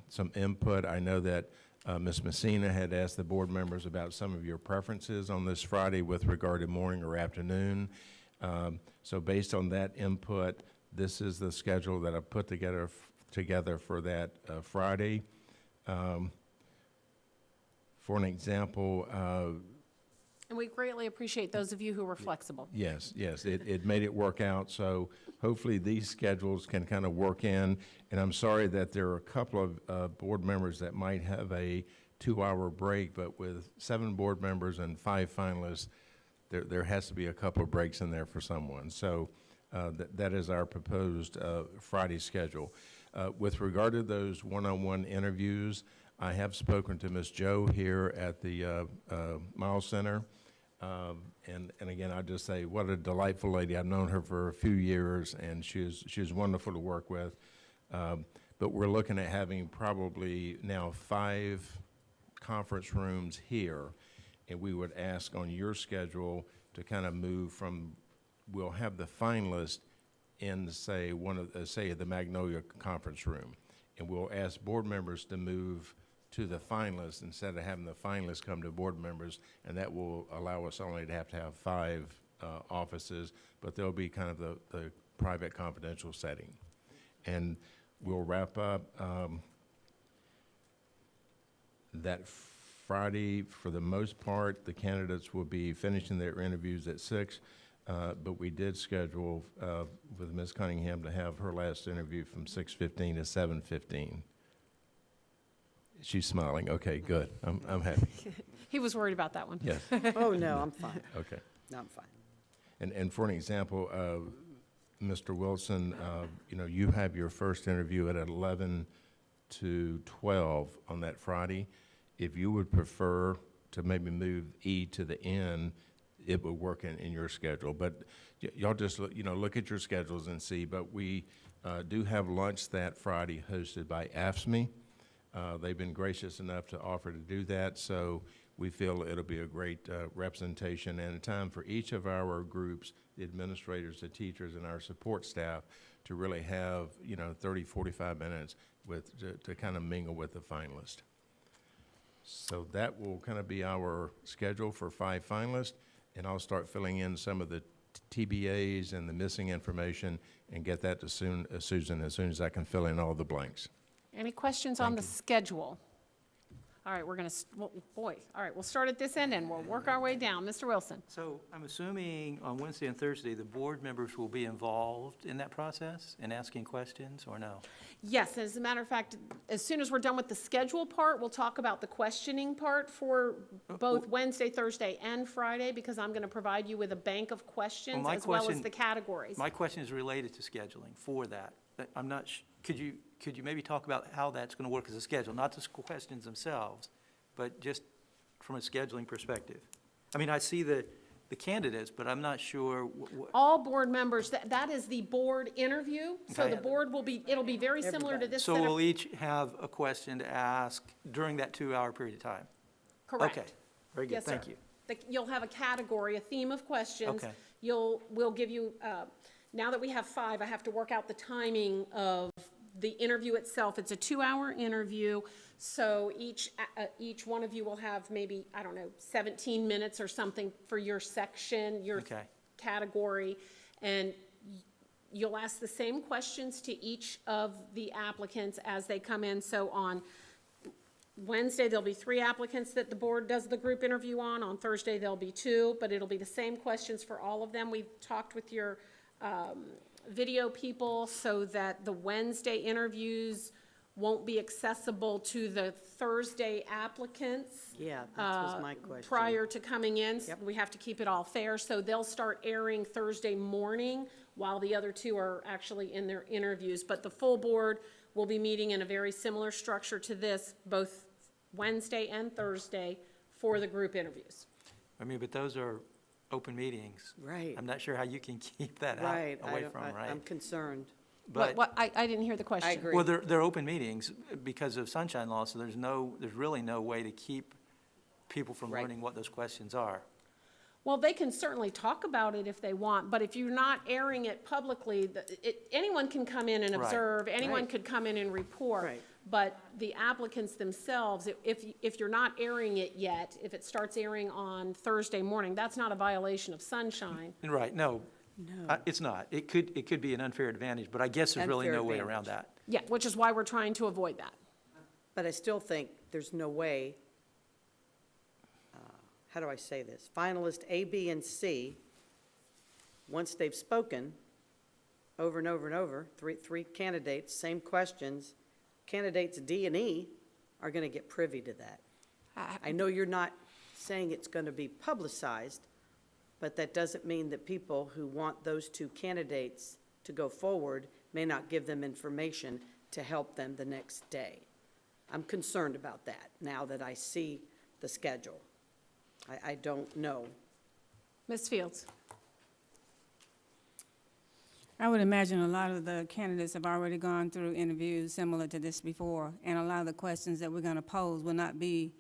some input. I know that Ms. Messina had asked the board members about some of your preferences on this Friday with regard to morning or afternoon. So based on that input, this is the schedule that I put together for that Friday. For an example, And we greatly appreciate those of you who were flexible. yes, it made it work out. So hopefully these schedules can kind of work in. And I'm sorry that there are a couple of board members that might have a 2-hour break, but with 7 board members and 5 finalists, there has to be a couple of breaks in there for someone. So that is our proposed Friday schedule. With regard to those one-on-one interviews, I have spoken to Ms. Joe here at the Miles Center. And again, I'll just say, what a delightful lady. I've known her for a few years, and she's wonderful to work with. But we're looking at having probably now 5 conference rooms here, and we would ask on your schedule to kind of move from, we'll have the finalist in, say, the Magnolia conference room, and we'll ask board members to move to the finalists instead of having the finalists come to board members, and that will allow us only to have 5 offices, but there'll be kind of the private confidential setting. And we'll wrap up that Friday. For the most part, the candidates will be finishing their interviews at 6, but we did schedule with Ms. Cunningham to have her last interview from 6:15 to 7:15. She's smiling. Okay, good. I'm happy. He was worried about that one. Yes. Oh, no, I'm fine. Okay. No, I'm fine. And for an example, Mr. Wilson, you have your first interview at 11 to 12 on that Friday. If you would prefer to maybe move E to the end, it would work in your schedule. But y'all just, look at your schedules and see. But we do have lunch that Friday hosted by AFSCME. They've been gracious enough to offer to do that, so we feel it'll be a great representation and a time for each of our groups, the administrators, the teachers, and our support staff to really have, 30, 45 minutes to kind of mingle with the finalists. So that will kind of be our schedule for 5 finalists, and I'll start filling in some of the TBAs and the missing information and get that to Susan as soon as I can fill in all the blanks. Any questions on the schedule? All right, we're going to, all right, we'll start at this end and we'll work our way down. Mr. Wilson? So I'm assuming on Wednesday and Thursday, the board members will be involved in that process and asking questions, or no? Yes, as a matter of fact, as soon as we're done with the schedule part, we'll talk about the questioning part for both Wednesday, Thursday, and Friday, because I'm going to provide you with a bank of questions as well as the categories. My question is related to scheduling for that. I'm not, could you maybe talk about how that's going to work as a schedule, not the questions themselves, but just from a scheduling perspective? I mean, I see the candidates, but I'm not sure. All board members, that is the board interview. So Okay. the board will be, it'll be very similar to this So setup. we'll each have a question to ask during that 2-hour period of time? Correct. Okay, very good, Yes, thank sir. you. You'll have a category, a theme of questions. Okay. We'll give you, now that we have 5, I have to work out the timing of the interview itself. It's a 2-hour interview, so each one of you will have maybe, 17 minutes or something for your section, your category, and you'll ask the same questions to each of the applicants as they come in. So on Wednesday, there'll be 3 applicants that the board does the group interview on. On Thursday, there'll be 2, but it'll be the same questions for all of them. We've talked with your video people so that the Wednesday interviews won't be accessible to the Thursday applicants. Yeah, that was my question. Prior to coming in. We have to keep it all fair, so they'll start airing Thursday morning while the other 2 are actually in their interviews. But the full board will be meeting in a very similar structure to this, both Wednesday and Thursday, for the group interviews. I mean, but those are open meetings. Right. I'm not sure how you can keep that out Right. away from, right? I'm concerned. But, I didn't hear the question. I agree. well, they're open meetings because of sunshine law, so there's really no way to keep people from learning what those questions are. Well, they can certainly talk about it if they want, but if you're not airing it publicly, anyone can come in and Right. observe, anyone Right. could come in and report. Right. But the applicants themselves, if you're not airing it yet, if it starts airing on Thursday morning, that's not a violation of sunshine. Right, no. It's not. It could be an unfair advantage, but I guess there's really Unfair no way advantage. around that. Yeah, which is why we're trying to avoid that. But I still think there's no way, how do I say this? Finalist A, B, and C, once they've spoken over and over and over, three candidates, same questions, candidates D and E are going to get privy to that. I know you're not saying it's going to be publicized, but that doesn't mean that people who want those two candidates to go forward may not give them information to help them the next day. I'm concerned about that now that I see the schedule. I don't know. Ms. Fields? I would imagine a lot of the candidates have already gone through interviews similar to this before, and a lot of the questions that we're going to pose will not be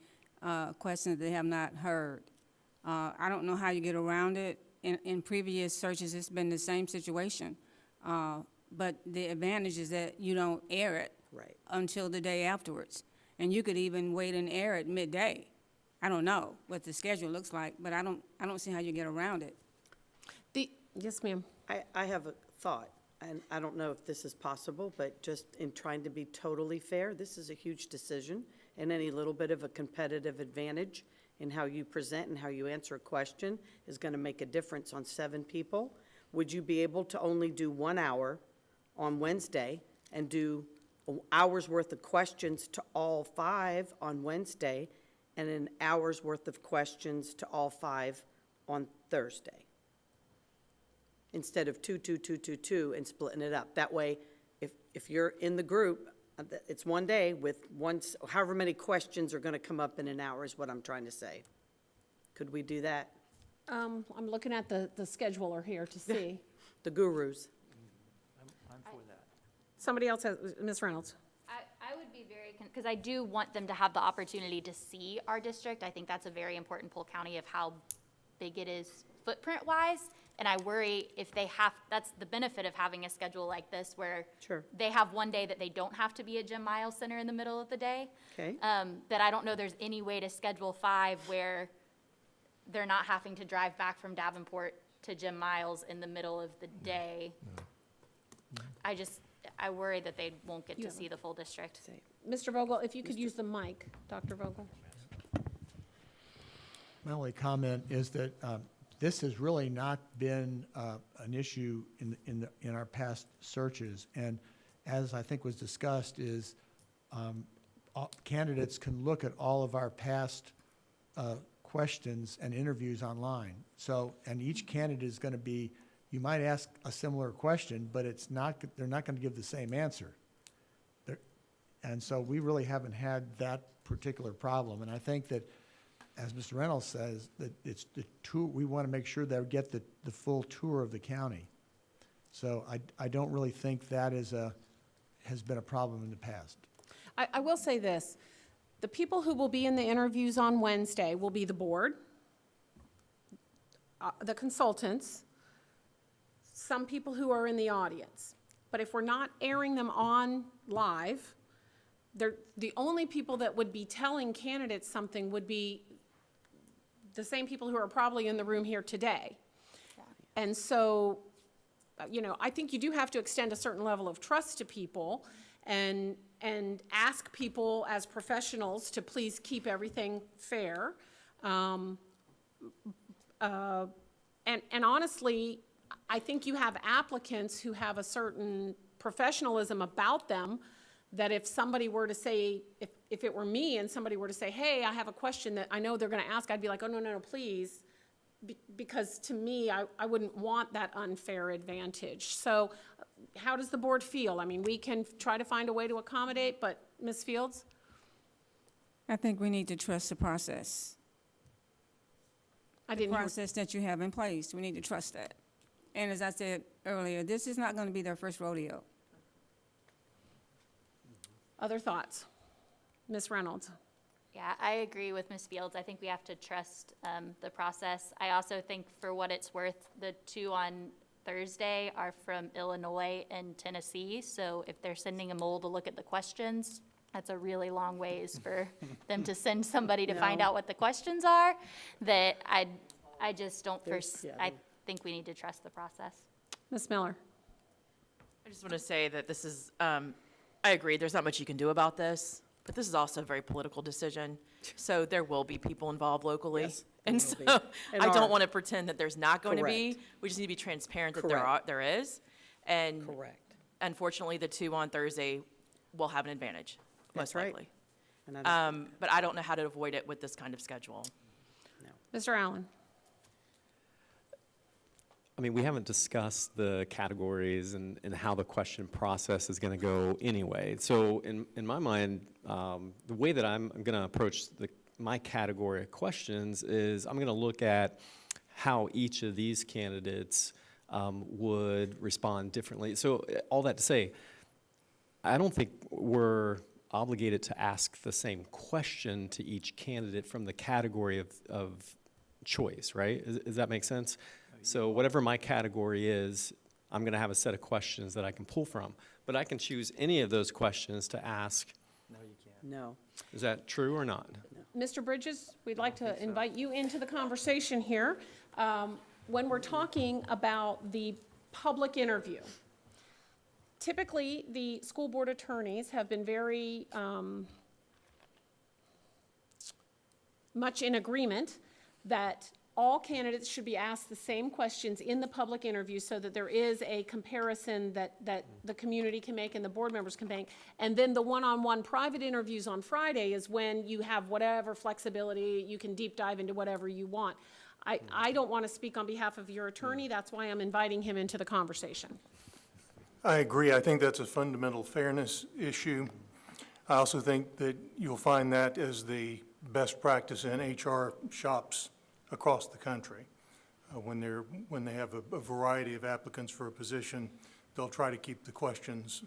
questions they have not heard. I don't know how you get around it. In previous searches, it's been the same situation. But the advantage is that you don't air it until the day afterwards. And you could even wait and air it midday. I don't know what the schedule looks like, but I don't see how you get around it. Yes, ma'am. I have a thought, and I don't know if this is possible, but just in trying to be totally fair, this is a huge decision, and any little bit of a competitive advantage in how you present and how you answer a question is going to make a difference on 7 people. Would you be able to only do 1 hour on Wednesday and do an hour's worth of questions to all 5 on Wednesday and an hour's worth of questions to all 5 on Thursday? Instead of 2, 2, 2, 2, 2 and splitting it up. That way, if you're in the group, it's one day with however many questions are going to come up in an hour is what I'm trying to say. Could we do that? I'm looking at the scheduler here to see. The gurus. I'm for that. Somebody else has, Ms. Reynolds? I would be very, because I do want them to have the opportunity to see our district. I think that's a very important Polk County of how big it is footprint-wise. And I worry if they have, that's the benefit of having a schedule like this where they have one day that they don't have to be at Jim Miles Center in the middle of the day. Okay. That I don't know there's any way to schedule 5 where they're not having to drive back from Davenport to Jim Miles in the middle of the day. I worry that they won't get to see the full district. Mr. Vogel, if you could use the mic, Dr. Vogel. My only comment is that this has really not been an issue in our past searches. And as I think was discussed is candidates can look at all of our past questions and interviews online. So, and each candidate is going to be, you might ask a similar question, but they're not going to give the same answer. And so we really haven't had that particular problem. And I think that, as Mr. Reynolds says, that it's the tour, we want to make sure they get the full tour of the county. So I don't really think that has been a problem in the past. I will say this. The people who will be in the interviews on Wednesday will be the board, the consultants, some people who are in the audience. But if we're not airing them on live, the only people that would be telling candidates something would be the same people who are probably in the room here today. And so, I think you do have to extend a certain level of trust to people and ask people as professionals to please keep everything fair. And honestly, I think you have applicants who have a certain professionalism about them that if somebody were to say, if it were me and somebody were to say, hey, I have a question that I know they're going to ask, I'd be like, oh, no, please. Because to me, I wouldn't want that unfair advantage. So how does the board feel? I mean, we can try to find a way to accommodate, but Ms. Fields? I think we need to trust the process. The process that you have in place, we need to trust that. And as I said earlier, this is not going to be their first rodeo. Other thoughts? Ms. Reynolds? Yeah, I agree with Ms. Fields. I think we have to trust the process. I also think, for what it's worth, the 2 on Thursday are from Illinois and Tennessee. So if they're sending a mole to look at the questions, that's a really long ways for them to send somebody to find out what the questions are. That I just don't I think we need to trust the process. Ms. Miller? I just want to say that this is, I agree, there's not much you can do about this, but this is also a very political decision. So there will be people involved locally. Yes, and so I don't want to pretend that there's not going to be. We just need to be transparent that there is. And unfortunately, the 2 on Thursday will have an advantage, most likely. And I don't- But I don't know how to avoid it with this kind of schedule. Mr. Allen? I mean, we haven't discussed the categories and how the question process is going to go anyway. So in my mind, the way that I'm going to approach my category of questions is I'm going to look at how each of these candidates would respond differently. So all that to say, I don't think we're obligated to ask the same question to each candidate from the category of choice, right? Does that make sense? So whatever my category is, I'm going to have a set of questions that I can pull from. But I can choose any of those questions to ask. No, you can't. No. Is that true or not? Mr. Bridges, we'd like to invite you into the conversation here. When we're talking about the public interview, typically, the school board attorneys have been very much in agreement that all candidates should be asked the same questions in the public interview so that there is a comparison that the community can make and the board members can make. And then the one-on-one private interviews on Friday is when you have whatever flexibility, you can deep dive into whatever you want. I don't want to speak on behalf of your attorney. That's why I'm inviting him into the conversation. I agree. I think that's a fundamental fairness issue. I also think that you'll find that as the best practice in HR shops across the country. When they have a variety of applicants for a position, they'll try to keep the questions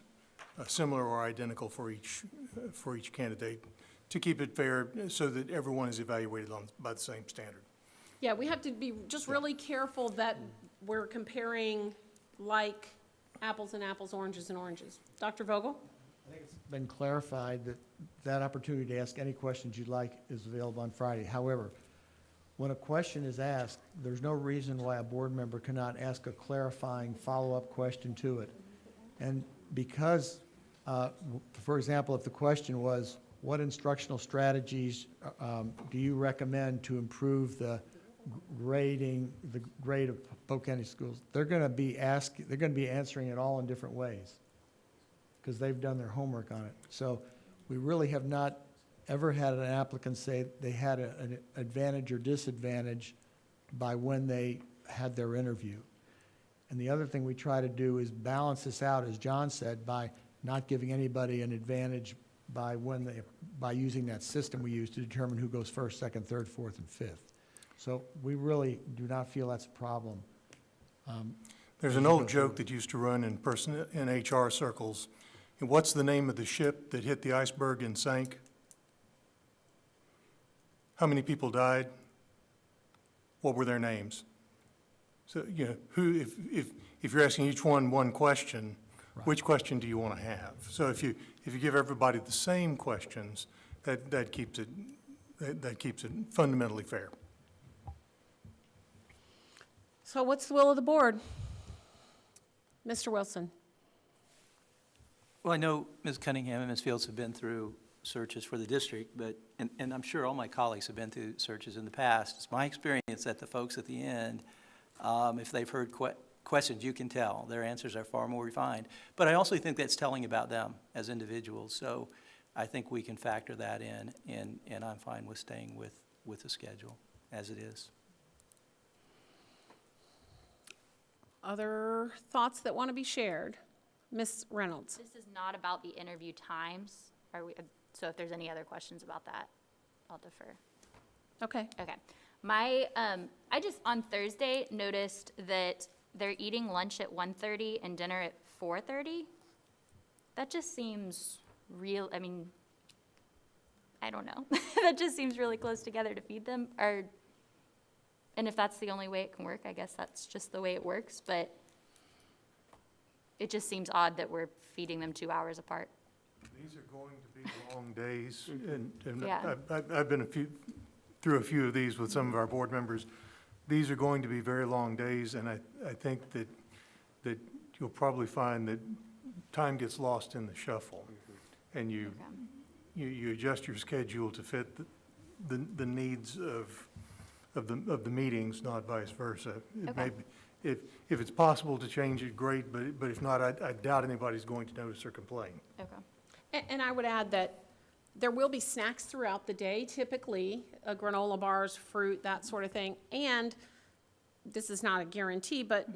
similar or identical for each candidate to keep it fair so that everyone is evaluated by the same standard. Yeah, we have to be just really careful that we're comparing like apples and apples, oranges and oranges. Dr. Vogel? I think it's been clarified that that opportunity to ask any questions you'd like is available on Friday. However, when a question is asked, there's no reason why a board member cannot ask a clarifying follow-up question to it. And because, for example, if the question was, what instructional strategies do you recommend to improve the grade of Polk County schools? They're going to be answering it all in different ways because they've done their homework on it. So we really have not ever had an applicant say they had an advantage or disadvantage by when they had their interview. And the other thing we try to do is balance this out, as John said, by not giving anybody an advantage by using that system we use to determine who goes first, second, third, fourth, and fifth. So we really do not feel that's a problem. There's an old joke that used to run in HR circles. And what's the name of the ship that hit the iceberg and sank? How many people died? What were their names? So, if you're asking each one question, which question do you want to have? So if you give everybody the same questions, that keeps it fundamentally fair. So what's the will of the board? Mr. Wilson? Well, I know Ms. Cunningham and Ms. Fields have been through searches for the district, and I'm sure all my colleagues have been through searches in the past. It's my experience that the folks at the end, if they've heard questions, you can tell. Their answers are far more refined. But I also think that's telling about them as individuals. So I think we can factor that in, and I'm fine with staying with the schedule as it is. Other thoughts that want to be shared? Ms. Reynolds? This is not about the interview times. So if there's any other questions about that, I'll defer. Okay. Okay. I just on Thursday noticed that they're eating lunch at 1:30 and dinner at 4:30. That just seems real. I mean, I don't know. That just seems really close together to feed them. And if that's the only way it can work, I guess that's just the way it works. But it just seems odd that we're feeding them 2 hours apart. These are going to be long days, and Yeah. I've been through a few of these with some of our board members. These are going to be very long days, and I think that you'll probably find that time gets lost in the shuffle, and you adjust your schedule to fit the needs of the meetings, not vice versa. It may be, if it's possible to change it, great, but if not, I doubt anybody's going to notice or complain. Okay. And I would add that There will be snacks throughout the day, typically, granola bars, fruit, that sort of thing. And this is not a guarantee, but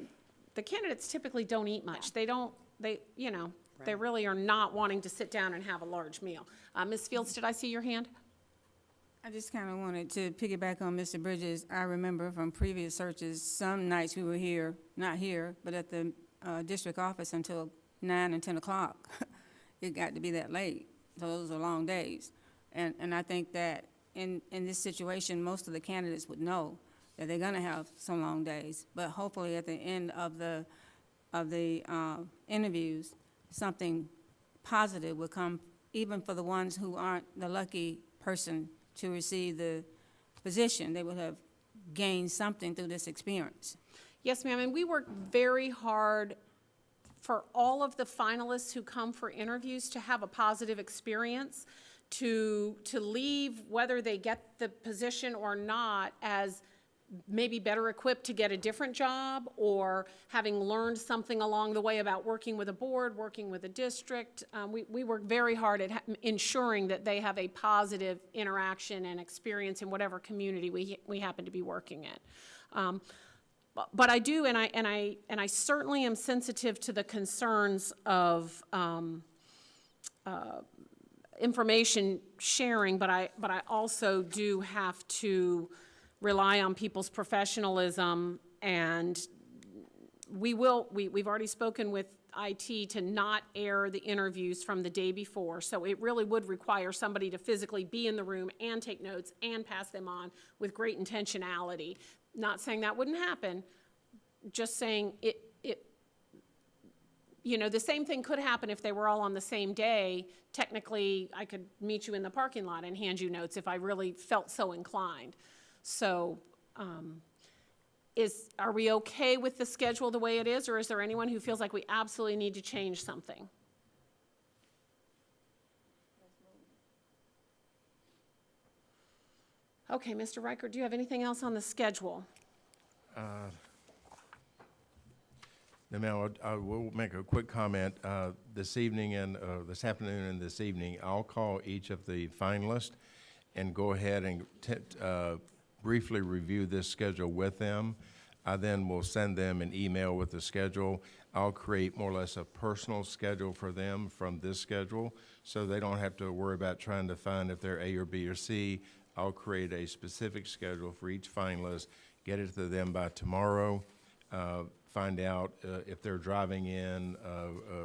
the candidates typically don't eat much. They really are not wanting to sit down and have a large meal. Ms. Fields, did I see your hand? I just kind of wanted to piggyback on Mr. Bridges. I remember from previous searches, some nights we were here, not here, but at the district office until 9 and 10 o'clock. It got to be that late. So those are long days. And I think that in this situation, most of the candidates would know that they're going to have some long days. But hopefully at the end of the interviews, something positive will come, even for the ones who aren't the lucky person to receive the position. They will have gained something through this experience. Yes, ma'am, and we work very hard for all of the finalists who come for interviews to have a positive experience, to leave, whether they get the position or not, as maybe better equipped to get a different job, or having learned something along the way about working with a board, working with a district. We work very hard at ensuring that they have a positive interaction and experience in whatever community we happen to be working in. But I do, and I certainly am sensitive to the concerns of information sharing, but I also do have to rely on people's professionalism, and we've already spoken with IT to not air the interviews from the day before, so it really would require somebody to physically be in the room and take notes and pass them on with great intentionality. Not saying that wouldn't happen, just saying the same thing could happen if they were all on the same day. Technically, I could meet you in the parking lot and hand you notes if I really felt so inclined. So, are we okay with the schedule the way it is, or is there anyone who feels like we absolutely need to change something? Okay, Mr. Reichert, do you have anything else on the schedule? No, ma'am, I will make a quick comment. This evening and this afternoon and this evening, I'll call each of the finalists and go ahead and briefly review this schedule with them. I then will send them an email with the schedule. I'll create more or less a personal schedule for them from this schedule, so they don't have to worry about trying to find if they're A or B or C. I'll create a specific schedule for each finalist, get it to them by tomorrow, find out if they're driving in,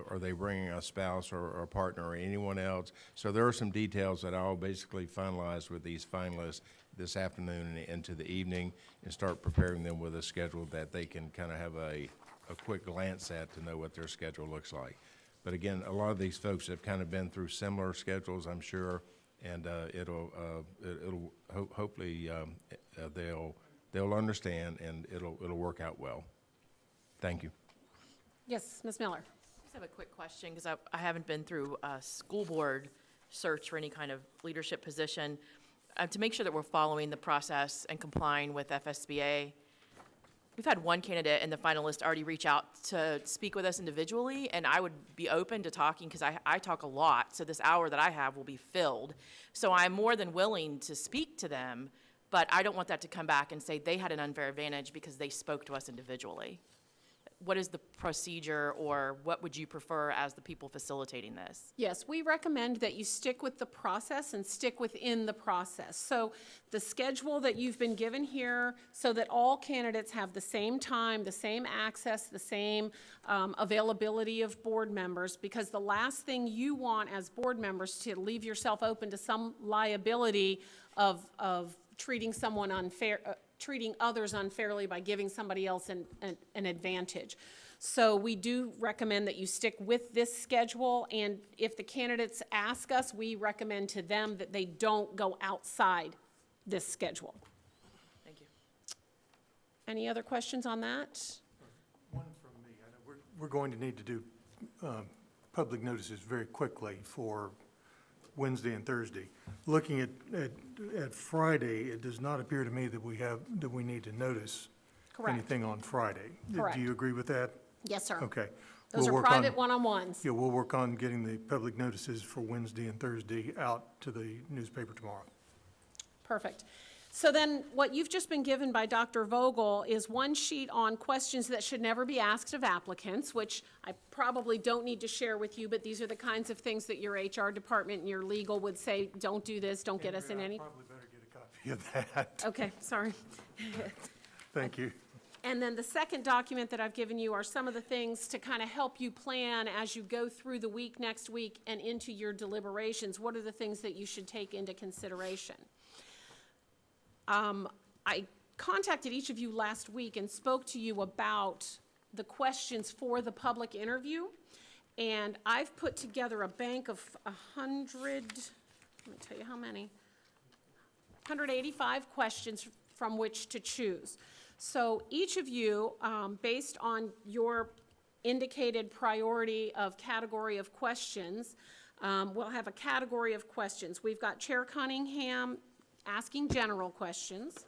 are they bringing a spouse or a partner or anyone else. So there are some details that I'll basically finalize with these finalists this afternoon and into the evening, and start preparing them with a schedule that they can kind of have a quick glance at to know what their schedule looks like. But again, a lot of these folks have kind of been through similar schedules, I'm sure, and hopefully they'll understand, and it'll work out well. Thank you. Yes, Ms. Miller. I just have a quick question, because I haven't been through a school board search for any kind of leadership position. To make sure that we're following the process and complying with FSBA, we've had one candidate and the finalist already reach out to speak with us individually, and I would be open to talking, because I talk a lot, so this hour that I have will be filled. So I'm more than willing to speak to them, but I don't want that to come back and say they had an unfair advantage because they spoke to us individually. What is the procedure, or what would you prefer as the people facilitating this? Yes, we recommend that you stick with the process and stick within the process. So the schedule that you've been given here, so that all candidates have the same time, the same access, the same availability of board members, because the last thing you want as board members to leave yourself open to some liability of treating someone treating others unfairly by giving somebody else an advantage. So we do recommend that you stick with this schedule, and if the candidates ask us, we recommend to them that they don't go outside this schedule. Thank you. Any other questions on that? One from me. I know we're going to need to do public notices very quickly for Wednesday and Thursday. Looking at Friday, it does not appear to me that we need to notice Correct. anything on Friday. Correct. Do you agree with that? Yes, sir. Okay. Those We'll are work on- private one-on-ones. Yeah, we'll work on getting the public notices for Wednesday and Thursday out to the newspaper tomorrow. Perfect. So then, what you've just been given by Dr. Vogel is one sheet on questions that should never be asked of applicants, which I probably don't need to share with you, but these are the kinds of things that your HR department and your legal would say, don't do this, don't get us in any. Probably better get a copy of that. Okay, sorry. Thank you. And then the second document that I've given you are some of the things to kind of help you plan as you go through the week, next week, and into your deliberations. What are the things that you should take into consideration? I contacted each of you last week and spoke to you about the questions for the public interview. And I've put together a bank of 100, let me tell you how many, 185 questions from which to choose. So each of you, based on your indicated priority of category of questions, will have a category of questions. We've got Chair Cunningham asking general questions.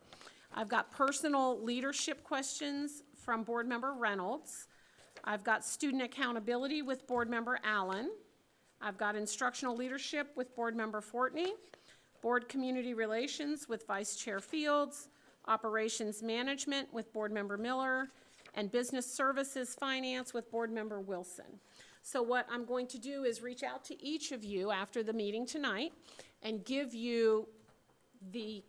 I've got personal leadership questions from Board Member Reynolds. I've got student accountability with Board Member Allen. I've got instructional leadership with Board Member Fortney, Board Community Relations with Vice Chair Fields, Operations Management with Board Member Miller, and Business Services Finance with Board Member Wilson. So what I'm going to do is reach out to each of you after the meeting tonight and give you the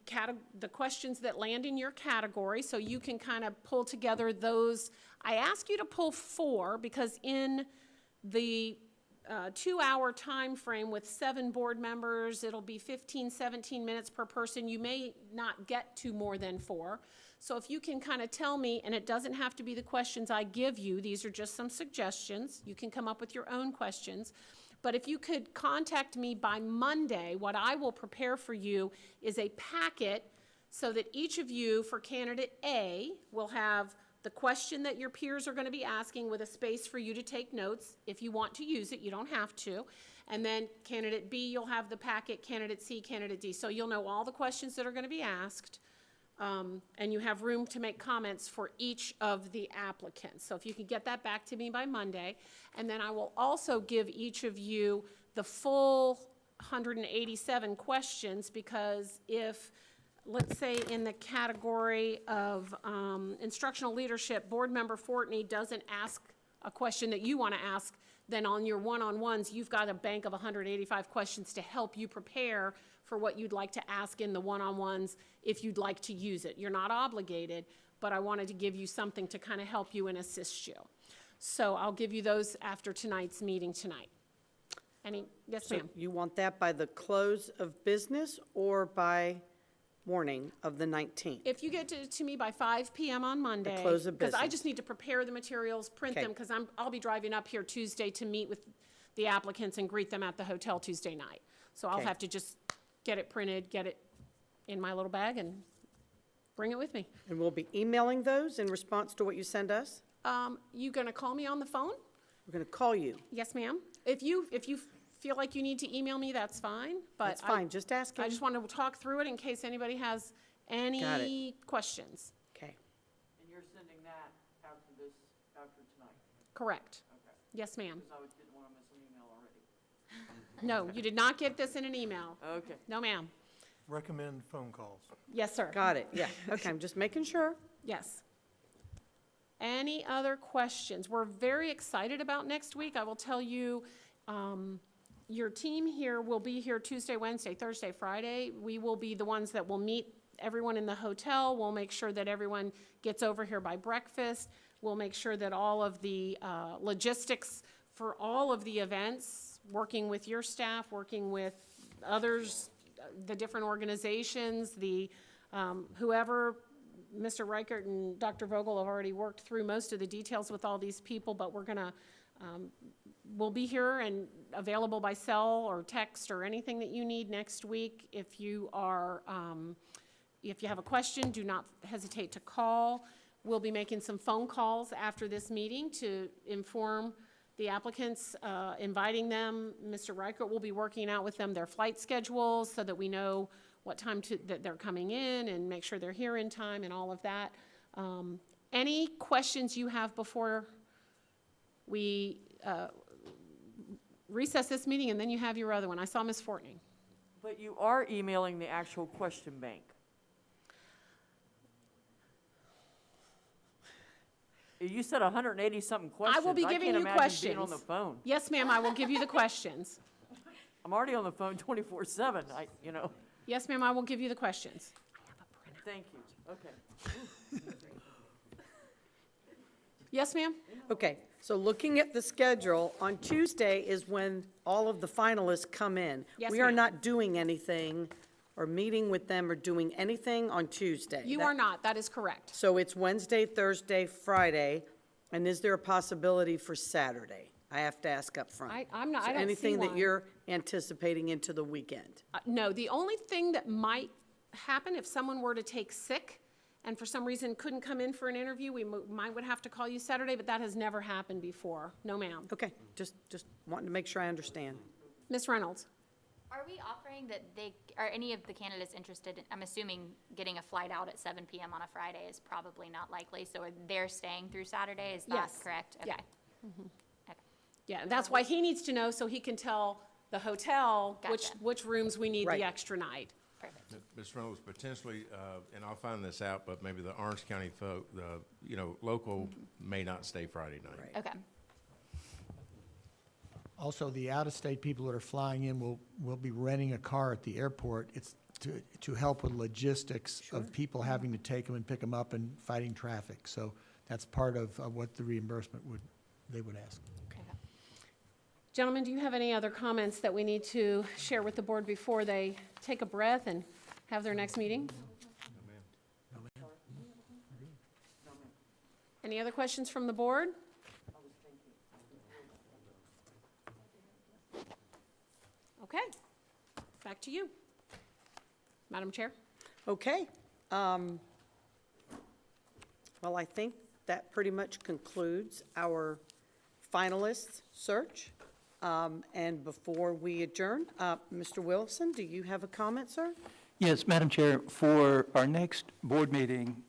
questions that land in your category, so you can kind of pull together those. I ask you to pull 4 because in the 2-hour time frame with 7 board members, it'll be 15, 17 minutes per person. You may not get to more than 4. So if you can kind of tell me, and it doesn't have to be the questions I give you, these are just some suggestions. You can come up with your own questions. But if you could contact me by Monday, what I will prepare for you is a packet so that each of you for candidate A will have the question that your peers are going to be asking with a space for you to take notes. If you want to use it, you don't have to. And then candidate B, you'll have the packet, candidate C, candidate D. So you'll know all the questions that are going to be asked. And you have room to make comments for each of the applicants. So if you can get that back to me by Monday, and then I will also give each of you the full 187 questions, because if, let's say in the category of instructional leadership, Board Member Fortney doesn't ask a question that you want to ask, then on your one-on-ones, you've got a bank of 185 questions to help you prepare for what you'd like to ask in the one-on-ones if you'd like to use it. You're not obligated, but I wanted to give you something to kind of help you and assist you. So I'll give you those after tonight's meeting tonight. Yes, So ma'am. you want that by the close of business or by morning of the 19th? If you get to me by 5 p.m. on Monday. close of Because I business. just need to prepare the materials, print Okay. them, because I'll be driving up here Tuesday to meet with the applicants and greet them at the hotel Tuesday night. So I'll Okay. have to just get it printed, get it in my little bag, and bring it with me. And we'll be emailing those in response to what you send us? You gonna call me on the phone? We're going to call you. Yes, ma'am. If you feel like you need to email me, that's fine, but That's fine, just asking. I just wanted to talk through it in case anybody has Got any questions. Okay. And you're sending that after tonight? Correct. Okay. Yes, ma'am. Because I didn't want to miss an email already. No, you did not get this in an email. Okay. No, ma'am. Recommend phone calls. Yes, sir. Got it, yeah. Okay, I'm just making sure. Yes. Any other questions? We're very excited about next week. I will tell you, your team here will be here Tuesday, Wednesday, Thursday, Friday. We will be the ones that will meet everyone in the hotel. We'll make sure that everyone gets over here by breakfast. We'll make sure that all of the logistics for all of the events, working with your staff, working with others, the different organizations, the whoever, Mr. Reichert and Dr. Vogel have already worked through most of the details with all these people, but we're gonna, we'll be here and available by cell or text or anything that you need next week. If you are, if you have a question, do not hesitate to call. We'll be making some phone calls after this meeting to inform the applicants, inviting them. Mr. Reichert will be working out with them their flight schedules so that we know what time that they're coming in and make sure they're here in time and all of that. Any questions you have before we recess this meeting, and then you have your other one. I saw Ms. Fortney. But you are emailing the actual question bank. You said 180-something questions. I will be giving can't you imagine questions. being on the phone. Yes, ma'am, I will give you the questions. I'm already on the phone 24/7, you know. Yes, ma'am, I will give you the questions. Thank you. Okay. Yes, ma'am? Okay, so looking at the schedule, on Tuesday is when all of the finalists come in. Yes, We are ma'am. not doing anything or meeting with them or doing anything on Tuesday. You That- are not, that is correct. So it's Wednesday, Thursday, Friday, and is there a possibility for Saturday? I have to ask up front. I'm not, So I don't see anything that one. you're anticipating into the weekend? No, the only thing that might happen if someone were to take sick and for some reason couldn't come in for an interview, we might would have to call you Saturday, but that has never happened before. No, ma'am. Okay, just wanting to make sure I understand. Ms. Reynolds? Are we offering that are any of the candidates interested in, I'm assuming getting a flight out at 7 p.m. on a Friday is probably not likely, so they're staying through Saturday, is that Yes. correct? Yeah. Okay. Okay. Yeah, that's why he needs to know so he can tell the hotel Gotcha. which rooms we need Right. the extra night. Perfect. Ms. Reynolds, potentially, and I'll find this out, but maybe the Orange County folk, local may not stay Friday night. Okay. Also, the out-of-state people that are flying in will be renting a car at the airport. It's to help with logistics of people having to take them and pick them up and fighting traffic. So that's part of what the reimbursement they would ask. Gentlemen, do you have any other comments that we need to share with the board before they take a breath and have their next meeting? Any other questions from the board? Okay, back to you. Madam Chair? Okay. Well, I think that pretty much concludes our finalists search. And before we adjourn, Mr. Wilson, do you have a comment, sir? Yes, Madam Chair, for our next board meeting,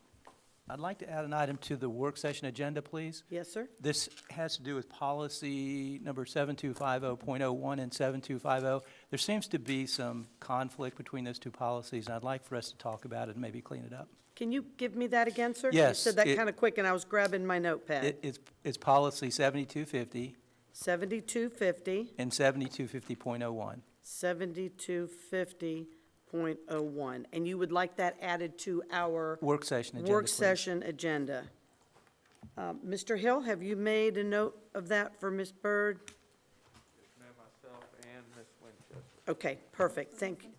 I'd like to add an item to the work session agenda, please. Yes, sir. This has to do with policy number 7250.01 and 7250. There seems to be some conflict between those two policies, and I'd like for us to talk about it and maybe clean it up. Can you give me that again, sir? Yes, You said that it- kind of quick, and I was grabbing my notepad. It's policy 7250 7250, and 7250.01. 7250.01. And you would like that added to our Work session agenda, work please. session agenda. Mr. Hill, have you made a note of that for Ms. Byrd? Myself and Ms. Winchester. Okay, perfect, thank you.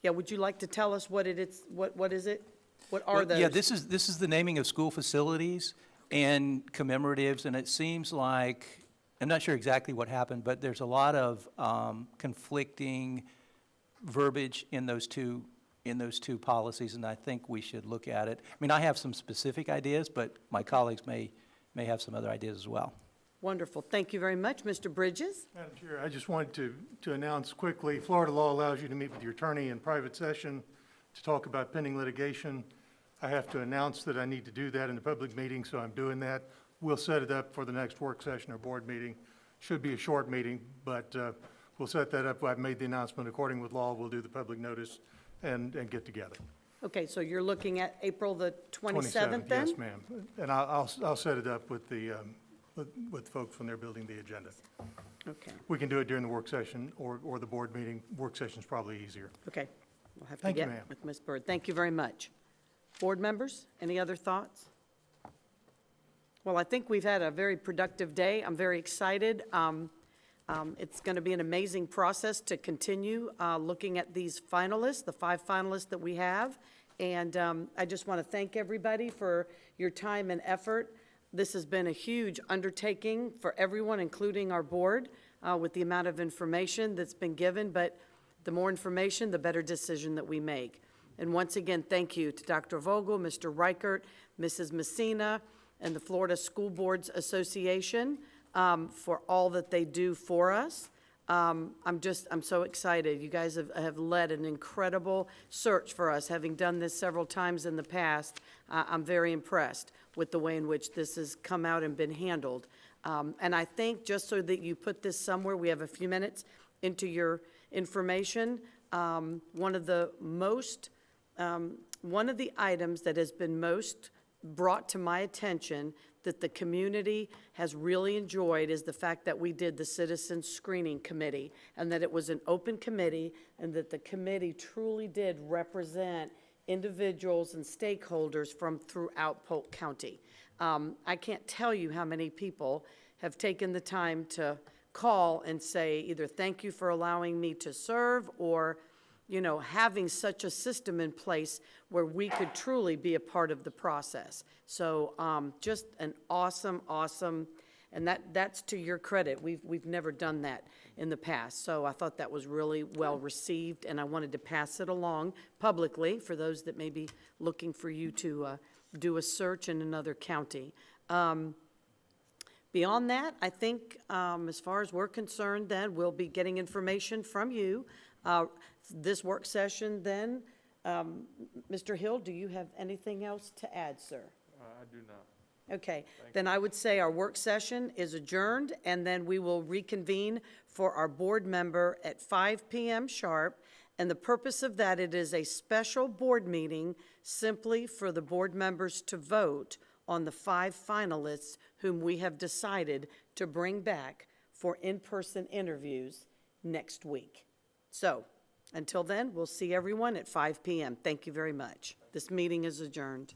Yeah, would you like to tell us what it is, what is it? What are Well, those? Yeah, this is the naming of school facilities and commemoratives, and it seems like, I'm not sure exactly what happened, but there's a lot of conflicting verbiage in those two policies, and I think we should look at it. I mean, I have some specific ideas, but my colleagues may have some other ideas as well. Wonderful, thank you very much. Mr. Bridges? Madam Chair, I just wanted to announce quickly, Florida law allows you to meet with your attorney in private session to talk about pending litigation. I have to announce that I need to do that in the public meeting, so I'm doing that. We'll set it up for the next work session or board meeting. Should be a short meeting, but we'll set that up. I've made the announcement according with law. We'll do the public notice and get together. Okay, so you're looking at April the 27th then? Yes, ma'am. And I'll set it up with the folks when they're building the agenda. Okay, We can do it during the work session or the board meeting. Work session's probably easier. okay. We'll have to Thank you, get ma'am. with Ms. Byrd. Thank you very much. Board members, any other thoughts? Well, I think we've had a very productive day. I'm very excited. It's going to be an amazing process to continue looking at these finalists, the 5 finalists that we have. And I just want to thank everybody for your time and effort. This has been a huge undertaking for everyone, including our board, with the amount of information that's been given. But the more information, the better decision that we make. And once again, thank you to Dr. Vogel, Mr. Reichert, Mrs. Messina, and the Florida School Boards Association for all that they do for us. I'm so excited. You guys have led an incredible search for us, having done this several times in the past. I'm very impressed with the way in which this has come out and been handled. And I think, just so that you put this somewhere, we have a few minutes into your information. One of the items that has been most brought to my attention that the community has really enjoyed is the fact that we did the Citizen Screening Committee, and that it was an open committee, and that the committee truly did represent individuals and stakeholders from throughout Polk County. I can't tell you how many people have taken the time to call and say either thank you for allowing me to serve, or having such a system in place where we could truly be a part of the process. So just an awesome, and that's to your credit. We've never done that in the past. So I thought that was really well received, and I wanted to pass it along publicly for those that may be looking for you to do a search in another county. Beyond that, I think as far as we're concerned, then we'll be getting information from you. This work session then, Mr. Hill, do you have anything else to add, sir? I do not. Okay, then I would say our work session is adjourned, and then we will reconvene for our board member at 5 p.m. sharp. And the purpose of that, it is a special board meeting simply for the board members to vote on the 5 finalists whom we have decided to bring back for in-person interviews next week. So, until then, we'll see everyone at 5 p.m. Thank you very much. This meeting is adjourned.